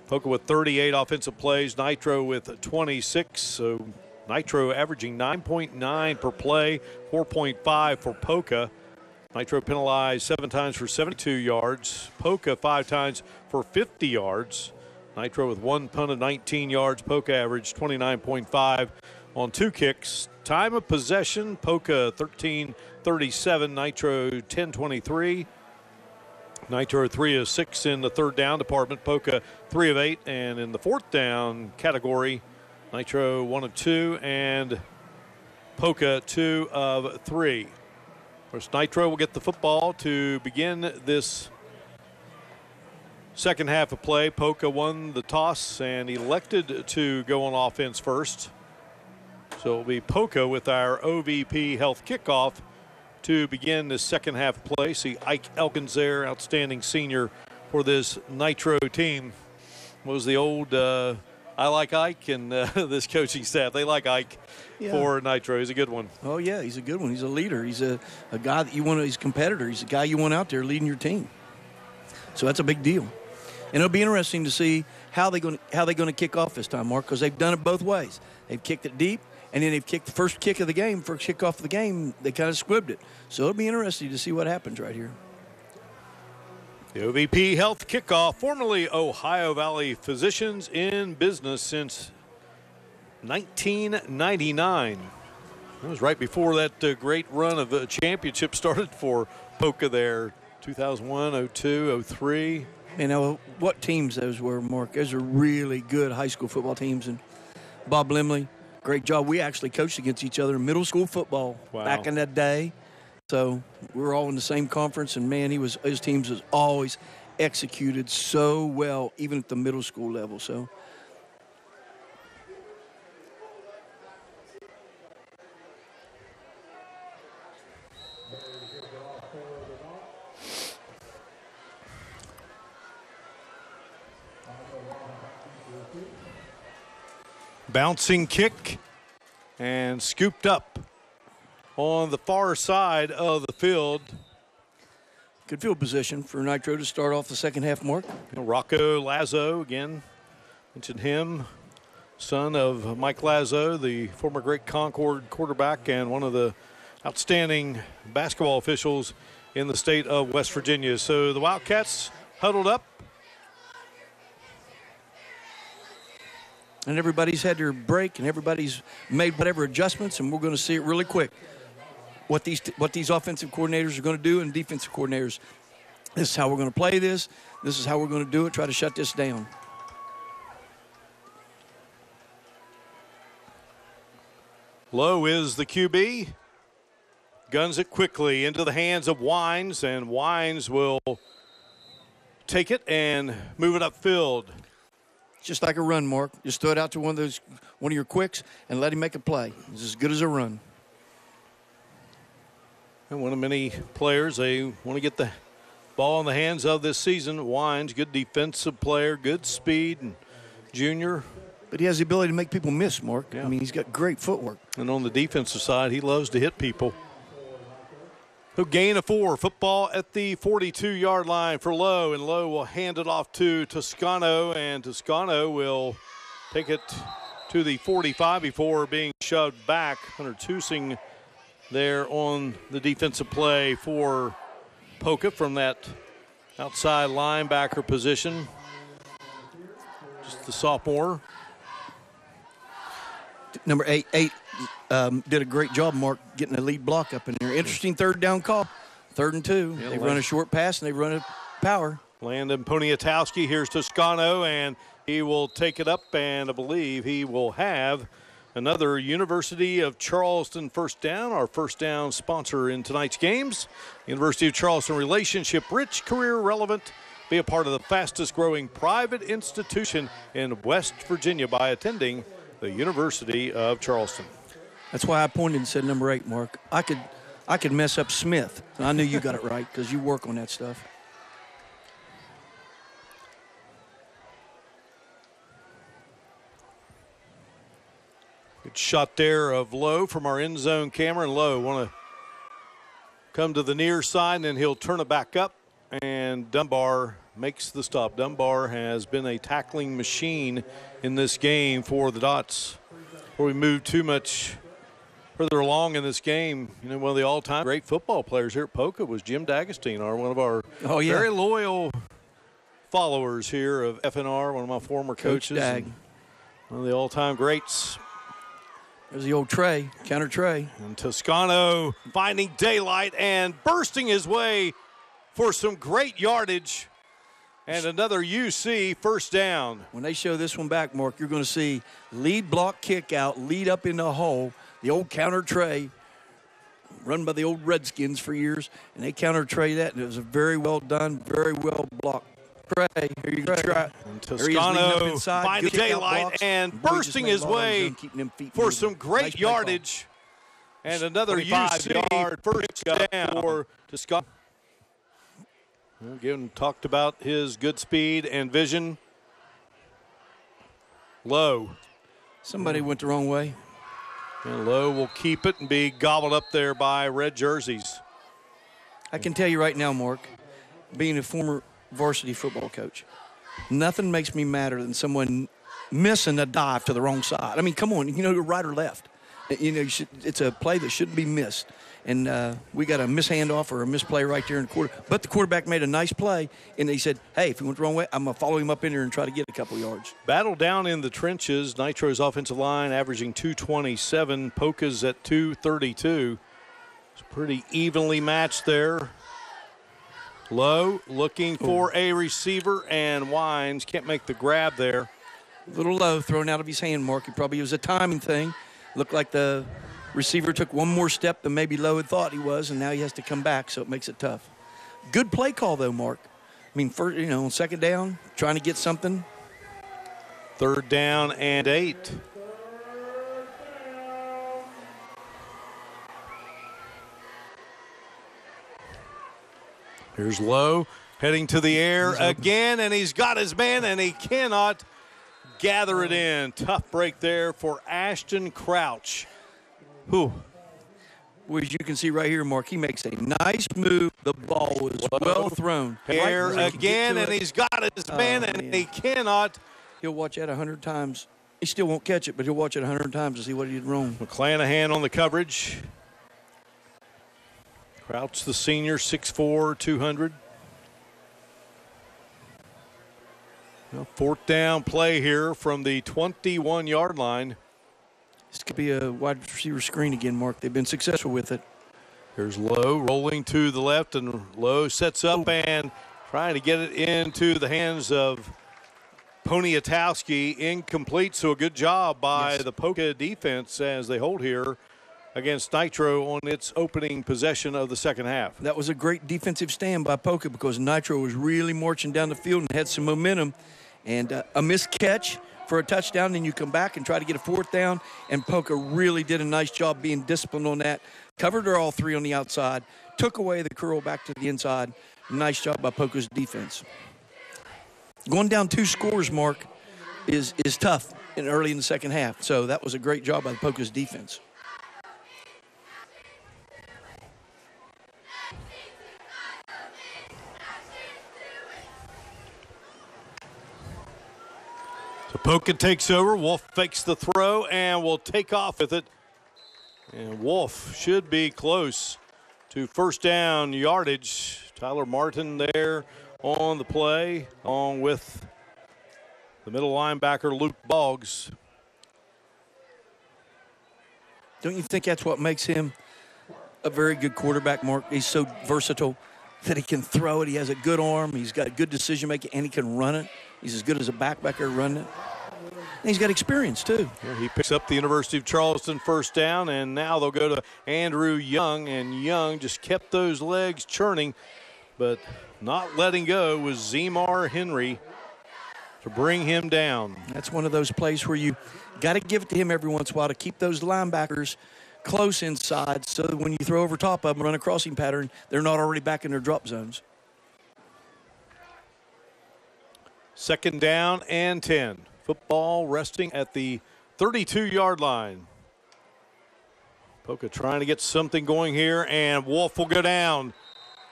Speaker 9: Poca with 38 offensive plays. Nitro with 26. So Nitro averaging 9.9 per play, 4.5 for Poca. Nitro penalized 7 times for 72 yards. Poca 5 times for 50 yards. Nitro with 1 punt of 19 yards. Poca averaged 29.5 on 2 kicks. Time of possession, Poca 13:37, Nitro 10:23. Nitro 3 of 6 in the third down department. Poca 3 of 8, and in the fourth down category, Nitro 1 of 2 and Poca 2 of 3. Of course, Nitro will get the football to begin this second half of play. Poca won the toss and elected to go on offense first. So it'll be Poca with our OVP Health kickoff to begin this second half of play. See Ike Elkins there, outstanding senior for this Nitro team. What was the old I like Ike, and this coaching staff, they like Ike for Nitro. He's a good one.
Speaker 2: Oh, yeah, he's a good one. He's a leader. He's a guy that you want, he's a competitor. He's a guy you want out there leading your team. So that's a big deal. And it'll be interesting to see how they're going to kick off this time, Mark, because they've done it both ways. They've kicked it deep, and then they've kicked the first kick of the game, first kickoff of the game, they kind of squibbed it. So it'll be interesting to see what happens right here.
Speaker 9: The OVP Health kickoff, formerly Ohio Valley Physicians, in business since 1999. It was right before that great run of the championship started for Poca there, 2001, 02, 03.
Speaker 2: You know, what teams those were, Mark? Those are really good high school football teams. And Bob Limley, great job. We actually coached against each other in middle school football back in that day. So we were all in the same conference, and, man, his teams was always executed so well, even at the middle school level. So
Speaker 9: Bouncing kick and scooped up on the far side of the field.
Speaker 2: Good field position for Nitro to start off the second half, Mark.
Speaker 9: Rocco Lazo, again, mentioned him, son of Mike Lazo, the former Great Concord quarterback and one of the outstanding basketball officials in the state of West Virginia. So the Wildcats huddled up.
Speaker 2: And everybody's had their break, and everybody's made whatever adjustments, and we're going to see it really quick. What these offensive coordinators are going to do and defensive coordinators. This is how we're going to play this. This is how we're going to do it. Try to shut this down.
Speaker 9: Lowe is the QB. Guns it quickly into the hands of Wines, and Wines will take it and move it upfield.
Speaker 2: Just like a run, Mark. Just throw it out to one of your quicks and let him make a play. It's as good as a run.
Speaker 9: And one of many players they want to get the ball in the hands of this season. Wines, good defensive player, good speed, and junior.
Speaker 2: But he has the ability to make people miss, Mark. Yeah. I mean, he's got great footwork.
Speaker 9: And on the defensive side, he loves to hit people. He'll gain a 4. Football at the 42-yard line for Lowe, and Lowe will hand it off to Toscano, and Toscano will take it to the 45 before being shoved back. Hunter Tusing there on the defensive play for Poca from that outside linebacker position. Just the sophomore.
Speaker 2: Number 8 did a great job, Mark, getting a lead block up in there. Interesting third down call. 3rd and 2. Yeah, they run a short pass and they run a power.
Speaker 9: Landon Poniatowski. Here's Toscano, and he will take it up, and I believe he will have another University of Charleston first down, our first down sponsor in tonight's games. University of Charleston, relationship-rich, career-relevant. Be a part of the fastest-growing private institution in West Virginia by attending the University of Charleston.
Speaker 2: That's why I pointed and said number 8, Mark. I could mess up Smith. I knew you got it right because you work on that stuff.
Speaker 9: Good shot there of Lowe from our end zone camera, and Lowe want to come to the near side, and then he'll turn it back up, and Dunbar makes the stop. Dunbar has been a tackling machine in this game for the Dots. Before we move too much further along in this game, you know, one of the all-time great football players here at Poca was Jim D'Agostino, one of our very loyal followers here of FNR, one of my former coaches. One of the all-time greats.
Speaker 2: There's the old Trey, counter Trey.
Speaker 9: And Toscano finding daylight and bursting his way for some great yardage. And another UC first down.
Speaker 2: When they show this one back, Mark, you're going to see lead block kick out, lead up in the hole, the old counter Trey, run by the old Redskins for years, and they counter Trey that, and it was a very well done, very well blocked. Trey, here you go.
Speaker 9: And Toscano finding daylight and bursting his way for some great yardage. And another UC first down for Toscano. Again, talked about his good speed and vision. Lowe.
Speaker 2: Somebody went the wrong way.
Speaker 9: And Lowe will keep it and be gobbled up there by red jerseys.
Speaker 2: I can tell you right now, Mark, being a former varsity football coach, nothing makes me madder than someone missing a dive to the wrong side. I mean, come on, right or left. It's a play that shouldn't be missed. And we got a mishandoff or a misplay right there in the quarter. But the quarterback made a nice play, and he said, hey, if he went the wrong way, I'm going to follow him up in there and try to get a couple yards.
Speaker 9: Battle down in the trenches. Nitro's offensive line averaging 227. Poca's at 232. It's pretty evenly matched there. Lowe looking for a receiver, and Wines can't make the grab there.
Speaker 2: Little low thrown out of his hand, Mark. It probably was a timing thing. Looked like the receiver took one more step than maybe Lowe had thought he was, and now he has to come back, so it makes it tough. Good play call, though, Mark. I mean, first, on second down, trying to get something.
Speaker 9: 3rd down and 8. Here's Lowe heading to the air again, and he's got his man, and he cannot gather it in. Tough break there for Ashton Crouch. Whew.
Speaker 2: Well, as you can see right here, Mark, he makes a nice move. The ball was well thrown.
Speaker 9: Here again, and he's got his man, and he cannot.
Speaker 2: He'll watch that 100 times. He still won't catch it, but he'll watch it 100 times to see what he did wrong.
Speaker 9: McClanahan on the coverage. Crouch, the senior, 6'4", 200. Well, fourth down play here from the 21-yard line.
Speaker 2: This could be a wide receiver screen again, Mark. They've been successful with it.
Speaker 9: Here's Lowe rolling to the left, and Lowe sets up and trying to get it into the hands of Poniatowski. Incomplete, so a good job by the Poca defense as they hold here against Nitro on its opening possession of the second half.
Speaker 2: That was a great defensive stand by Poca because Nitro was really marching down the field and had some momentum. And a missed catch for a touchdown, then you come back and try to get a fourth down, and Poca really did a nice job being disciplined on that. Covered her all three on the outside, took away the curl back to the inside. Nice job by Poca's defense. Going down 2 scores, Mark, is tough early in the second half. So that was a great job by the Poca's defense.
Speaker 9: So Poca takes over. Wolfe fakes the throw and will take off with it. And Wolfe should be close to first down yardage. Tyler Martin there on the play, along with the middle linebacker, Luke Boggs.
Speaker 2: Don't you think that's what makes him a very good quarterback, Mark? He's so versatile that he can throw it. He has a good arm. He's got good decision-making, and he can run it. He's as good as a back there running it. And he's got experience, too.
Speaker 9: Yeah, he picks up the University of Charleston first down, and now they'll go to Andrew Young, and Young just kept those legs churning, but not letting go was Zemar Henry to bring him down.
Speaker 2: That's one of those plays where you got to give it to him every once in a while to keep those linebackers close inside so that when you throw over top of them, run a crossing pattern, they're not already back in their drop zones.
Speaker 9: Second down and 10. Football resting at the 32-yard line. Poca trying to get something going here, and Wolfe will go down.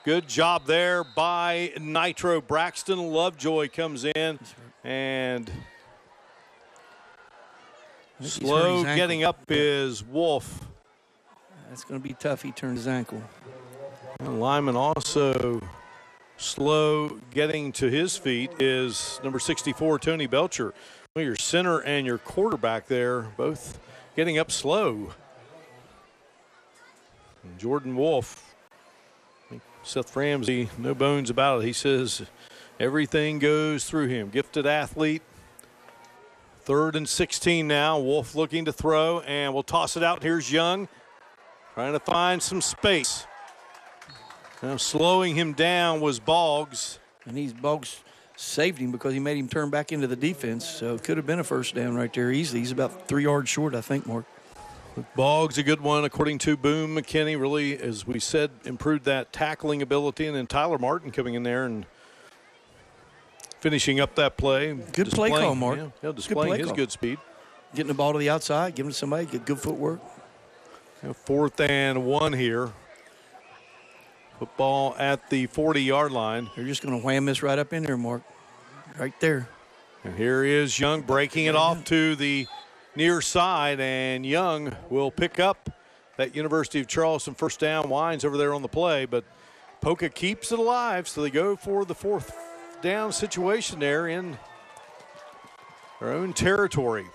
Speaker 9: Good job there by Nitro. Braxton Lovejoy comes in, and slow getting up is Wolfe.
Speaker 2: That's going to be tough. He turned his ankle.
Speaker 9: And Lyman also slow getting to his feet is number 64, Tony Belcher. Well, your center and your quarterback there both getting up slow. And Jordan Wolfe, Seth Ramsey, no bones about it. He says everything goes through him. Gifted athlete. 3rd and 16 now. Wolfe looking to throw, and we'll toss it out. Here's Young trying to find some space. Now slowing him down was Boggs.
Speaker 2: And Boggs saved him because he made him turn back into the defense. So it could have been a first down right there easily. He's about 3 yards short, I think, Mark.
Speaker 9: Boggs, a good one, according to Boone McKinney, really, as we said, improved that tackling ability. And then Tyler Martin coming in there and finishing up that play.
Speaker 2: Good play call, Mark.
Speaker 9: Yeah, displaying his good speed.
Speaker 2: Getting the ball to the outside, giving it to somebody, get good footwork.
Speaker 9: 4th and 1 here. Football at the 40-yard line.
Speaker 2: They're just going to wham this right up in there, Mark. Right there.
Speaker 9: And here is Young breaking it off to the near side, and Young will pick up that University of Charleston first down. Wines over there on the play, but Poca keeps it alive, so they go for the 4th down situation there in their own territory.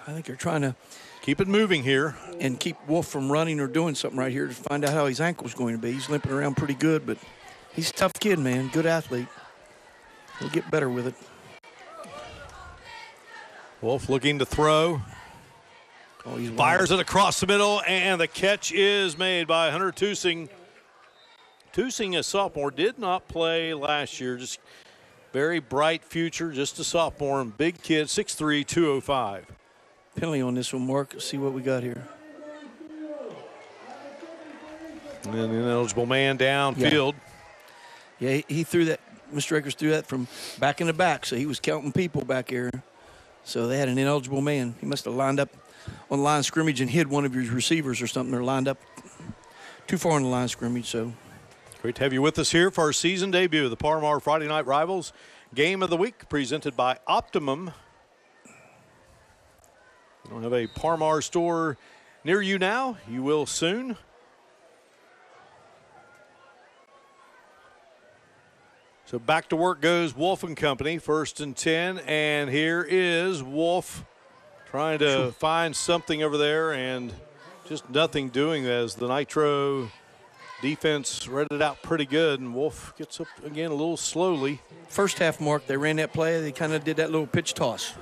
Speaker 2: I think they're trying to
Speaker 9: keep it moving here
Speaker 2: and keep Wolfe from running or doing something right here to find out how his ankle's going to be. He's limping around pretty good, but he's a tough kid, man. Good athlete. He'll get better with it.
Speaker 9: Wolfe looking to throw.
Speaker 2: Oh, he's
Speaker 9: fires it across the middle, and the catch is made by Hunter Tusing. Tusing, a sophomore, did not play last year. Just very bright future, just a sophomore, and big kid, 6'3", 205.
Speaker 2: Penalty on this one, Mark. Let's see what we got here.
Speaker 9: And an ineligible man downfield.
Speaker 2: Yeah, he threw that Mr. Akers threw that from back in the back, so he was counting people back there. So they had an ineligible man. He must have lined up on the line of scrimmage and hid one of his receivers or something. They're lined up too far on the line of scrimmage. So
Speaker 9: great to have you with us here for our season debut of the Par-Mar Friday Night Rivals Game of the Week, presented by Optimum. You don't have a Par-Mar store near you now. You will soon. So back to work goes Wolfe and company, 1st and 10. And here is Wolfe trying to find something over there and just nothing doing as the Nitro defense read it out pretty good. And Wolfe gets up again a little slowly.
Speaker 2: First half, Mark, they ran that play. They kind of did that little pitch toss.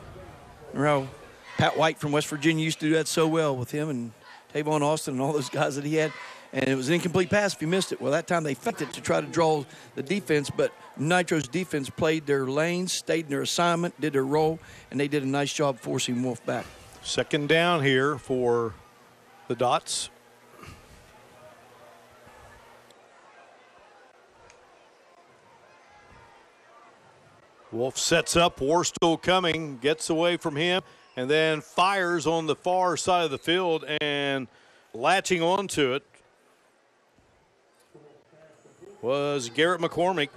Speaker 2: Remember how Pat White from West Virginia used to do that so well with him and Tavon Austin and all those guys that he had. And it was an incomplete pass if he missed it. Well, that time they faked it to try to draw the defense, but Nitro's defense played their lanes, stayed in their assignment, did their role, and they did a nice job forcing Wolfe back.
Speaker 9: 2nd down here for the Dots. Wolfe sets up, Warstall coming, gets away from him, and then fires on the far side of the field and latching onto it was Garrett McCormick.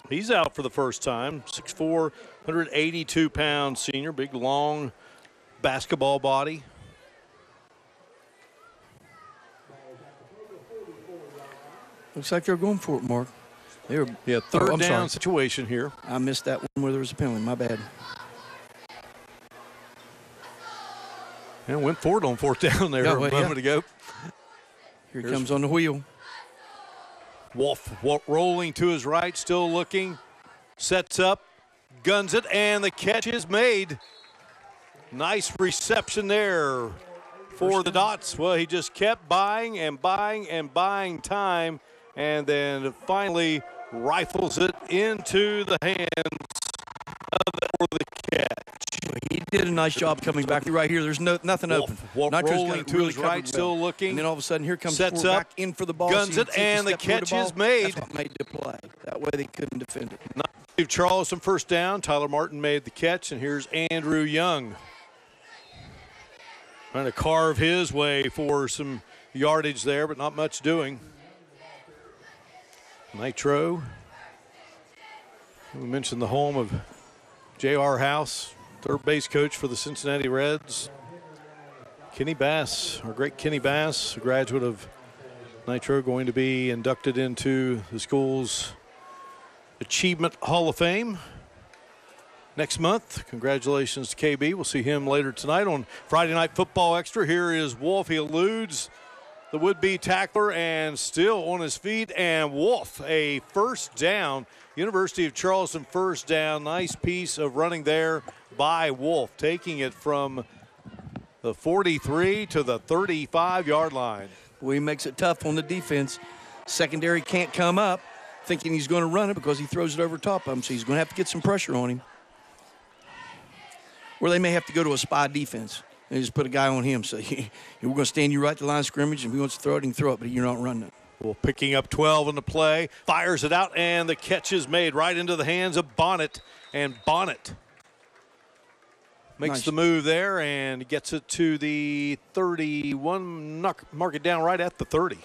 Speaker 9: He's out for the first time. 6'4", 182-pound senior, big, long basketball body.
Speaker 2: Looks like they're going for it, Mark. They were,
Speaker 9: third down situation here.
Speaker 2: I missed that one where there was a penalty. My bad.
Speaker 9: And went forward on 4th down there a moment ago.
Speaker 2: Here he comes on the wheel.
Speaker 9: Wolfe rolling to his right, still looking, sets up, guns it, and the catch is made. Nice reception there for the Dots. Well, he just kept buying and buying and buying time, and then finally rifles it into the hands of the catch.
Speaker 2: He did a nice job coming back right here. There's nothing open.
Speaker 9: Wolfe rolling to his right, still looking.
Speaker 2: And then all of a sudden, here comes
Speaker 9: sets
Speaker 2: back
Speaker 9: up,
Speaker 2: in for the ball.
Speaker 9: Guns it, and the catch is made.
Speaker 2: That's what made the play. That way they couldn't defend it.
Speaker 9: Give Charleston first down. Tyler Martin made the catch, and here's Andrew Young. Trying to carve his way for some yardage there, but not much doing. Nitro. We mentioned the home of J.R. House, third base coach for the Cincinnati Reds. Kenny Bass, our great Kenny Bass, a graduate of Nitro, going to be inducted into the school's Achievement Hall of Fame next month. Congratulations to KB. We'll see him later tonight on Friday Night Football Extra. Here is Wolfe. He eludes the would-be tackler and still on his feet. And Wolfe, a first down. University of Charleston first down. Nice piece of running there by Wolfe, taking it from the 43 to the 35-yard line.
Speaker 2: Well, he makes it tough on the defense. Secondary can't come up thinking he's going to run it because he throws it over top of him, so he's going to have to get some pressure on him. Or they may have to go to a spy defense and just put a guy on him. So we're going to stand you right to the line of scrimmage, and if he wants to throw it, he can throw it, but you're not running it.
Speaker 9: Well, picking up 12 in the play, fires it out, and the catch is made right into the hands of Bonnet. And Bonnet makes the move there and gets it to the 31, mark it down right at the 30.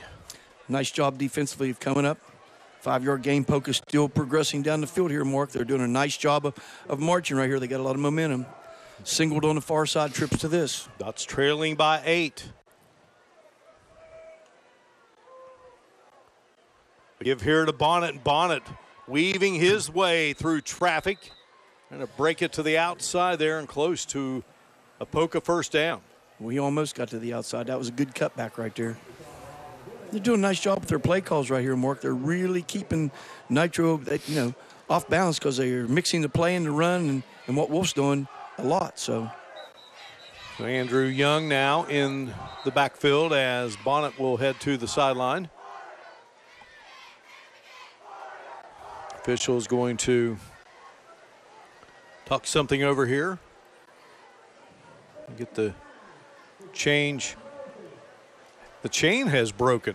Speaker 2: Nice job defensively of coming up. 5-yard gain. Poca still progressing down the field here, Mark. They're doing a nice job of marching right here. They got a lot of momentum. Singled on the far side, trips to this.
Speaker 9: Dots trailing by 8. Give here to Bonnet, and Bonnet weaving his way through traffic. Going to break it to the outside there and close to a Poca first down.
Speaker 2: We almost got to the outside. That was a good cutback right there. They're doing a nice job with their play calls right here, Mark. They're really keeping Nitro, off balance because they're mixing the play and the run and what Wolfe's doing a lot. So
Speaker 9: Andrew Young now in the backfield as Bonnet will head to the sideline. Official is going to tuck something over here. Get the change. The chain has broken.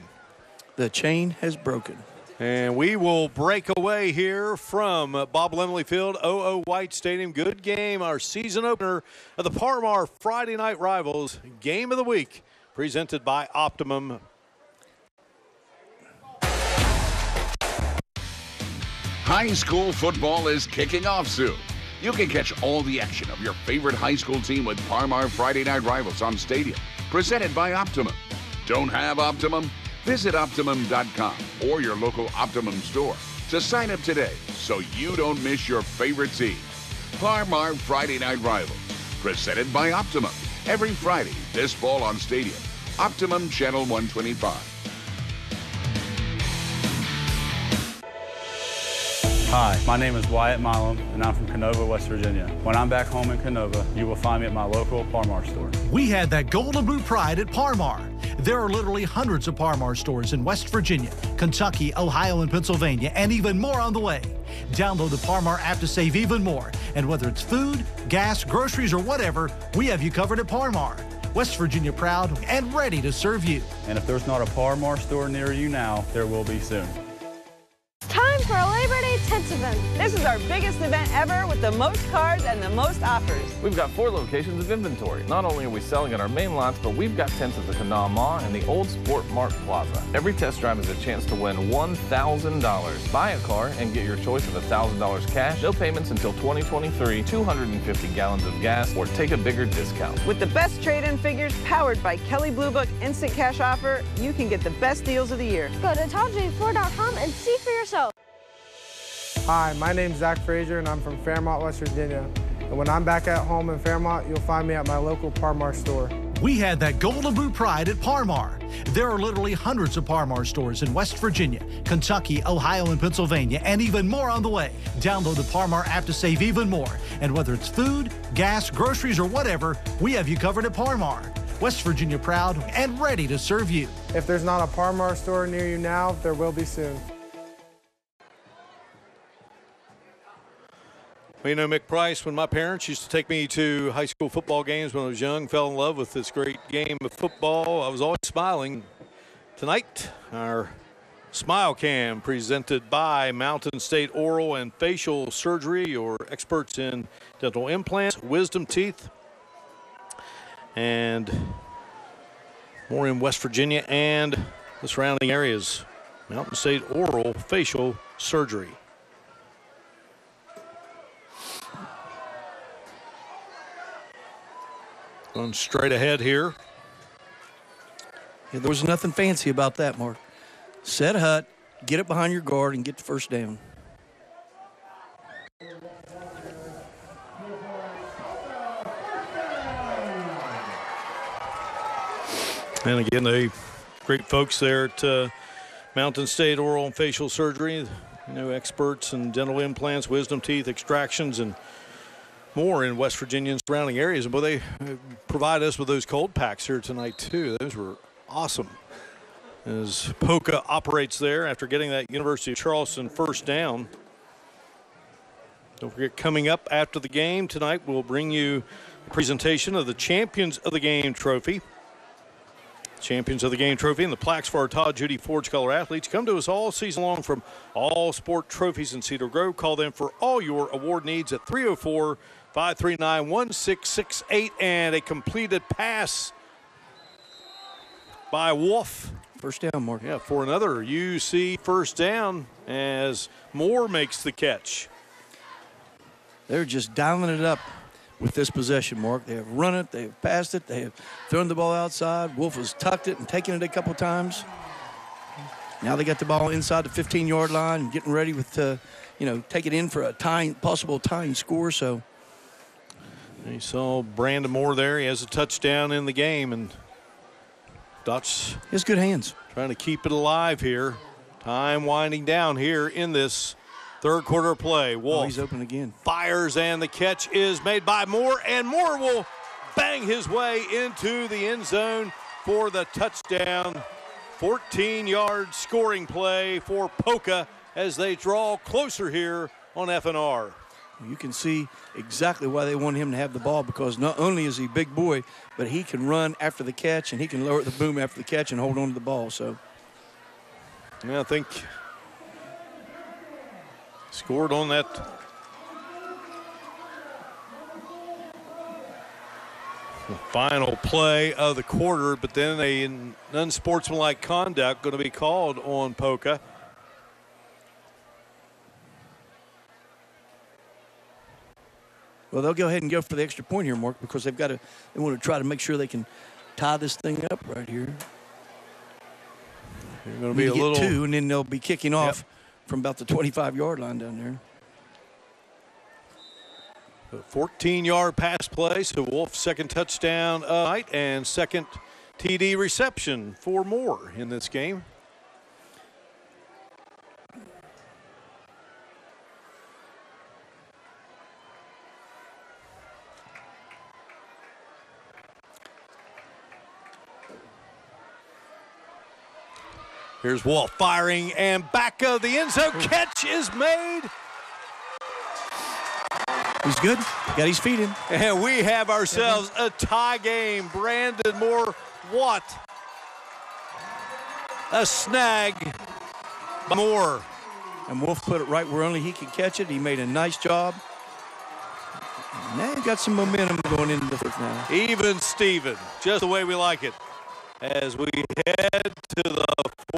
Speaker 2: The chain has broken.
Speaker 9: And we will break away here from Bob Lemley Field, O.O. White Stadium. Good game, our season opener of the Parmar Friday Night Rivals Game of the Week, presented by Optimum.
Speaker 22: High school football is kicking off soon. You can catch all the action of your favorite high school team with Parmar Friday Night Rivals on Stadium, presented by Optimum. Don't have Optimum? Visit Optimum.com or your local Optimum store to sign up today so you don't miss your favorite team. Parmar Friday Night Rivals, presented by Optimum. Every Friday, this fall on Stadium. Optimum Channel 125.
Speaker 3: Hi, my name is Wyatt Milam, and I'm from Canova, West Virginia. When I'm back home in Canova, you will find me at my local Parmar store.
Speaker 12: We had that golden blue pride at Parmar. There are literally hundreds of Parmar stores in West Virginia, Kentucky, Ohio, and Pennsylvania, and even more on the way. Download the Parmar app to save even more. And whether it's food, gas, groceries, or whatever, we have you covered at Parmar. West Virginia proud and ready to serve you.
Speaker 3: And if there's not a Parmar store near you now, there will be soon.
Speaker 13: Time for a Labor Day tents event. This is our biggest event ever with the most cards and the most offers.
Speaker 15: We've got 4 locations of inventory. Not only are we selling at our main lots, but we've got tents at the Kanawha and the Old Sport Mart Plaza. Every test drive is a chance to win $1,000. Buy a car and get your choice of $1,000 cash, no payments until 2023, 250 gallons of gas, or take a bigger discount.
Speaker 13: With the best trade-in figures powered by Kelley Blue Book Instant Cash Offer, you can get the best deals of the year.
Speaker 16: Go to TopJ4.com and see for yourself.
Speaker 4: Hi, my name's Zach Frazier, and I'm from Fairmont, West Virginia. And when I'm back at home in Fairmont, you'll find me at my local Parmar store.
Speaker 12: We had that golden blue pride at Parmar. There are literally hundreds of Parmar stores in West Virginia, Kentucky, Ohio, and Pennsylvania, and even more on the way. Download the Parmar app to save even more. And whether it's food, gas, groceries, or whatever, we have you covered at Parmar. West Virginia proud and ready to serve you.
Speaker 4: If there's not a Parmar store near you now, there will be soon.
Speaker 9: Well, you know, Mick Price, when my parents used to take me to high school football games when I was young, fell in love with this great game of football. I was always smiling. Tonight, our Smile Cam presented by Mountain State Oral and Facial Surgery, your experts in dental implants, wisdom teeth, and more in West Virginia and the surrounding areas. Mountain State Oral Facial Surgery. Going straight ahead here.
Speaker 2: Yeah, there was nothing fancy about that, Mark. Set a hut, get it behind your guard, and get the first down.
Speaker 9: And again, the great folks there at Mountain State Oral and Facial Surgery, you know, experts in dental implants, wisdom teeth extractions, and more in West Virginia and surrounding areas. But they provide us with those cold packs here tonight, too. Those were awesome. As Poca operates there after getting that University of Charleston first down. Don't forget, coming up after the game tonight, we'll bring you a presentation of the Champions of the Game trophy. Champions of the Game trophy and the plaques for our Todd Judy Forge Color athletes come to us all season long from All Sport Trophies in Cedar Grove. Call them for all your award needs at 304-539-1668. And a completed pass by Wolfe.
Speaker 2: First down, Mark.
Speaker 9: Yeah, for another UC first down as Moore makes the catch.
Speaker 2: They're just dialing it up with this possession, Mark. They have run it, they have passed it, they have thrown the ball outside. Wolfe has tucked it and taken it a couple times. Now they got the ball inside the 15-yard line and getting ready with, take it in for a possible tying score. So
Speaker 9: you saw Brandon Moore there. He has a touchdown in the game, and Dots.
Speaker 2: He has good hands.
Speaker 9: Trying to keep it alive here. Time winding down here in this third quarter play. Wolfe
Speaker 2: he's open again.
Speaker 9: Fires, and the catch is made by Moore, and Moore will bang his way into the end zone for the touchdown. 14-yard scoring play for Poca as they draw closer here on FNR.
Speaker 2: You can see exactly why they want him to have the ball, because not only is he a big boy, but he can run after the catch, and he can lower the boom after the catch and hold on to the ball. So
Speaker 9: yeah, I think Scored on that final play of the quarter, but then an unsportsmanlike conduct going to be called on Poca.
Speaker 2: Well, they'll go ahead and go for the extra point here, Mark, because they want to try to make sure they can tie this thing up right here.
Speaker 9: They're going to be a little
Speaker 2: 2, and then they'll be kicking off from about the 25-yard line down there.
Speaker 9: A 14-yard pass play, so Wolfe second touchdown night and second TD reception for Moore in this game. Here's Wolfe firing, and back of the end zone. Catch is made.
Speaker 2: He's good. Got his feet in.
Speaker 9: And we have ourselves a tie game. Brandon Moore, what a snag by Moore.
Speaker 2: And Wolfe put it right where only he could catch it. He made a nice job. Now you got some momentum going into the fifth now.
Speaker 9: Even Steven, just the way we like it. As we head to the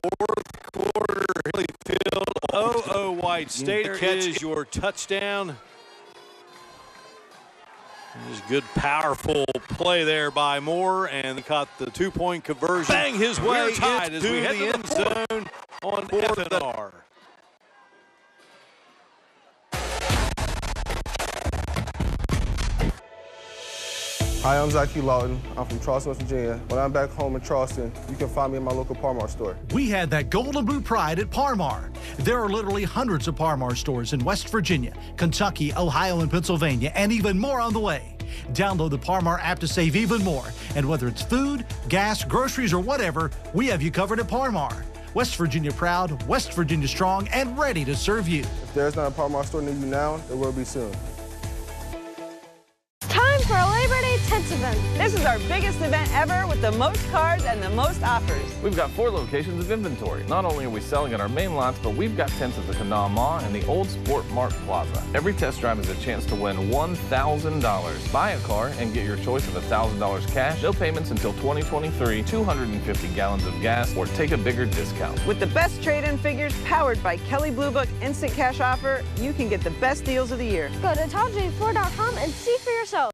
Speaker 9: fourth quarter, Field, White State is your touchdown. There's a good, powerful play there by Moore, and caught the 2-point conversion. Bang his way into the end zone on FNR.
Speaker 4: Hi, I'm Zachary Lawton. I'm from Charleston, West Virginia. When I'm back home in Charleston, you can find me in my local Par-Mar store.
Speaker 12: We had that gold and blue pride at Par-Mar. There are literally hundreds of Par-Mar stores in West Virginia, Kentucky, Ohio, and Pennsylvania, and even more on the way. Download the Par-Mar app to save even more. And whether it's food, gas, groceries, or whatever, we have you covered at Par-Mar. West Virginia proud, West Virginia strong, and ready to serve you.
Speaker 4: If there's not a Par-Mar store near you now, there will be soon.
Speaker 13: Time for a Labor Day Tents event. This is our biggest event ever with the most cards and the most offers.
Speaker 15: We've got 4 locations of inventory. Not only are we selling at our main lots, but we've got tents at the Kanawha Mall and the Old Sport Mart Plaza. Every test drive is a chance to win $1,000. Buy a car and get your choice of $1,000 cash, no payments until 2023, 250 gallons of gas, or take a bigger discount.
Speaker 13: With the best trade-in figures powered by Kelley Blue Book Instant Cash Offer, you can get the best deals of the year.
Speaker 16: Go to TopJ4.com and see for yourself.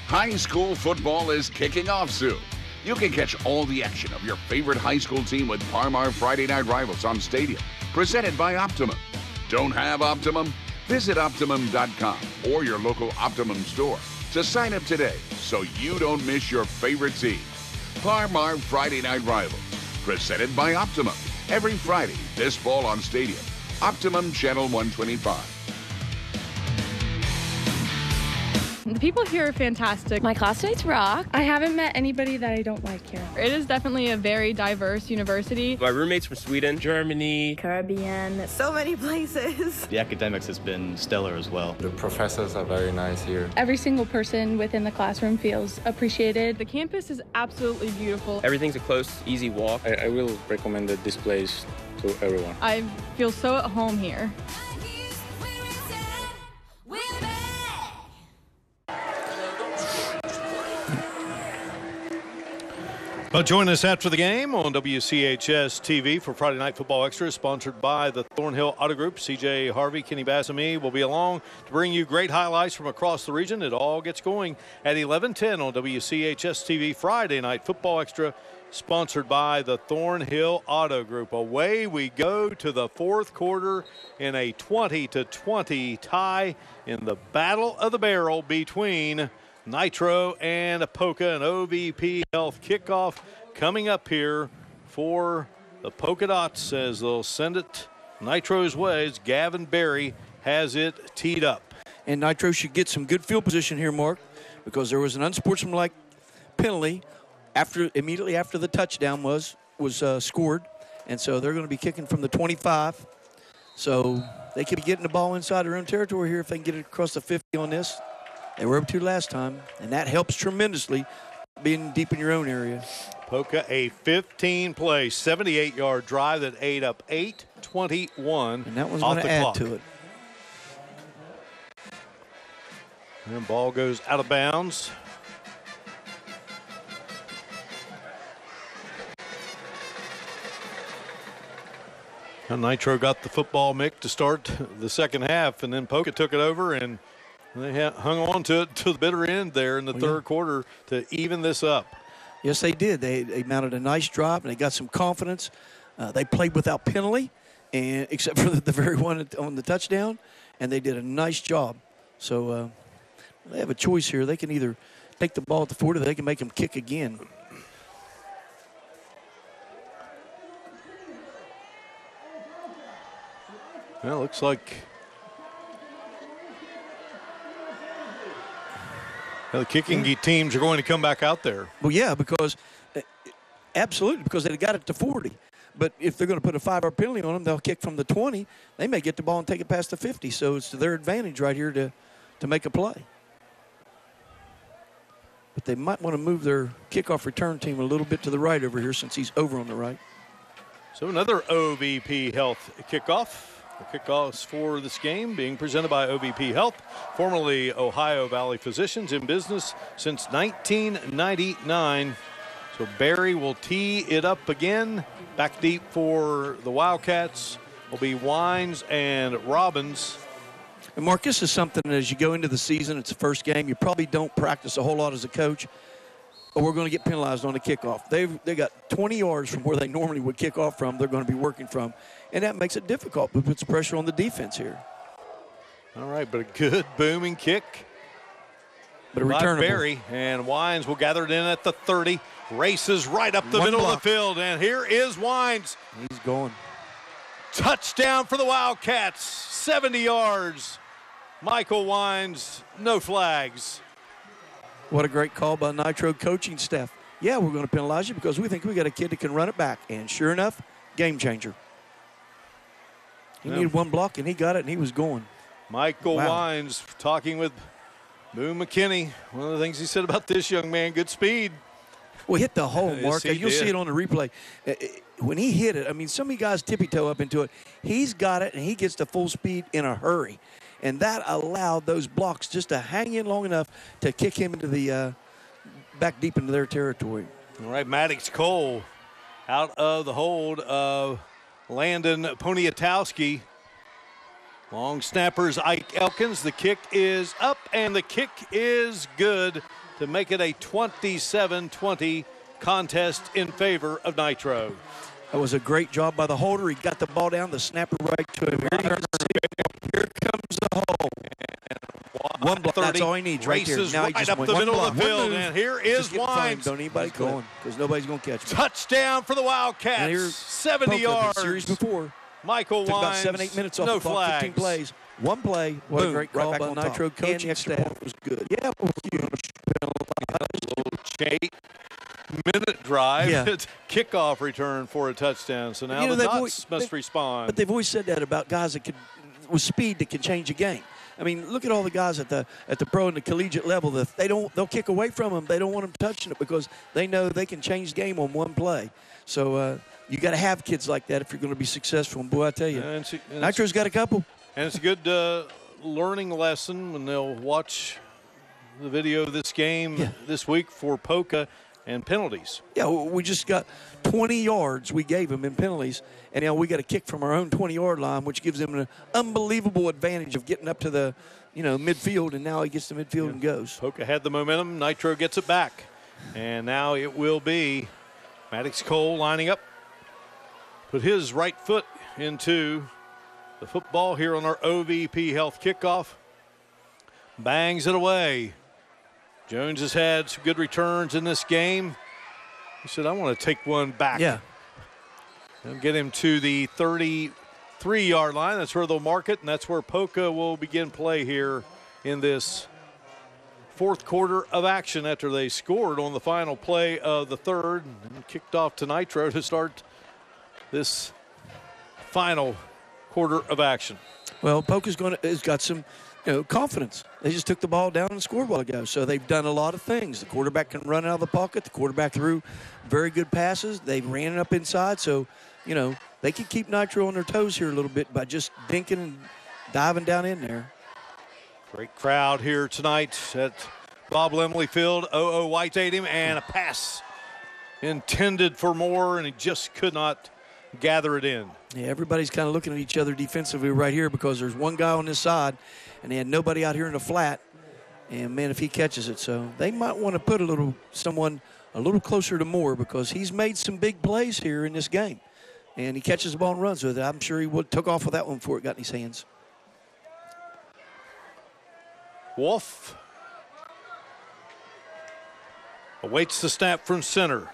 Speaker 22: High school football is kicking off soon. You can catch all the action of your favorite high school team with Par-Mar Friday Night Rivals on Stadium, presented by Optimum. Don't have Optimum? Visit Optimum.com or your local Optimum store to sign up today so you don't miss your favorite team. Par-Mar Friday Night Rivals, presented by Optimum. Every Friday this fall on Stadium. Optimum Channel 125.
Speaker 5: The people here are fantastic.
Speaker 7: My classmates rock. I haven't met anybody that I don't like here.
Speaker 5: It is definitely a very diverse university.
Speaker 8: My roommates from Sweden, Germany,
Speaker 7: Caribbean, so many places.
Speaker 8: The academics has been stellar as well.
Speaker 10: The professors are very nice here.
Speaker 7: Every single person within the classroom feels appreciated.
Speaker 5: The campus is absolutely beautiful.
Speaker 8: Everything's a close, easy walk.
Speaker 11: I will recommend this place to everyone.
Speaker 5: I feel so at home here.
Speaker 9: Well, join us after the game on WCHS TV for Friday Night Football Extra, sponsored by the Thornhill Auto Group. CJ Harvey, Kenny Bass, and me will be along to bring you great highlights from across the region. It all gets going at 11:10 on WCHS TV Friday Night Football Extra, sponsored by the Thornhill Auto Group. Away we go to the fourth quarter in a 20-20 tie in the Battle of the Barrel between Nitro and Poca, and OVP Health kickoff coming up here for the Poca Dots as they'll send it Nitro's way as Gavin Berry has it teed up.
Speaker 2: And Nitro should get some good field position here, Mark, because there was an unsportsmanlike penalty immediately after the touchdown was scored, and so they're going to be kicking from the 25. So they could be getting the ball inside their own territory here if they can get it across the 50 on this. They were up to last time, and that helps tremendously being deep in your own area.
Speaker 9: Poca, a 15-play, 78-yard drive that ate up 8 21
Speaker 2: And that one's
Speaker 9: off
Speaker 2: going
Speaker 9: the
Speaker 2: to add
Speaker 9: clock.
Speaker 2: to it.
Speaker 9: And ball goes out of bounds. Now Nitro got the football, Mick, to start the second half, and then Poca took it over, and they hung on to it to the bitter end there in the third quarter to even this up.
Speaker 2: Yes, they did. They mounted a nice drive, and they got some confidence. They played without penalty, and except for the very one on the touchdown, and they did a nice job. So they have a choice here. They can either take the ball at the 40 or they can make them kick again.
Speaker 9: Well, looks like the kicking teams are going to come back out there.
Speaker 2: Well, yeah, because absolutely, because they got it to 40. But if they're going to put a 5-yard penalty on them, they'll kick from the 20. They may get the ball and take it past the 50. So it's to their advantage right here to make a play. But they might want to move their kickoff return team a little bit to the right over here since he's over on the right.
Speaker 9: So another OVP Health kickoff. The kickoffs for this game being presented by OVP Health, formerly Ohio Valley Physicians, in business since 1999. So Barry will tee it up again. Back deep for the Wildcats will be Wines and Robbins.
Speaker 2: And Mark, this is something that as you go into the season, it's the first game, you probably don't practice a whole lot as a coach, or we're going to get penalized on the kickoff. They got 20 yards from where they normally would kick off from, they're going to be working from. And that makes it difficult, but puts pressure on the defense here.
Speaker 9: All right, but a good booming kick.
Speaker 2: But a returnable.
Speaker 9: Barry, and Wines will gather it in at the 30. Races right up the middle of the field, and here is Wines.
Speaker 2: He's going.
Speaker 9: Touchdown for the Wildcats, 70 yards. Michael Wines, no flags.
Speaker 2: What a great call by Nitro coaching staff. Yeah, we're going to penalize you because we think we got a kid that can run it back. And sure enough, game changer. He needed one block, and he got it, and he was going.
Speaker 9: Michael Wines talking with Boone McKinney. One of the things he said about this young man, good speed.
Speaker 2: Well, hit the hole, Mark.
Speaker 9: Yes,
Speaker 2: You'll see it on the replay. When he hit it, I mean, some of you guys tippy-toe up into it. He's got it, and he gets to full speed in a hurry. And that allowed those blocks just to hang in long enough to kick him into the back deep into their territory.
Speaker 9: All right, Maddox Cole out of the hold of Landon Poniatowski. Long snappers Ike Elkins. The kick is up, and the kick is good to make it a 27-20 contest in favor of Nitro.
Speaker 2: That was a great job by the holder. He got the ball down, the snapper right to him. Here comes the hole. One block, that's all he needs right there. Now he just
Speaker 9: up
Speaker 2: went
Speaker 9: the middle
Speaker 2: block.
Speaker 9: of the field, and here is Wines.
Speaker 2: Don't anybody going, because nobody's going to catch him.
Speaker 9: Touchdown for the Wildcats, 70 yards.
Speaker 2: Series before.
Speaker 9: Michael
Speaker 2: Took
Speaker 9: Wines,
Speaker 2: about 7-8 minutes off
Speaker 9: no
Speaker 2: the clock, 15
Speaker 9: flags.
Speaker 2: plays. One play, what a great call right by Nitro coaching staff. Was good. Yeah, it was huge.
Speaker 9: Minute drive,
Speaker 2: Yeah.
Speaker 9: kickoff return for a touchdown. So now the Dots must respond.
Speaker 2: But they've always said that about guys that could, with speed, that can change a game. I mean, look at all the guys at the pro and the collegiate level. That they'll kick away from them. They don't want them touching it because they know they can change the game on one play. So you got to have kids like that if you're going to be successful. And boy, I tell you, Nitro's got a couple.
Speaker 9: And it's a good learning lesson when they'll watch the video of this game this week for Poca and penalties.
Speaker 2: Yeah, we just got 20 yards we gave them in penalties, and now we got a kick from our own 20-yard line, which gives them an unbelievable advantage of getting up to the, midfield, and now he gets to midfield and goes.
Speaker 9: Poca had the momentum. Nitro gets it back, and now it will be Maddox Cole lining up. Put his right foot into the football here on our OVP Health kickoff. Bangs it away. Jones has had some good returns in this game. He said, I want to take one back.
Speaker 2: Yeah.
Speaker 9: And get him to the 33-yard line. That's where they'll mark it, and that's where Poca will begin play here in this fourth quarter of action after they scored on the final play of the third and kicked off to Nitro to start this final quarter of action.
Speaker 2: Well, Poca's has got some confidence. They just took the ball down and scored a while ago. So they've done a lot of things. The quarterback can run out of the pocket. The quarterback threw very good passes. They ran it up inside. So, they could keep Nitro on their toes here a little bit by just dinking and diving down in there.
Speaker 9: Great crowd here tonight at Bob Lemley Field, OO White Stadium, and a pass intended for more, and he just could not gather it in.
Speaker 2: Yeah, everybody's kind of looking at each other defensively right here because there's one guy on this side, and they had nobody out here in the flat. And, man, if he catches it. So they might want to put someone a little closer to Moore because he's made some big plays here in this game. And he catches the ball and runs with it. I'm sure he took off with that one before it got in his hands.
Speaker 9: Wolfe awaits the snap from center.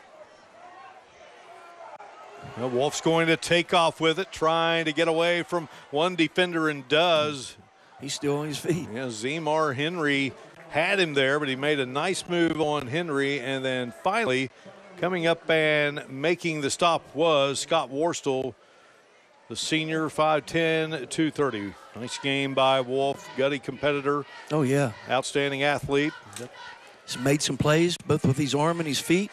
Speaker 9: Well, Wolfe's going to take off with it, trying to get away from one defender, and does.
Speaker 2: He's still on his feet.
Speaker 9: Yeah, Zemar Henry had him there, but he made a nice move on Henry, and then finally coming up and making the stop was Scott Worstel, the senior, 5'10", 230. Nice game by Wolfe, gutty competitor.
Speaker 2: Oh, yeah.
Speaker 9: Outstanding athlete.
Speaker 2: He's made some plays, both with his arm and his feet.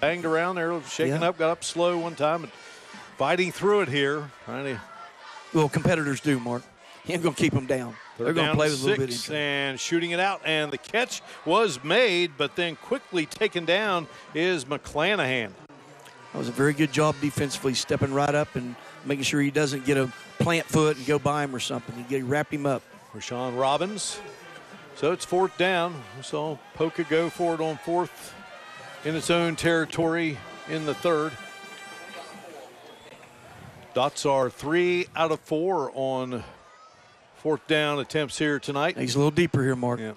Speaker 9: Banged around there, shaking up, got up slow one time, and fighting through it here.
Speaker 2: Well, competitors do, Mark. He ain't going to keep them down. They're going to play with a little bit.
Speaker 9: And shooting it out, and the catch was made, but then quickly taken down is McClanahan.
Speaker 2: That was a very good job defensively, stepping right up and making sure he doesn't get a plant foot and go by him or something. He wrapped him up.
Speaker 9: Rashawn Robbins. So it's 4th down. We saw Poca go for it on 4th in its own territory in the 3rd. Dots are 3 out of 4 on 4th down attempts here tonight.
Speaker 2: He's a little deeper here, Mark.
Speaker 9: Yeah.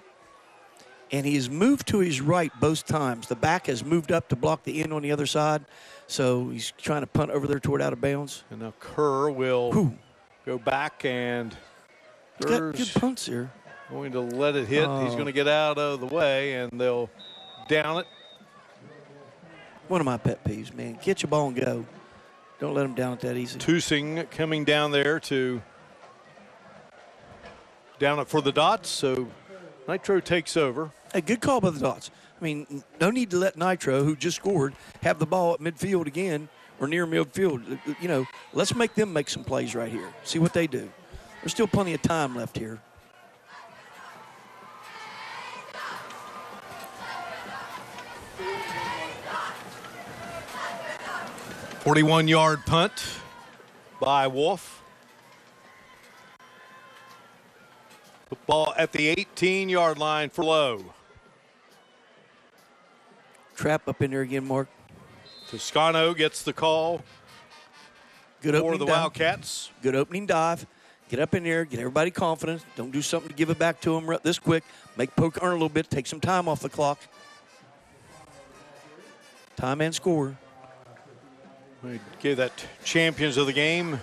Speaker 2: And he has moved to his right both times. The back has moved up to block the end on the other side. So he's trying to punt over there toward out of bounds.
Speaker 9: And now Kerr will go back, and
Speaker 2: he's got good punts here.
Speaker 9: Going to let it hit. He's going to get out of the way, and they'll down it.
Speaker 2: One of my pet peeves, man. Get your ball and go. Don't let them down it that easy.
Speaker 9: Tusing coming down there to down it for the Dots, so Nitro takes over.
Speaker 2: A good call by the Dots. I mean, no need to let Nitro, who just scored, have the ball at midfield again or near midfield. You know, let's make them make some plays right here. See what they do. There's still plenty of time left here.
Speaker 9: .41-yard punt by Wolfe. Football at the 18-yard line for Lowe.
Speaker 2: Trap up in there again, Mark.
Speaker 9: Toscano gets the call.
Speaker 2: Good opening
Speaker 9: for the
Speaker 2: dive.
Speaker 9: Wildcats.
Speaker 2: Good opening dive. Get up in there, get everybody confident. Don't do something to give it back to them this quick. Make Poke earn a little bit, take some time off the clock. Time and score.
Speaker 9: We gave that champions of the game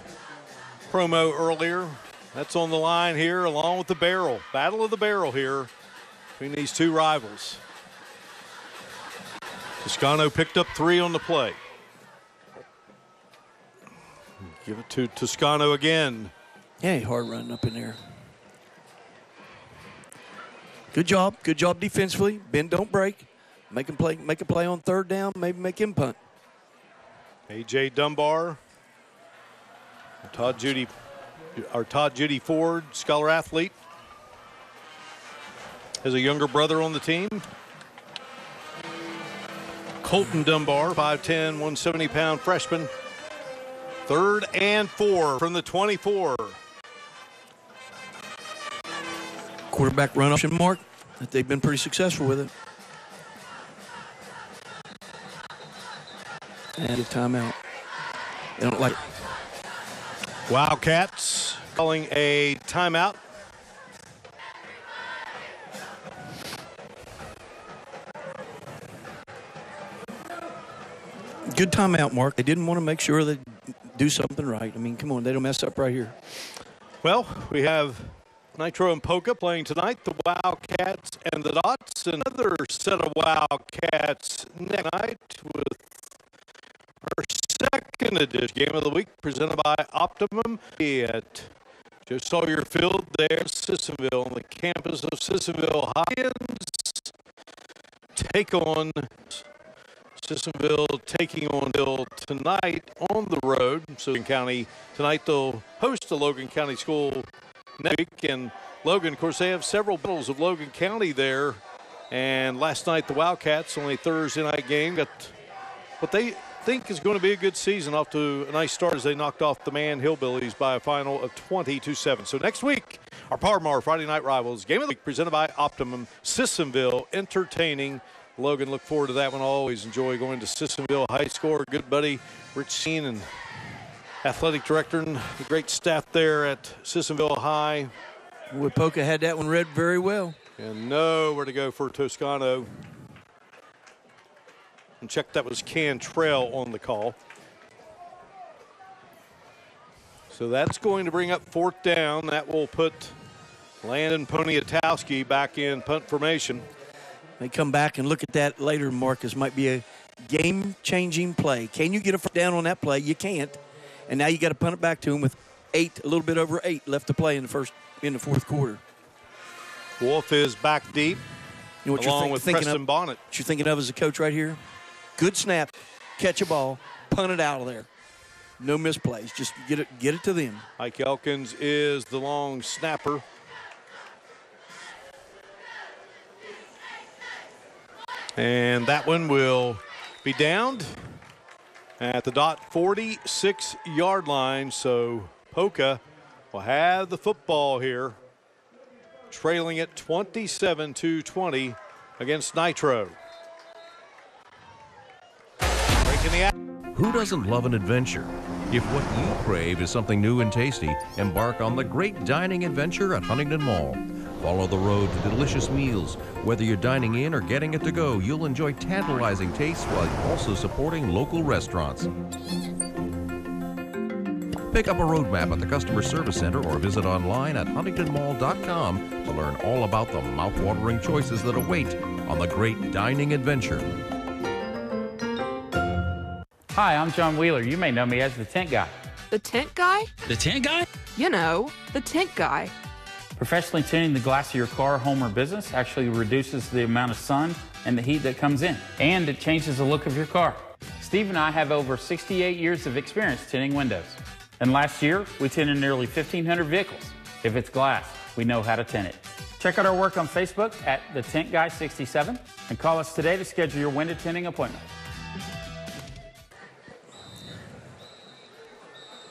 Speaker 9: promo earlier. That's on the line here along with the barrel. Battle of the barrel here between these two rivals. Toscano picked up 3 on the play. Give it to Toscano again.
Speaker 2: Yeah, hard running up in there. Good job defensively. Bend, don't break. Make a play on 3rd down. Maybe make him punt.
Speaker 9: A.J. Dunbar, Todd Judy Ford, scholar athlete, has a younger brother on the team. Colton Dunbar, 5'10", 170-pound freshman. 3rd and 4 from the 24.
Speaker 2: Quarterback run option, Mark. They've been pretty successful with it. And a timeout. They don't like it.
Speaker 9: Wildcats calling a timeout.
Speaker 2: Good timeout, Mark. They didn't want to make sure they do something right. I mean, come on, they don't mess up right here.
Speaker 9: Well, we have Nitro and Poca playing tonight, the Wildcats and the Dots. Another set of Wildcats next night with our second edition game of the week presented by Optimum at Joe Sawyer Field there, Sissonville, on the campus of Sissonville. Hopkins take on Sissonville taking on Hill tonight on the road. So Logan County tonight they'll host the Logan County School next week. And Logan, of course, they have several battles of Logan County there. And last night the Wildcats, only Thursday night game, got what they think is going to be a good season, off to a nice start as they knocked off the Man Hillbillies by a final of 20-7. So next week, our Parmar Friday Night Rivals game of the week presented by Optimum. Sissonville entertaining Logan. Look forward to that one. Always enjoy going to Sissonville High School. Our good buddy Rich Seen and athletic director and the great staff there at Sissonville High.
Speaker 2: Boy, Poca had that one read very well.
Speaker 9: And nowhere to go for Toscano. And check, that was Cantrell on the call. So that's going to bring up fourth down. That will put Landon Poniatowski back in punt formation.
Speaker 2: They come back and look at that later, Marcus. Might be a game-changing play. Can you get a first down on that play? You can't. And now you got to punt it back to him with a little bit over 8 left to play in the fourth quarter.
Speaker 9: Wolfe is back deep,
Speaker 2: you know what
Speaker 9: along
Speaker 2: you're
Speaker 9: with
Speaker 2: thinking
Speaker 9: Preston
Speaker 2: of,
Speaker 9: Bonnet.
Speaker 2: What you're thinking of as a coach right here? Good snap, catch a ball, punt it out of there. No misplays. Just get it to them.
Speaker 9: Ike Elkins is the long snapper. And that one will be downed at the dot 46-yard line. So Poca will have the football here, trailing it 27-20 against Nitro.
Speaker 24: Who doesn't love an adventure? If what you crave is something new and tasty, embark on the great dining adventure at Huntington Mall. Follow the road to delicious meals. Whether you're dining in or getting it to go, you'll enjoy tantalizing tastes while also supporting local restaurants. Pick up a road map at the Customer Service Center or visit online at huntingtonmall.com to learn all about the mouth-watering choices that await on the great dining adventure.
Speaker 1: Hi, I'm John Wheeler. You may know me as the Tent Guy.
Speaker 6: The Tent Guy?
Speaker 1: The Tent Guy?
Speaker 6: You know, the Tent Guy.
Speaker 1: Professionally tuning the glass of your car, home, or business actually reduces the amount of sun and the heat that comes in, and it changes the look of your car. Steve and I have over 68 years of experience tinting windows. And last year, we tinted nearly 1,500 vehicles. If it's glass, we know how to tint it. Check out our work on Facebook at The Tint Guy 67 and call us today to schedule your window tinting appointment.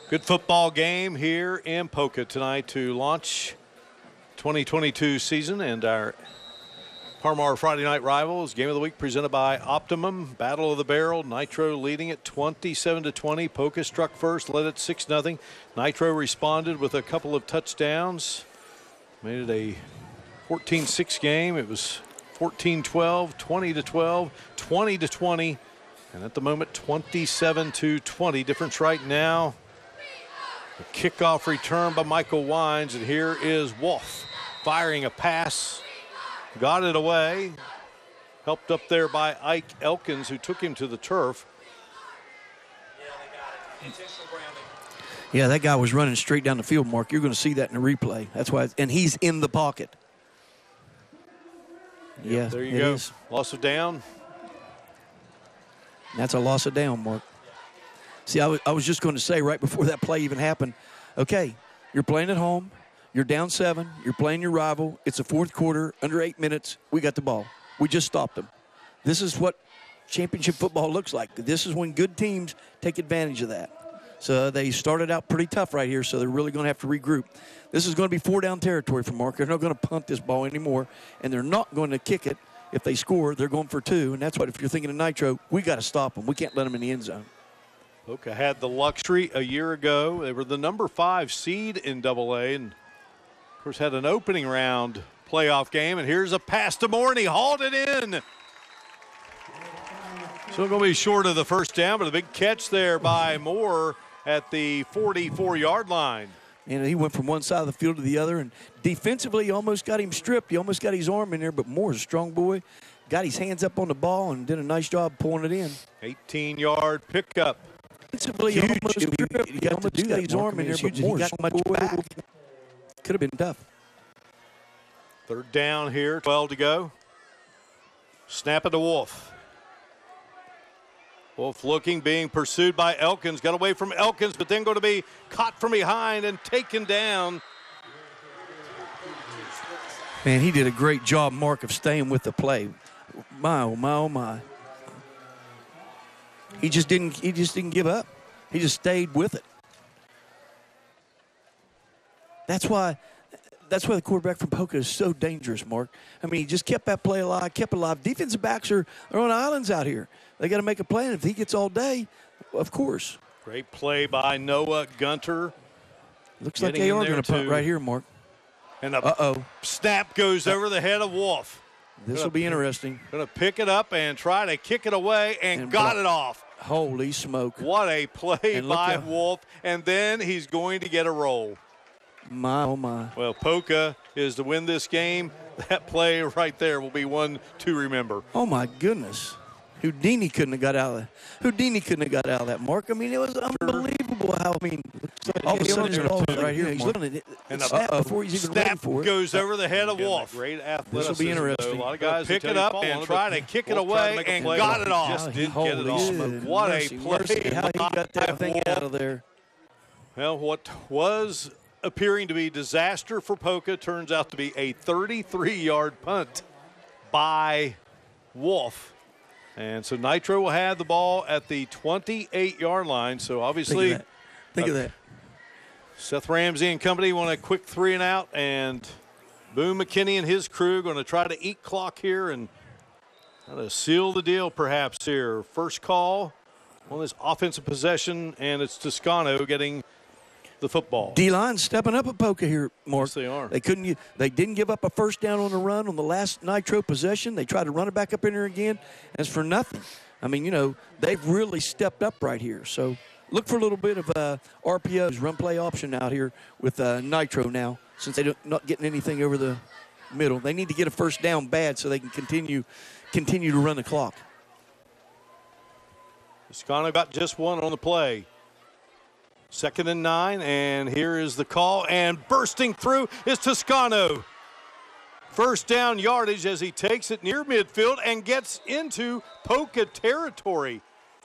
Speaker 9: Good football game here in Poca tonight to launch 2022 season, and our Parmar Friday Night Rivals game of the week presented by Optimum. Battle of the Barrel. Nitro leading it 27-20. Poca struck first, led it 6-0. Nitro responded with a couple of touchdowns. Made it a 14-6 game. It was 14-12, 20-12, 20-20, and at the moment 27-20. Difference right now. A kickoff return by Michael Wines, and here is Wolfe firing a pass. Got it away. Helped up there by Ike Elkins, who took him to the turf.
Speaker 2: Yeah, that guy was running straight down the field, Mark. You're going to see that in the replay. That's why, and he's in the pocket. Yeah,
Speaker 9: there you go. Loss of down.
Speaker 2: That's a loss of down, Mark. See, I was just going to say right before that play even happened, okay, you're playing at home, you're down 7, you're playing your rival, it's a fourth quarter, under 8 minutes, we got the ball. We just stopped them. This is what championship football looks like. This is when good teams take advantage of that. So they started out pretty tough right here, so they're really going to have to regroup. This is going to be 4-down territory for Mark. They're not going to punt this ball anymore, and they're not going to kick it. If they score, they're going for 2, and that's what, if you're thinking of Nitro, we got to stop them. We can't let them in the end zone.
Speaker 9: Poca had the luxury a year ago. They were the number 5 seed in AA, and of course had an opening round playoff game. And here's a pass to Moore, and he hauled it in. So going to be short of the first down, but a big catch there by Moore at the 44-yard line.
Speaker 2: And he went from one side of the field to the other, and defensively he almost got him stripped. He almost got his arm in there, but Moore's a strong boy. Got his hands up on the ball and did a nice job pulling it in.
Speaker 9: 18-yard pickup.
Speaker 2: Defensively, he almost got his arm in there, but Moore got much back. Could have been tough.
Speaker 9: Third down here, 12 to go. Snap it to Wolfe. Wolfe looking, being pursued by Elkins. Got away from Elkins, but then going to be caught from behind and taken down.
Speaker 2: Man, he did a great job, Mark, of staying with the play. My, oh, my, oh, my. He just didn't give up. He just stayed with it. That's why the quarterback from Poca is so dangerous, Mark. I mean, he just kept that play alive, kept it alive. Defensive backs are on islands out here. They got to make a play, and if he gets all day, of course.
Speaker 9: Great play by Noah Gunter.
Speaker 2: Looks like they are going to punt right here, Mark.
Speaker 9: And the snap goes over the head of Wolfe.
Speaker 2: This will be interesting.
Speaker 9: Going to pick it up and try to kick it away and got it off.
Speaker 2: Holy smoke.
Speaker 9: What a play by Wolfe. And then he's going to get a roll.
Speaker 2: My, oh, my.
Speaker 9: Well, Poca is to win this game. That play right there will be one to remember.
Speaker 2: Oh, my goodness. Houdini couldn't have got out of that, Mark. I mean, it was unbelievable how, I mean, all of a sudden it's right here. He's looking at it. And the snap before he's even ready for it.
Speaker 9: Goes over the head of Wolfe.
Speaker 2: Great athleticism. This will be interesting.
Speaker 9: A lot of guys pick it up and try to kick it away and got it off. Just didn't get it off. What a play.
Speaker 2: How he got that thing out of there.
Speaker 9: Well, what was appearing to be disaster for Poca turns out to be a 33-yard punt by Wolfe. And so Nitro will have the ball at the 28-yard line. So obviously,
Speaker 2: think of that.
Speaker 9: Seth Ramsey and company want a quick 3-and-out, and Boone McKinney and his crew going to try to eat clock here and try to seal the deal perhaps here. First call on this offensive possession, and it's Toscano getting the football.
Speaker 2: D-line stepping up at Poca here, Mark.
Speaker 9: Yes, they are.
Speaker 2: They didn't give up a first down on the run on the last Nitro possession. They tried to run it back up in there again. As for nothing. I mean, you know, they've really stepped up right here. So look for a little bit of RPOs, run play option out here with Nitro now, since they're not getting anything over the middle. They need to get a first down bad so they can continue to run the clock.
Speaker 9: Toscano got just one on the play. 2nd and 9, and here is the call, and bursting through is Toscano. First down yardage as he takes it near midfield and gets into Poca territory.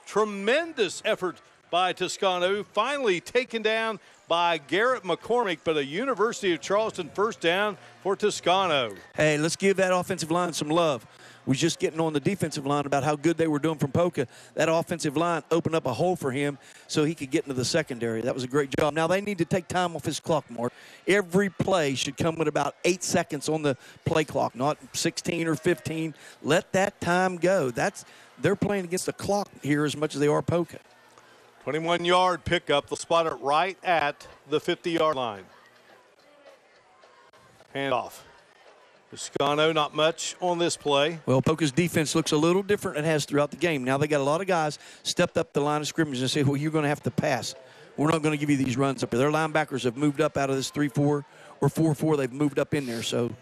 Speaker 9: Tremendous effort by Toscano, finally taken down by Garrett McCormick, but a University of Charleston first down for Toscano.
Speaker 2: Hey, let's give that offensive line some love. We're just getting on the defensive line about how good they were doing from Poca. That offensive line opened up a hole for him so he could get into the secondary. That was a great job. Now they need to take time off his clock, Mark. Every play should come with about 8 seconds on the play clock, not 16 or 15. Let that time go. They're playing against the clock here as much as they are Poca.
Speaker 9: 21-yard pickup. They'll spot it right at the 50-yard line. Hand off. Toscano, not much on this play.
Speaker 2: Well, Poca's defense looks a little different than it has throughout the game. Now they got a lot of guys stepped up the line of scrimmage and say, well, you're going to have to pass. We're not going to give you these runs up here. Their linebackers have moved up out of this 3-4 or 4-4. They've moved up in there, so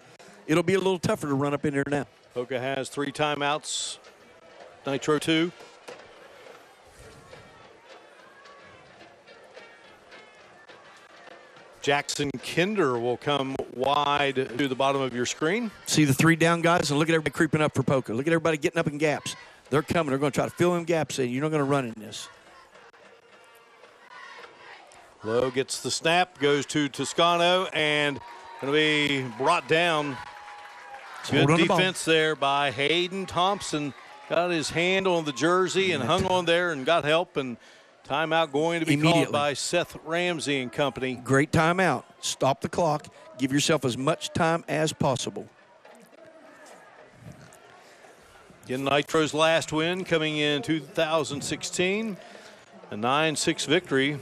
Speaker 2: it'll be a little tougher to run up in there now.
Speaker 9: Poca has 3 timeouts. Nitro 2. Jackson Kinder will come wide to the bottom of your screen.
Speaker 2: See the 3 down guys, and look at everybody creeping up for Poca. Look at everybody getting up in gaps. They're coming. They're going to try to fill in gaps in. You're not going to run in this.
Speaker 9: Lowe gets the snap, goes to Toscano, and going to be brought down. Good defense there by Hayden Thompson. Got his hand on the jersey and hung on there and got help, and timeout going to be called by Seth Ramsey and company.
Speaker 2: Great timeout. Stop the clock. Give yourself as much time as possible.
Speaker 9: Again, Nitro's last win coming in 2016. A 9-6 victory.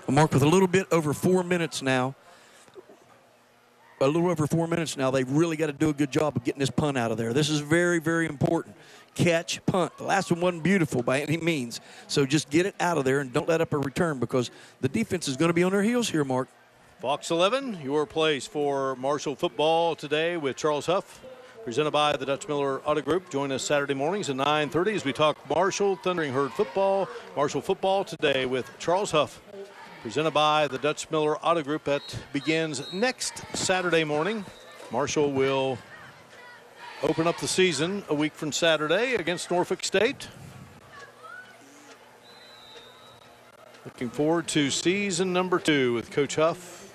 Speaker 2: Well, Mark, with a little bit over 4 minutes now, they've really got to do a good job of getting this punt out of there. This is very, very important. Catch, punt. The last one wasn't beautiful by any means. So just get it out of there and don't let up a return because the defense is going to be on their heels here, Mark.
Speaker 9: Fox 11, your place for Marshall football today with Charles Huff, presented by the Dutch Miller Auto Group. Join us Saturday mornings at 9:30 as we talk Marshall Thundering Herd football. Marshall football today with Charles Huff, presented by the Dutch Miller Auto Group. That begins next Saturday morning. Marshall will open up the season a week from Saturday against Norfolk State. Looking forward to season number 2 with Coach Huff.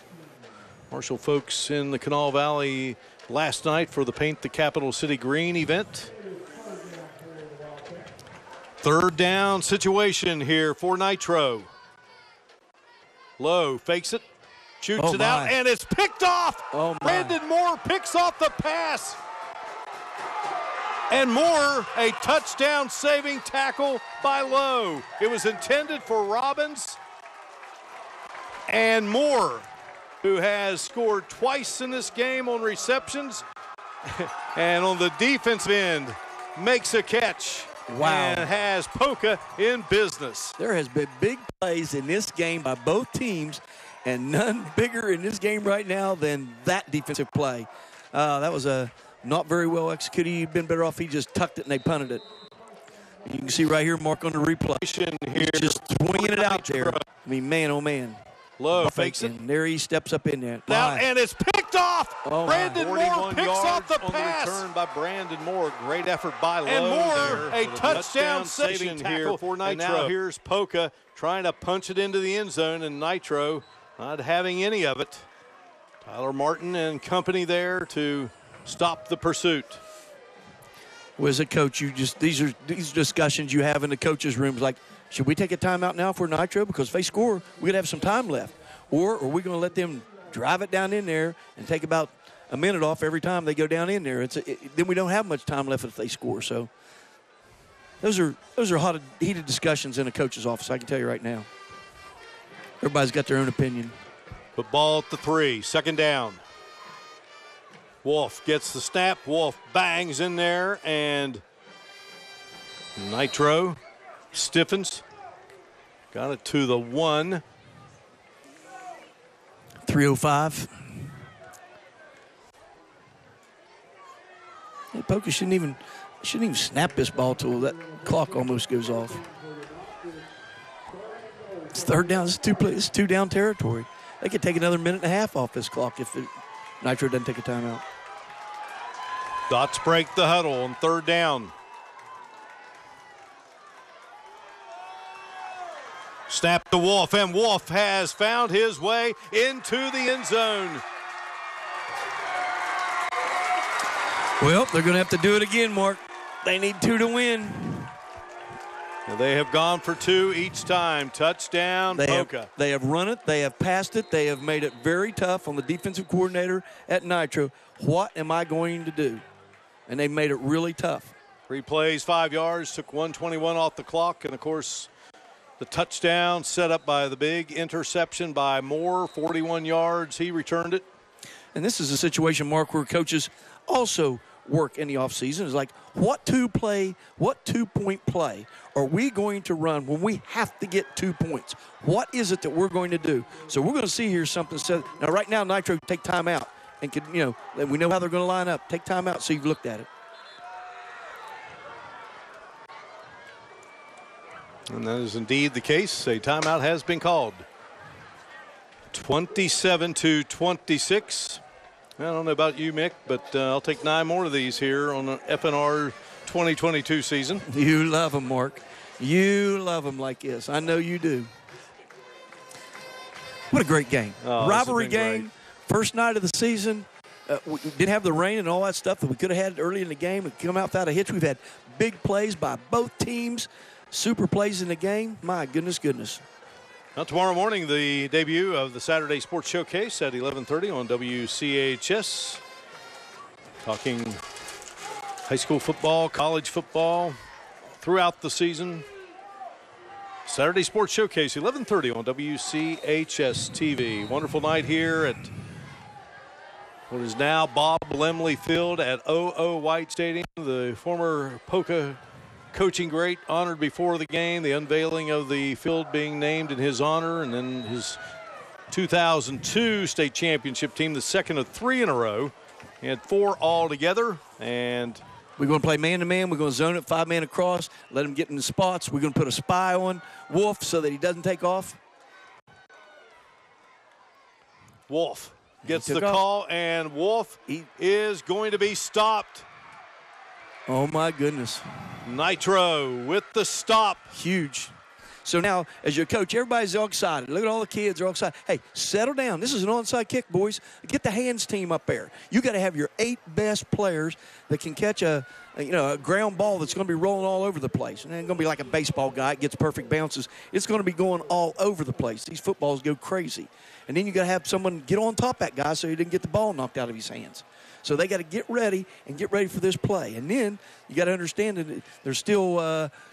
Speaker 9: Marshall folks in the Kanawha Valley last night for the Paint the Capital City Green event. Third down situation here for Nitro. Lowe fakes it, shoots it out, and it's picked off. Brandon Moore picks off the pass. And Moore, a touchdown-saving tackle by Lowe. It was intended for Robbins. And Moore, who has scored twice in this game on receptions, and on the defensive end, makes a catch.
Speaker 2: Wow.
Speaker 9: And has Poca in business.
Speaker 2: There has been big plays in this game by both teams, and none bigger in this game right now than that defensive play. That was a not very well executed. He'd been better off he just tucked it and they punted it. You can see right here, Mark, on the replay. He's just swinging it out there. I mean, man, oh, man.
Speaker 9: Lowe fakes it.
Speaker 2: There he steps up in there.
Speaker 9: Now, and it's picked off. Brandon Moore picks off the pass.
Speaker 22: The return by Brandon Moore. Great effort by Lowe.
Speaker 9: And Moore,
Speaker 22: there
Speaker 9: a touchdown-saving tackle for Nitro.
Speaker 22: And
Speaker 9: now here's Poca trying to punch it into the end zone, and Nitro not having any of it. Tyler Martin and company there to stop the pursuit.
Speaker 2: Well, as a coach, these are discussions you have in the coaches' rooms, like, should we take a timeout now for Nitro? Because if they score, we're going to have some time left. Or are we going to let them drive it down in there and take about a minute off every time they go down in there? Then we don't have much time left if they score. So those are hot, heated discussions in a coach's office, I can tell you right now. Everybody's got their own opinion.
Speaker 9: But ball at the 3, second down. Wolfe gets the snap. Wolfe bangs in there, and Nitro stiffens. Got it to the 1.
Speaker 2: 3:05. Hey, Poca shouldn't even snap this ball till that clock almost goes off. It's third down. It's two down territory. They could take another minute and a half off this clock if Nitro doesn't take a timeout.
Speaker 9: Dots break the huddle on third down. Snap to Wolfe, and Wolfe has found his way into the end zone.
Speaker 2: Well, they're going to have to do it again, Mark. They need 2 to win.
Speaker 9: And they have gone for 2 each time. Touchdown, Poca.
Speaker 2: They have run it. They have passed it. They have made it very tough on the defensive coordinator at Nitro. What am I going to do? And they made it really tough.
Speaker 9: 3 plays, 5 yards, took 1:21 off the clock, and, of course, the touchdown set up by the big interception by Moore, 41 yards. He returned it.
Speaker 2: And this is a situation, Mark, where coaches also work in the offseason. It's like, what 2-point play are we going to run when we have to get 2 points? What is it that we're going to do? So we're going to see here something said. Now, right now, Nitro take time out. And we know how they're going to line up. Take time out so you've looked at it.
Speaker 9: And that is indeed the case. A timeout has been called. 27-26. I don't know about you, Mick, but I'll take 9 more of these here on the FNR 2022 season.
Speaker 2: You love them, Mark. You love them like this. I know you do. What a great game. Rivalry game. Great. First night of the season. We didn't have the rain and all that stuff that we could have had early in the game and come out without a hitch. We've had big plays by both teams. Super plays in the game. My goodness.
Speaker 9: Now tomorrow morning, the debut of the Saturday Sports Showcase at 11:30 on WCHS. Talking high school football, college football throughout the season. Saturday Sports Showcase, 11:30 on WCHS TV. Wonderful night here at what is now Bob Lemley Field at O.O. White Stadium. The former Poca coaching great honored before the game, the unveiling of the field being named in his honor, and then his 2002 state championship team, the second of 3 in a row. He had 4 altogether, and
Speaker 2: we're going to play man-to-man. We're going to zone it 5-man across, let him get in the spots. We're going to put a spy on Wolfe so that he doesn't take off.
Speaker 9: Wolfe gets the call, and Wolfe is going to be stopped.
Speaker 2: Oh, my goodness.
Speaker 9: Nitro with the stop.
Speaker 2: Huge. So now, as your coach, everybody's all excited. Look at all the kids. They're all excited. Hey, settle down. This is an onside kick, boys. Get the hands team up there. You got to have your 8 best players that can catch a ground ball that's going to be rolling all over the place. And it ain't going to be like a baseball guy. It gets perfect bounces. It's going to be going all over the place. These footballs go crazy. And then you got to have someone get on top of that guy so he didn't get the ball knocked out of his hands. So they got to get ready for this play. And then you got to understand that there's still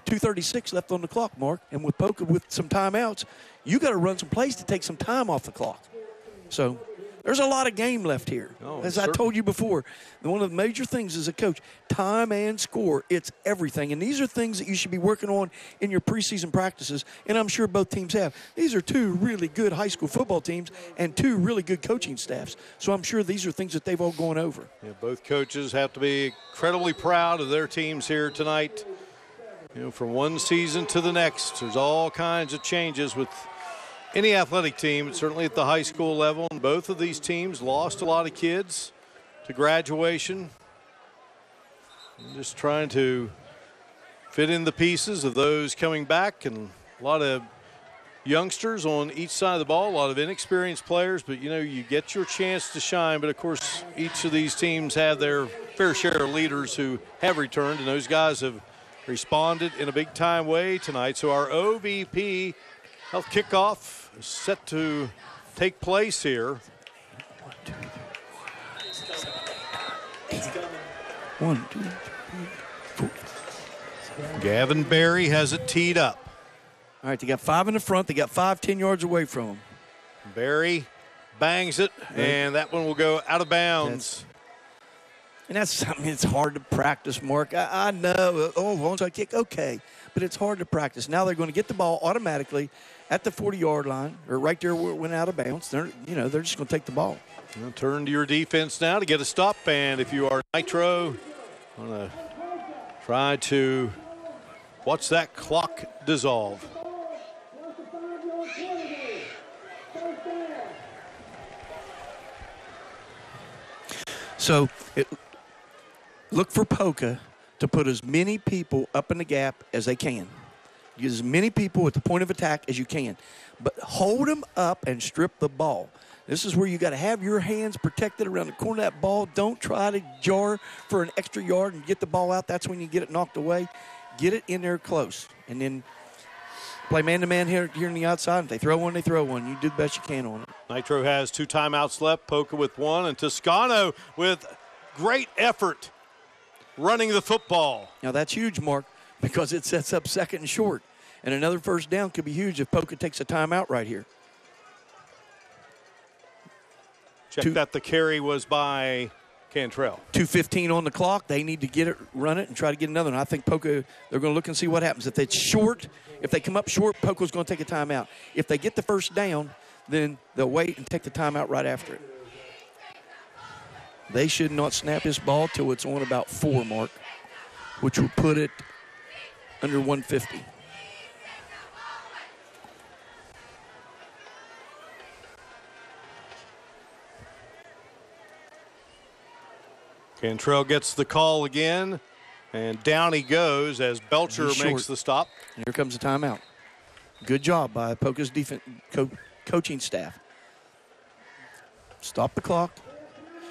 Speaker 2: 2:36 left on the clock, Mark. And with Poca with some timeouts, you got to run some plays to take some time off the clock. So there's a lot of game left here. As I told you before, one of the major things as a coach, time and score, it's everything. And these are things that you should be working on in your preseason practices, and I'm sure both teams have. These are 2 really good high school football teams and 2 really good coaching staffs. So I'm sure these are things that they've all gone over.
Speaker 9: Yeah, both coaches have to be incredibly proud of their teams here tonight. From one season to the next, there's all kinds of changes with any athletic team, certainly at the high school level. And both of these teams lost a lot of kids to graduation. And just trying to fit in the pieces of those coming back, and a lot of youngsters on each side of the ball, a lot of inexperienced players, but you get your chance to shine. But of course, each of these teams have their fair share of leaders who have returned, and those guys have responded in a big time way tonight. So our OVP Health kickoff is set to take place here.
Speaker 2: 1, 2, 3, 4.
Speaker 9: Gavin Berry has it teed up.
Speaker 2: All right, they got 5 in the front. They got 5 10 yards away from him.
Speaker 9: Berry bangs it, and that one will go out of bounds.
Speaker 2: That's something it's hard to practice, Mark. I know. Onside kick, okay. But it's hard to practice. Now they're going to get the ball automatically at the 40-yard line, or right there where it went out of bounds. They're just going to take the ball.
Speaker 9: Turn to your defense now to get a stop. And if you are Nitro, want to try to watch that clock dissolve.
Speaker 2: So look for Poca to put as many people up in the gap as they can. Get as many people at the point of attack as you can. But hold them up and strip the ball. This is where you got to have your hands protected around the corner of that ball. Don't try to jar for an extra yard and get the ball out. That's when you get it knocked away. Get it in there close. And then play man-to-man here on the outside. If they throw one, they throw one. You do the best you can on it.
Speaker 9: Nitro has 2 timeouts left. Poca with 1, and Toscano with great effort running the football.
Speaker 2: Now that's huge, Mark, because it sets up 2nd and short. And another first down could be huge if Poca takes a timeout right here.
Speaker 9: Check that the carry was by Cantrell.
Speaker 2: 2:15 on the clock. They need to get it, run it, and try to get another one. I think Poca, they're going to look and see what happens. If it's short, if they come up short, Poca's going to take a timeout. If they get the first down, then they'll wait and take the timeout right after it. They should not snap this ball till it's on about 4, Mark, which will put it under 150.
Speaker 9: Cantrell gets the call again, and down he goes as Belcher makes the stop.
Speaker 2: And here comes the timeout. Good job by Poca's defense coaching staff. Stop the clock.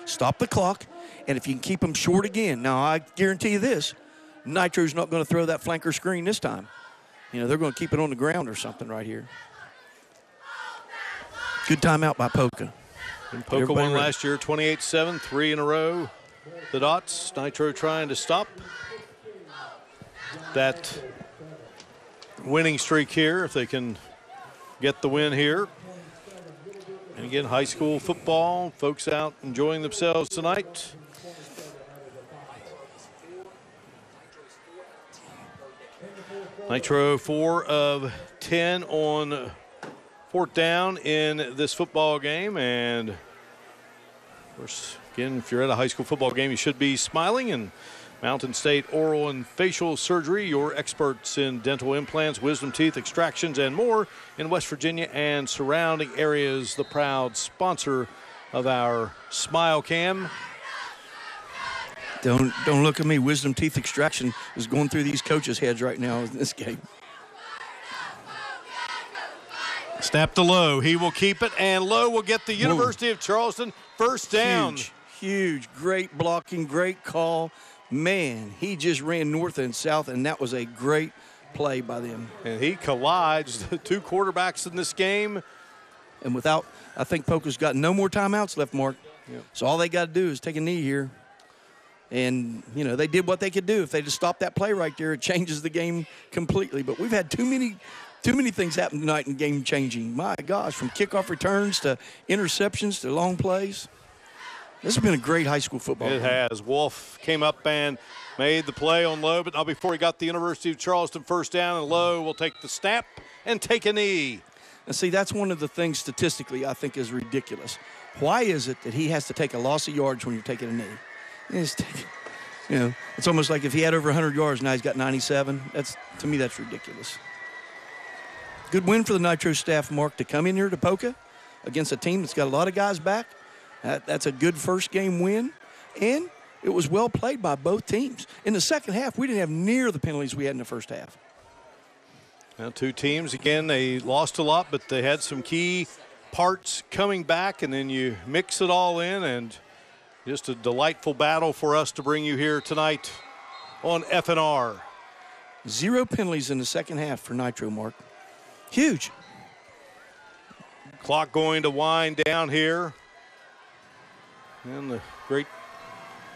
Speaker 2: Stop the clock. And if you can keep them short again, now I guarantee you this, Nitro's not going to throw that flanker screen this time. They're going to keep it on the ground or something right here. Good timeout by Poca.
Speaker 9: And Poca won last year 28-7, 3 in a row. The Dots, Nitro trying to stop that winning streak here if they can get the win here. And again, high school football, folks out enjoying themselves tonight. Nitro 4 of 10 on 4th down in this football game. And of course, again, if you're at a high school football game, you should be smiling. And Mountain State Oral and Facial Surgery, your experts in dental implants, wisdom teeth extractions, and more in West Virginia and surrounding areas, the proud sponsor of our Smile Cam.
Speaker 2: Don't look at me. Wisdom teeth extraction is going through these coaches' heads right now in this game.
Speaker 9: Snap to Lowe. He will keep it, and Lowe will get the University of Charleston first down.
Speaker 2: Huge. Great blocking, great call. Man, he just ran north and south, and that was a great play by them.
Speaker 9: And he collides the two quarterbacks in this game.
Speaker 2: And I think Poca's got no more timeouts left, Mark.
Speaker 9: Yep.
Speaker 2: So all they got to do is take a knee here. And, they did what they could do. If they just stopped that play right there, it changes the game completely. But we've had too many things happen tonight in game-changing. My gosh, from kickoff returns to interceptions to long plays. This has been a great high school football game.
Speaker 9: It has. Wolfe came up and made the play on Lowe, but not before he got the University of Charleston first down, and Lowe will take the snap and take a knee.
Speaker 2: And see, that's one of the things statistically I think is ridiculous. Why is it that he has to take a loss of yards when you're taking a knee? It's almost like if he had over 100 yards, now he's got 97. To me, that's ridiculous. Good win for the Nitro staff, Mark, to come in here to Poca against a team that's got a lot of guys back. That's a good first game win, and it was well played by both teams. In the second half, we didn't have near the penalties we had in the first half.
Speaker 9: Now, two teams, again, they lost a lot, but they had some key parts coming back, and then you mix it all in, and just a delightful battle for us to bring you here tonight on FNR.
Speaker 2: 0 penalties in the second half for Nitro, Mark. Huge.
Speaker 9: Clock going to wind down here. And the great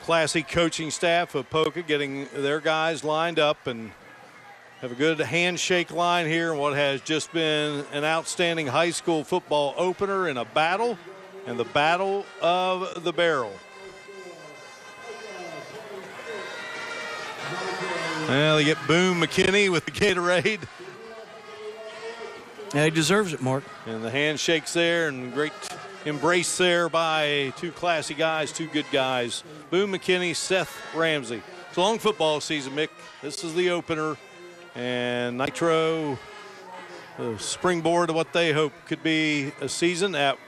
Speaker 9: classy coaching staff of Poca getting their guys lined up and have a good handshake line here in what has just been an outstanding high school football opener in a battle, and the Battle of the Barrel. Well, they get Boone McKinney with the Gatorade.
Speaker 2: Yeah, he deserves it, Mark.
Speaker 9: And the handshakes there, and great embrace there by two classy guys, two good guys. Boone McKinney, Seth Ramsey. It's a long football season, Mick. This is the opener. And Nitro, the springboard to what they hope could be a season that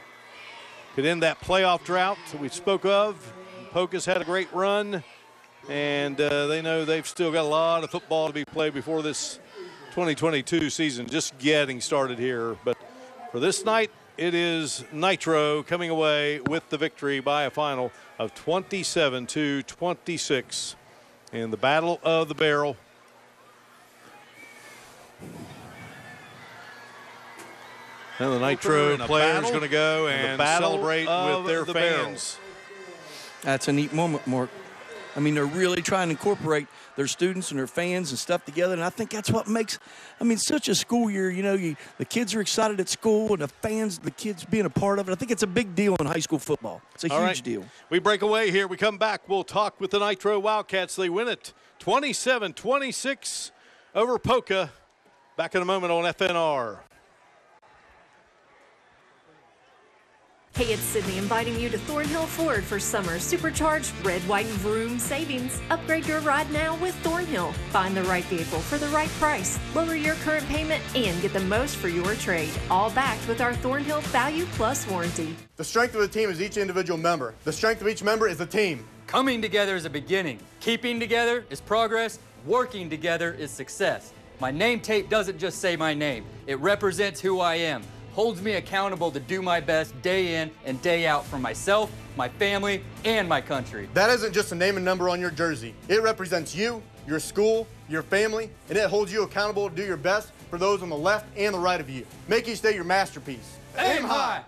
Speaker 9: could end that playoff drought that we spoke of. Poca's had a great run, and they know they've still got a lot of football to be played before this 2022 season just getting started here. But for this night, it is Nitro coming away with the victory by a final of 27-26 in the Battle of the Barrel. And the Nitro players going to go and celebrate with their fans.
Speaker 2: That's a neat moment, Mark. I mean, they're really trying to incorporate their students and their fans and stuff together, and I think that's what makes, such a school year. The kids are excited at school, and the fans, the kids being a part of it. I think it's a big deal in high school football. It's a huge deal.
Speaker 9: We break away here. We come back. We'll talk with the Nitro Wildcats. They win it 27-26 over Poca. Back in a moment on FNR.
Speaker 14: Hey, it's Sydney inviting you to Thornhill Ford for summer supercharged red, white, and vroom savings. Upgrade your ride now with Thornhill. Find the right vehicle for the right price. Lower your current payment and get the most for your trade. All backed with our Thornhill Value Plus warranty.
Speaker 17: The strength of the team is each individual member. The strength of each member is the team.
Speaker 18: Coming together is a beginning. Keeping together is progress. Working together is success. My name tape doesn't just say my name. It represents who I am. Holds me accountable to do my best day in and day out for myself, my family, and my country.
Speaker 17: That isn't just a name and number on your jersey. It represents you, your school, your family, and it holds you accountable to do your best for those on the left and the right of you. Make each day your masterpiece.
Speaker 18: Aim high!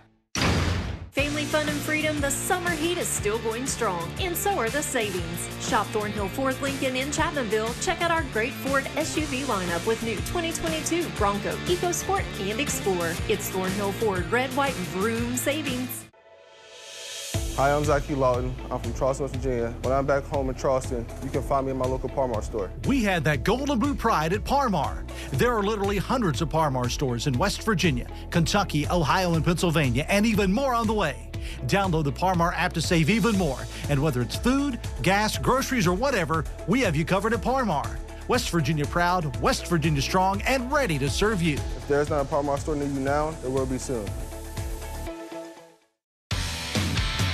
Speaker 14: Family fun and freedom, the summer heat is still going strong, and so are the savings. Shop Thornhill Ford Lincoln in Chapmanville. Check out our great Ford SUV lineup with new 2022 Bronco, EcoSport, and Explorer. It's Thornhill Ford Red, White, and Vroom savings.
Speaker 4: Hi, I'm Zachary Lawton. I'm from Charleston, West Virginia. When I'm back home in Charleston, you can find me in my local Par-Mar store.
Speaker 12: We had that gold and blue pride at Par-Mar. There are literally hundreds of Par-Mar stores in West Virginia, Kentucky, Ohio, and Pennsylvania, and even more on the way. Download the Par-Mar app to save even more. And whether it's food, gas, groceries, or whatever, we have you covered at Par-Mar. West Virginia proud, West Virginia strong, and ready to serve you.
Speaker 4: If there's not a Par-Mar store near you now, there will be soon.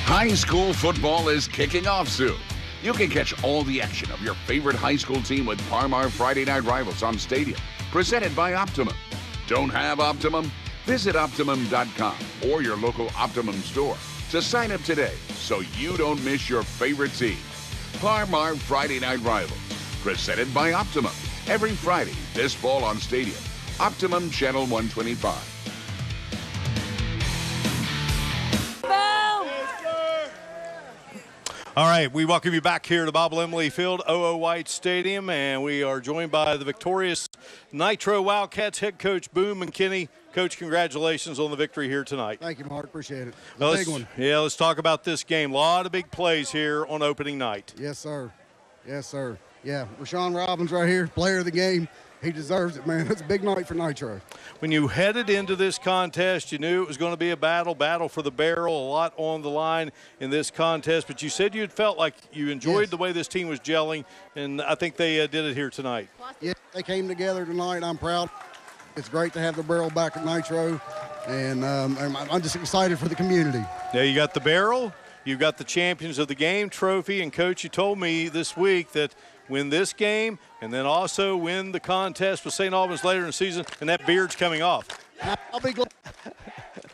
Speaker 22: High school football is kicking off soon. You can catch all the action of your favorite high school team with Par-Mar Friday Night Rivals on Stadium, presented by Optimum. Don't have Optimum? Visit Optimum.com or your local Optimum store to sign up today so you don't miss your favorite team. Par-Mar Friday Night Rivals, presented by Optimum. Every Friday this fall on Stadium. Optimum Channel 125.
Speaker 9: All right, we welcome you back here to Bob Lemley Field, O.O. White Stadium, and we are joined by the victorious Nitro Wildcats head coach Boone McKinney. Coach, congratulations on the victory here tonight.
Speaker 19: Thank you, Mark. Appreciate it.
Speaker 9: Big
Speaker 19: one.
Speaker 9: Yeah, let's talk about this game. A lot of big plays here on opening night.
Speaker 19: Yes, sir. Yes, sir. Yeah, Rashawn Robbins right here, player of the game. He deserves it, man. It's a big night for Nitro.
Speaker 9: When you headed into this contest, you knew it was going to be a battle for the barrel, a lot on the line in this contest. But you said you felt like you enjoyed the way this team was gelling, and I think they did it here tonight.
Speaker 19: Yeah, they came together tonight. I'm proud. It's great to have the barrel back at Nitro, and I'm just excited for the community.
Speaker 9: Yeah, you got the barrel, you've got the Champions of the Game trophy, and Coach, you told me this week that win this game and then also win the contest with St. Albans later in the season, and that beard's coming off.
Speaker 19: I'll be glad.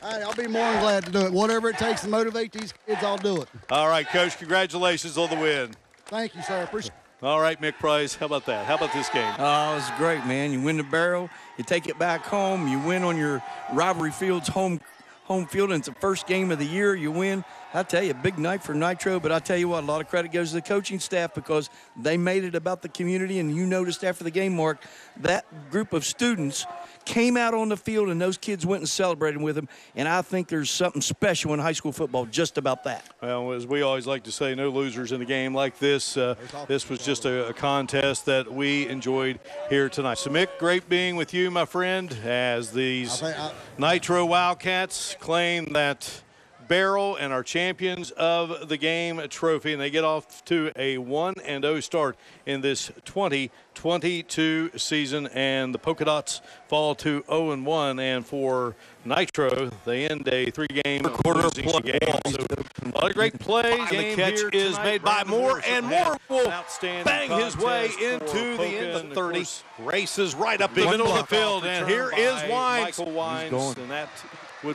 Speaker 19: I'll be more than glad to do it. Whatever it takes to motivate these kids, I'll do it.
Speaker 9: All right, Coach, congratulations on the win.
Speaker 19: Thank you, sir. Appreciate it.
Speaker 9: All right, Mick Price, how about that? How about this game?
Speaker 2: Oh, it's great, man. You win the barrel, you take it back home, you win on your rivalry field's home field, and it's the first game of the year. You win. I tell you, big night for Nitro, but I tell you what, a lot of credit goes to the coaching staff because they made it about the community, and you noticed after the game, Mark, that group of students came out on the field, and those kids went and celebrated with them, and I think there's something special in high school football just about that.
Speaker 9: Well, as we always like to say, no losers in a game like this. This was just a contest that we enjoyed here tonight. So, Mick, great being with you, my friend, as these Nitro Wildcats claim that barrel and are champions of the game trophy, and they get off to a 1-0 start in this 2022 season, and the Poca Dots fall to 0-1, and for Nitro they end a 3-game losing game. So a lot of great plays, and the catch is made by Moore, and Moore will bang his way into the end of 30. Races right up the middle of the field, and here is Wines. Michael Wines, and that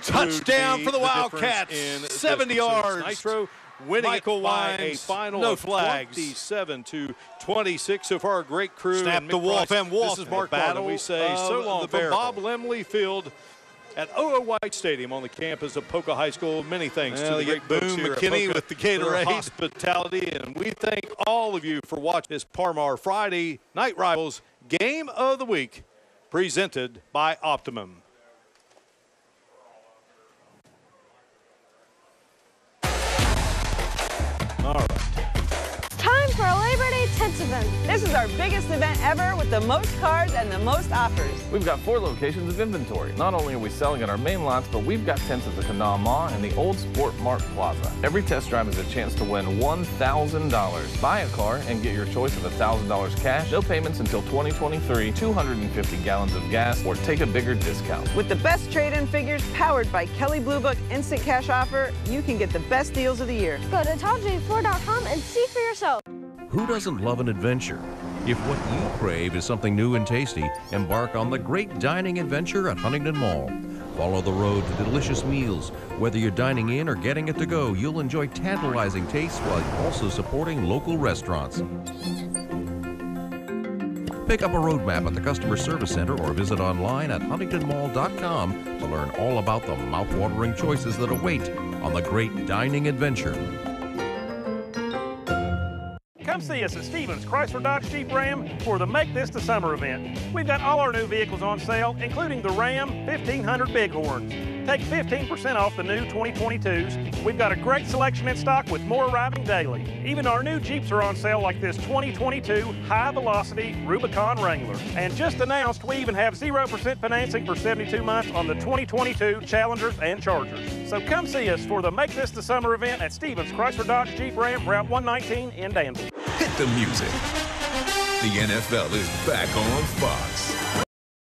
Speaker 9: touchdown for the Wildcats, 70 yards. Nitro winning it by a final of 27-26. So far, a great crew. Snap to Wolfe, and Wolfe. This is Mark Battle. We say so long from Bob Lemley Field at O.O. White Stadium on the campus of Poca High School. Many thanks to the great Boone McKinney with the Gatorade hospitality, and we thank all of you for watching this Par-Mar Friday Night Rivals Game of the Week, presented by Optimum. All right.
Speaker 13: Time for a Labor Day tents event. This is our biggest event ever with the most cards and the most offers.
Speaker 15: We've got 4 locations of inventory. Not only are we selling at our main lots, but we've got tents at the Kanama and the Old Sport Mart Plaza. Every test drive is a chance to win $1,000. Buy a car and get your choice of $1,000 cash, no payments until 2023, 250 gallons of gas, or take a bigger discount.
Speaker 13: With the best trade-in figures powered by Kelly Blue Book Instant Cash Offer, you can get the best deals of the year.
Speaker 16: Go to TopJ4.com and see for yourself.
Speaker 24: Who doesn't love an adventure? If what you crave is something new and tasty, embark on the great dining adventure at Huntington Mall. Follow the road to delicious meals. Whether you're dining in or getting it to go, you'll enjoy tantalizing tastes while also supporting local restaurants. Pick up a road map at the Customer Service Center or visit online at huntingtonmall.com to learn all about the mouth-watering choices that await on the great dining adventure.
Speaker 20: Come see us at Stevens Chrysler Dodge Jeep Ram for the Make This the Summer event. We've got all our new vehicles on sale, including the Ram 1500 Bighorns. Take 15% off the new 2022s. We've got a great selection in stock with more arriving daily. Even our new Jeeps are on sale, like this 2022 high-velocity Rubicon Wrangler. And just announced, we even have 0% financing for 72 months on the 2022 Challengers and Chargers. So come see us for the Make This the Summer event at Stevens Chrysler Dodge Jeep Ram, Route 119 in Danville.
Speaker 21: Hit the music. The NFL is back on Fox.